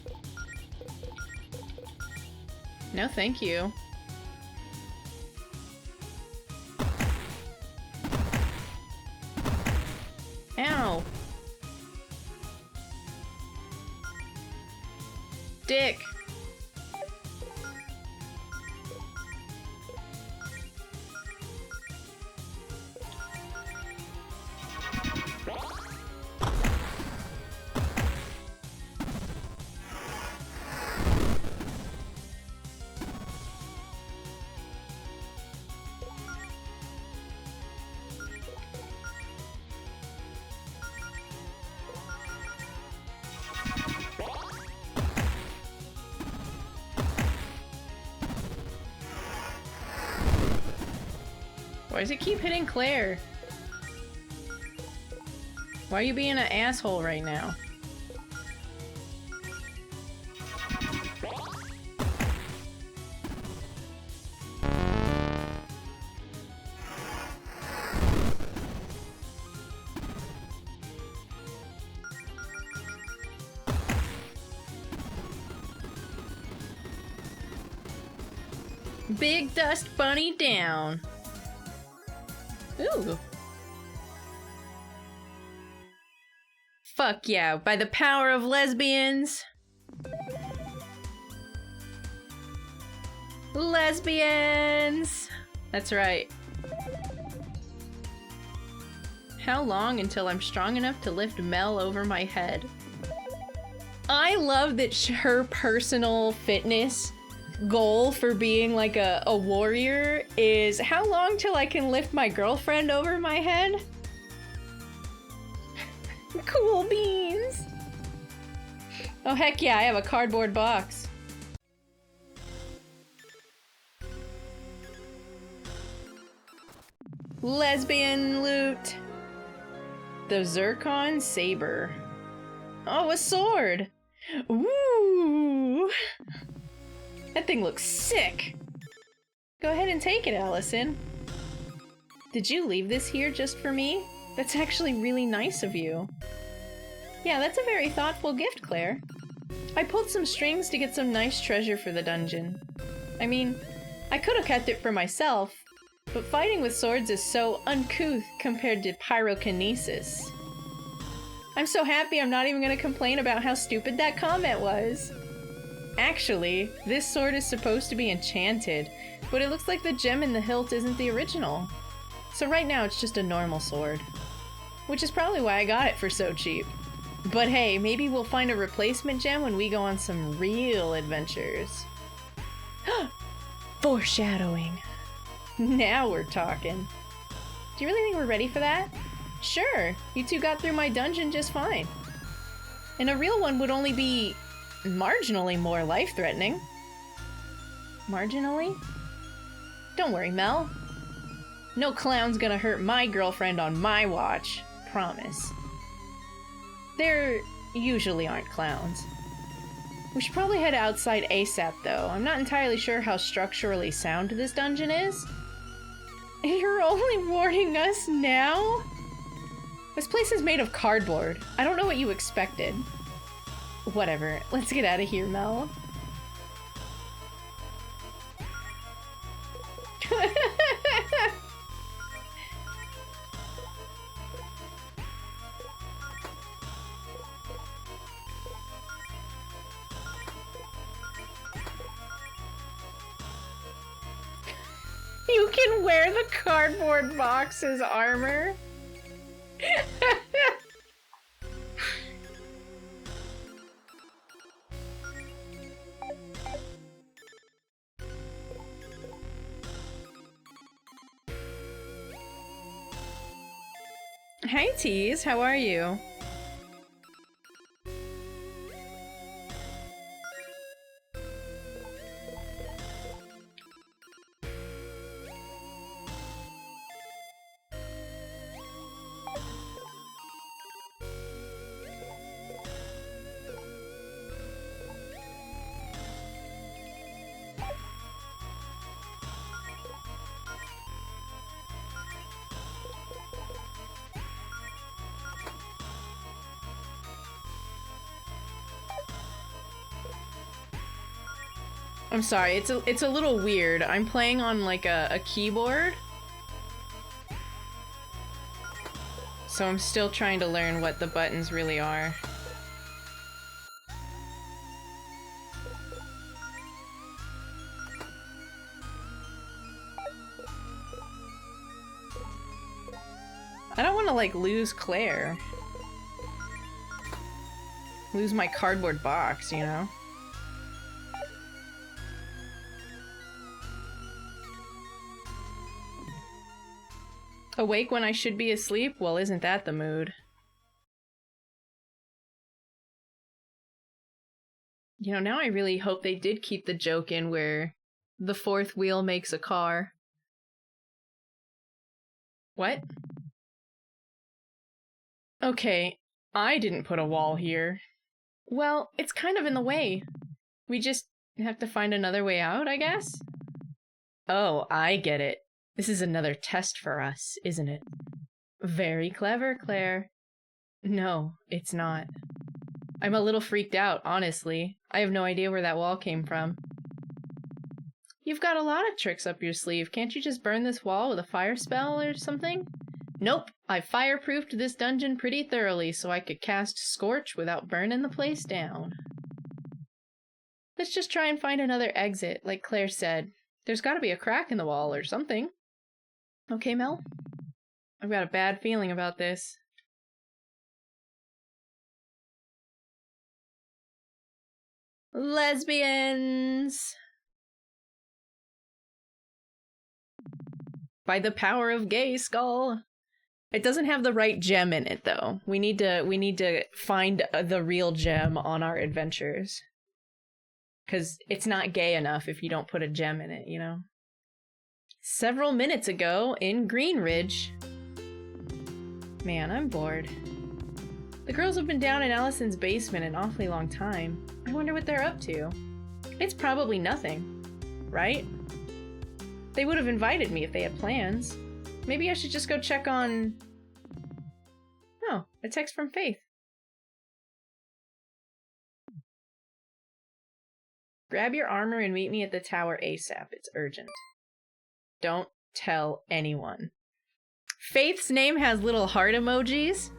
No, thank you. Ow. Dick. Why does it keep hitting Claire? Why are you being an asshole right now? Big dust bunny down. Ooh. Fuck yeah, by the power of lesbians. Lesbians! That's right. How long until I'm strong enough to lift Mel over my head? I love that her personal fitness goal for being like a warrior is how long till I can lift my girlfriend over my head? Cool beans. Oh heck yeah, I have a cardboard box. Lesbian loot. The Zircon Saber. Oh, a sword. Ooh. That thing looks sick! Go ahead and take it, Allison. Did you leave this here just for me? That's actually really nice of you. Yeah, that's a very thoughtful gift, Claire. I pulled some strings to get some nice treasure for the dungeon. I mean, I could have kept it for myself, but fighting with swords is so uncouth compared to pyrokinesis. I'm so happy I'm not even gonna complain about how stupid that comment was. Actually, this sword is supposed to be enchanted, but it looks like the gem in the hilt isn't the original. So right now it's just a normal sword. Which is probably why I got it for so cheap. But hey, maybe we'll find a replacement gem when we go on some real adventures. Foreshadowing. Now we're talking. Do you really think we're ready for that? Sure, you two got through my dungeon just fine. And a real one would only be marginally more life-threatening. Marginally? Don't worry, Mel. No clown's gonna hurt my girlfriend on my watch. Promise. There usually aren't clowns. We should probably head outside ASAP, though. I'm not entirely sure how structurally sound this dungeon is. You're only warning us now? This place is made of cardboard. I don't know what you expected. Whatever. Let's get out of here, Mel. You can wear the cardboard box as armor. Hey Tease, how are you? I'm sorry, it's a little weird. I'm playing on like a keyboard. So I'm still trying to learn what the buttons really are. I don't want to like lose Claire. Lose my cardboard box, you know? Awake when I should be asleep? Well, isn't that the mood? You know, now I really hope they did keep the joke in where the fourth wheel makes a car. What? Okay, I didn't put a wall here. Well, it's kind of in the way. We just have to find another way out, I guess? Oh, I get it. This is another test for us, isn't it? Very clever, Claire. No, it's not. I'm a little freaked out, honestly. I have no idea where that wall came from. You've got a lot of tricks up your sleeve. Can't you just burn this wall with a fire spell or something? Nope, I fireproofed this dungeon pretty thoroughly so I could cast Scorch without burning the place down. Let's just try and find another exit, like Claire said. There's gotta be a crack in the wall or something. Okay, Mel? I've got a bad feeling about this. Lesbians! By the power of Gay Skull. It doesn't have the right gem in it, though. We need to find the real gem on our adventures. Because it's not gay enough if you don't put a gem in it, you know? Several minutes ago in Greenridge. Man, I'm bored. The girls have been down in Allison's basement an awfully long time. I wonder what they're up to. It's probably nothing, right? They would have invited me if they had plans. Maybe I should just go check on... Oh, a text from Faith. Grab your armor and meet me at the tower ASAP. It's urgent. Don't tell anyone. Faith's name has little heart emojis.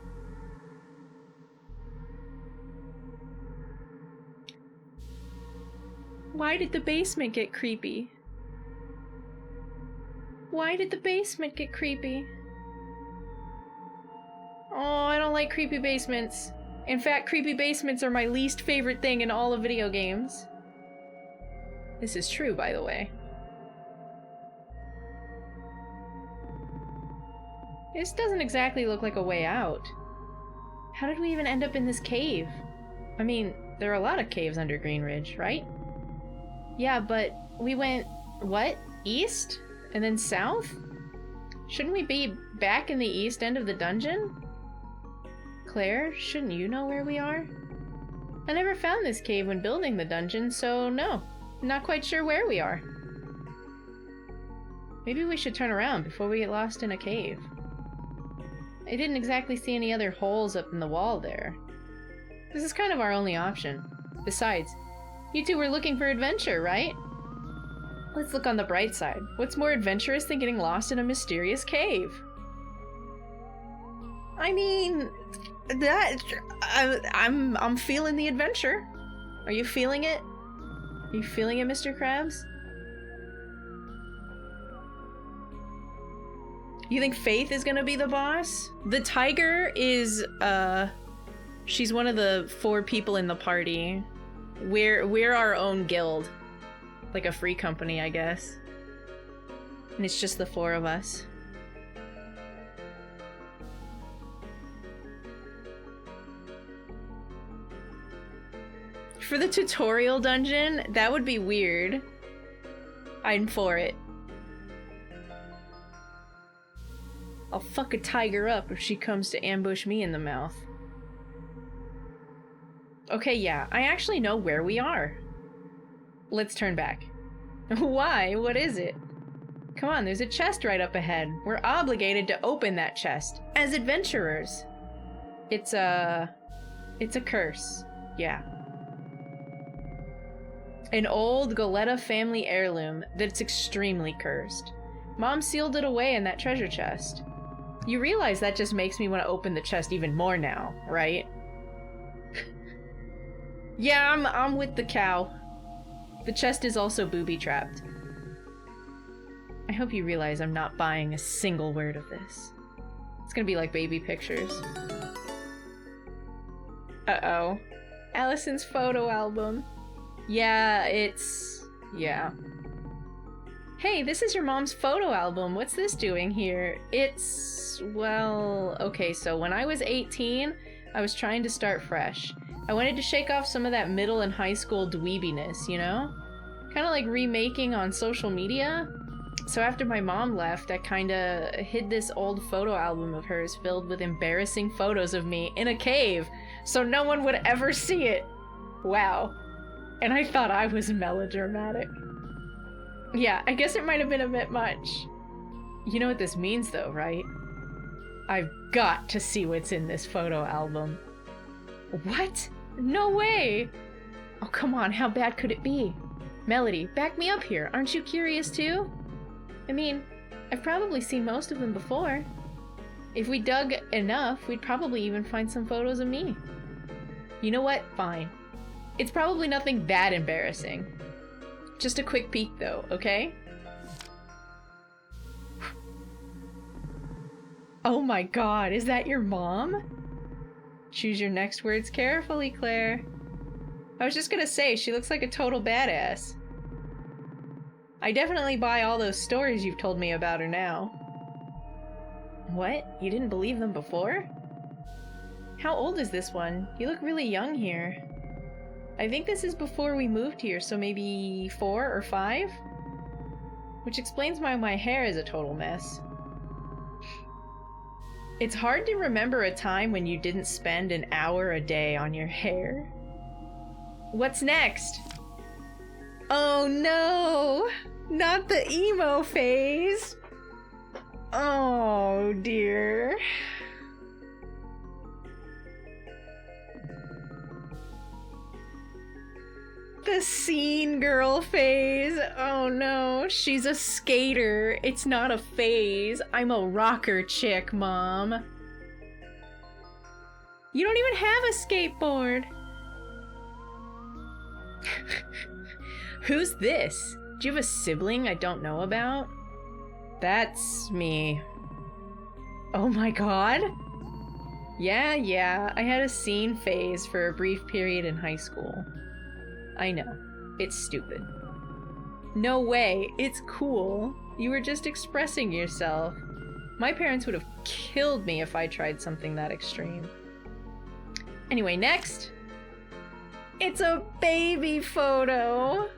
Why did the basement get creepy? Why did the basement get creepy? Oh, I don't like creepy basements. In fact, creepy basements are my least favorite thing in all of video games. This is true, by the way. This doesn't exactly look like a way out. How did we even end up in this cave? I mean, there are a lot of caves under Greenridge, right? Yeah, but we went, what? East? And then south? Shouldn't we be back in the east end of the dungeon? Claire, shouldn't you know where we are? I never found this cave when building the dungeon, so no. Not quite sure where we are. Maybe we should turn around before we get lost in a cave. I didn't exactly see any other holes up in the wall there. This is kind of our only option. Besides, you two were looking for adventure, right? Let's look on the bright side. What's more adventurous than getting lost in a mysterious cave? I mean, I'm feeling the adventure. Are you feeling it? Are you feeling it, Mr. Krabs? You think Faith is gonna be the boss? The tiger is, she's one of the 4 people in the party. We're our own guild. Like a free company, I guess. And it's just the 4 of us. For the tutorial dungeon, that would be weird. I'm for it. I'll fuck a tiger up if she comes to ambush me in the mouth. Okay, yeah, I actually know where we are. Let's turn back. Why? What is it? Come on, there's a chest right up ahead. We're obligated to open that chest. As adventurers. It's a curse. Yeah. An old Goleta family heirloom that's extremely cursed. Mom sealed it away in that treasure chest. You realize that just makes me want to open the chest even more now, right? Yeah, I'm with the cow. The chest is also booby-trapped. I hope you realize I'm not buying a single word of this. It's gonna be like baby pictures. Uh-oh. Allison's photo album. Yeah, yeah. Hey, this is your mom's photo album. What's this doing here? Well, okay, so when I was 18, I was trying to start fresh. I wanted to shake off some of that middle and high school dweebiness, you know? Kind of like remaking on social media. So after my mom left, I kinda hid this old photo album of hers filled with embarrassing photos of me in a cave, so no one would ever see it. Wow. And I thought I was melodramatic. Yeah, I guess it might have been a bit much. You know what this means though, right? I've got to see what's in this photo album. What? No way! Oh, come on, how bad could it be? Melody, back me up here. Aren't you curious too? I mean, I've probably seen most of them before. If we dug enough, we'd probably even find some photos of me. You know what? Fine. It's probably nothing that embarrassing. Just a quick peek though, okay? Oh my god, is that your mom? Choose your next words carefully, Claire. I was just gonna say, she looks like a total badass. I definitely buy all those stories you've told me about her now. What? You didn't believe them before? How old is this one? You look really young here. I think this is before we moved here, so maybe 4 or 5? Which explains why my hair is a total mess. It's hard to remember a time when you didn't spend an hour a day on your hair. What's next? Oh no! Not the emo phase! Oh dear. The scene girl phase. Oh no, she's a skater. It's not a phase. I'm a rocker chick, Mom. You don't even have a skateboard. Who's this? Do you have a sibling I don't know about? That's me. Oh my god. Yeah, I had a scene phase for a brief period in high school. I know. It's stupid. No way. It's cool. You were just expressing yourself. My parents would have killed me if I tried something that extreme. Anyway, next. It's a baby photo.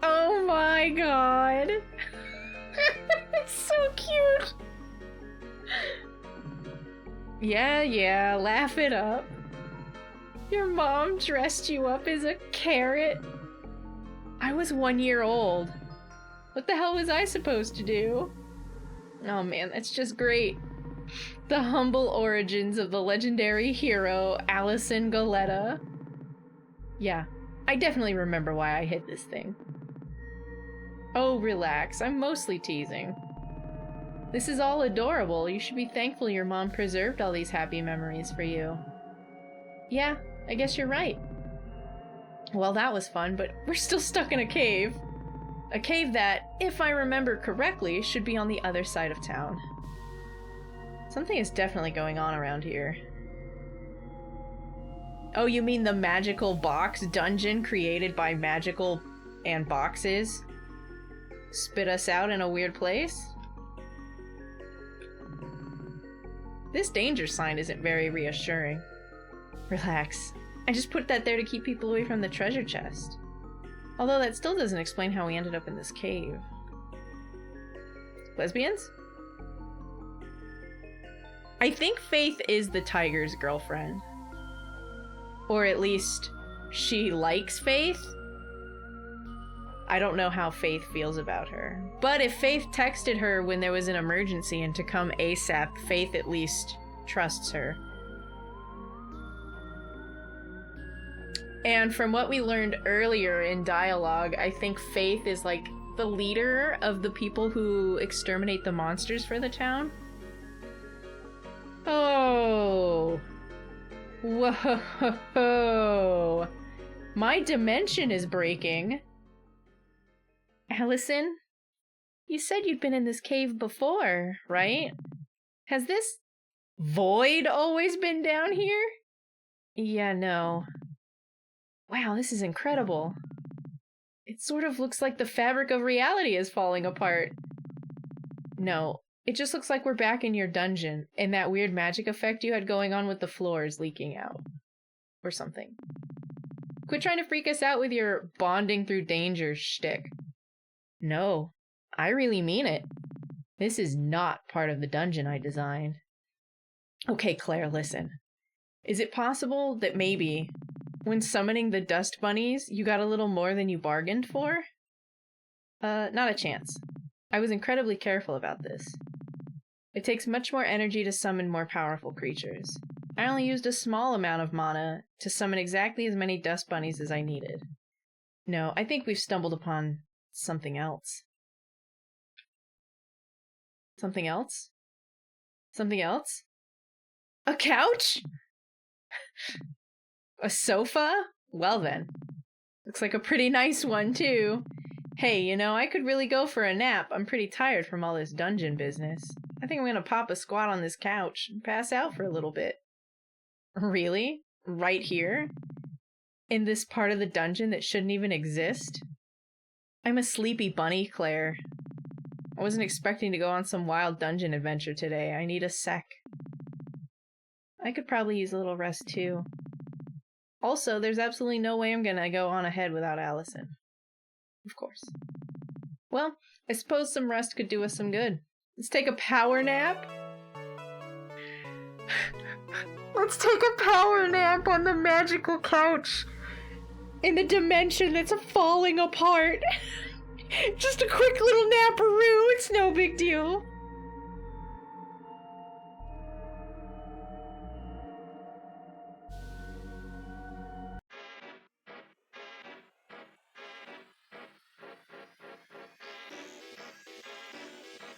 Oh my god. It's so cute. Yeah, laugh it up. Your mom dressed you up as a carrot? I was 1 year old. What the hell was I supposed to do? Oh man, that's just great. The humble origins of the legendary hero, Allison Goleta. Yeah, I definitely remember why I hid this thing. Oh, relax, I'm mostly teasing. This is all adorable. You should be thankful your mom preserved all these happy memories for you. Yeah, I guess you're right. Well, that was fun, but we're still stuck in a cave. A cave that, if I remember correctly, should be on the other side of town. Something is definitely going on around here. Oh, you mean the magical box dungeon created by magical and boxes? Spit us out in a weird place? This danger sign isn't very reassuring. Relax. I just put that there to keep people away from the treasure chest. Although that still doesn't explain how we ended up in this cave. Lesbians? I think Faith is the tiger's girlfriend. Or at least, she likes Faith. I don't know how Faith feels about her. But if Faith texted her when there was an emergency and to come ASAP, Faith at least trusts her. And from what we learned earlier in dialogue, I think Faith is like the leader of the people who exterminate the monsters for the town. Oh. Whoa. My dimension is breaking. Allison, you said you'd been in this cave before, right? Has this void always been down here? Yeah, no. Wow, this is incredible. It sort of looks like the fabric of reality is falling apart. No, it just looks like we're back in your dungeon, and that weird magic effect you had going on with the floors leaking out. Or something. Quit trying to freak us out with your bonding through danger shtick. No, I really mean it. This is not part of the dungeon I designed. Okay, Claire, listen. Is it possible that maybe, when summoning the dust bunnies, you got a little more than you bargained for? Not a chance. I was incredibly careful about this. It takes much more energy to summon more powerful creatures. I only used a small amount of mana to summon exactly as many dust bunnies as I needed. No, I think we've stumbled upon something else. Something else? Something else? A couch? A sofa? Well then. Looks like a pretty nice one, too. Hey, you know, I could really go for a nap. I'm pretty tired from all this dungeon business. I think I'm gonna pop a squat on this couch and pass out for a little bit. Really? Right here? In this part of the dungeon that shouldn't even exist? I'm a sleepy bunny, Claire. I wasn't expecting to go on some wild dungeon adventure today. I need a sec. I could probably use a little rest too. Also, there's absolutely no way I'm gonna go on ahead without Allison. Of course. Well, I suppose some rest could do us some good. Let's take a power nap. Let's take a power nap on the magical couch. In the dimension that's falling apart. Just a quick little naparoo. It's no big deal.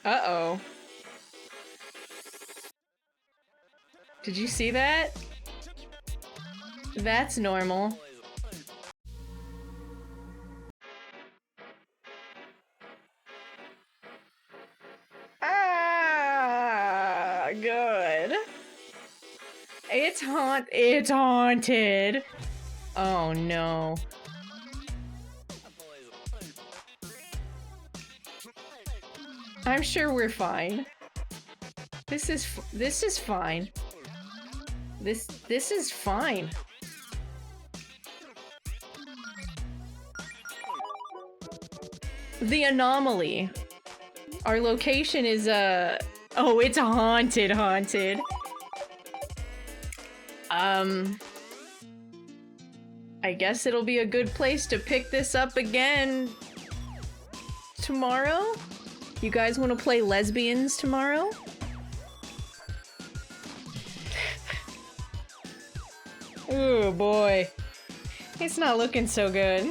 Uh-oh. Did you see that? That's normal. Ah, good. It's haunted. Oh no. I'm sure we're fine. This is fine. This is fine. The anomaly. Our location is oh, it's haunted. I guess it'll be a good place to pick this up again tomorrow? You guys want to play Lesbians tomorrow? Oh boy. It's not looking so good.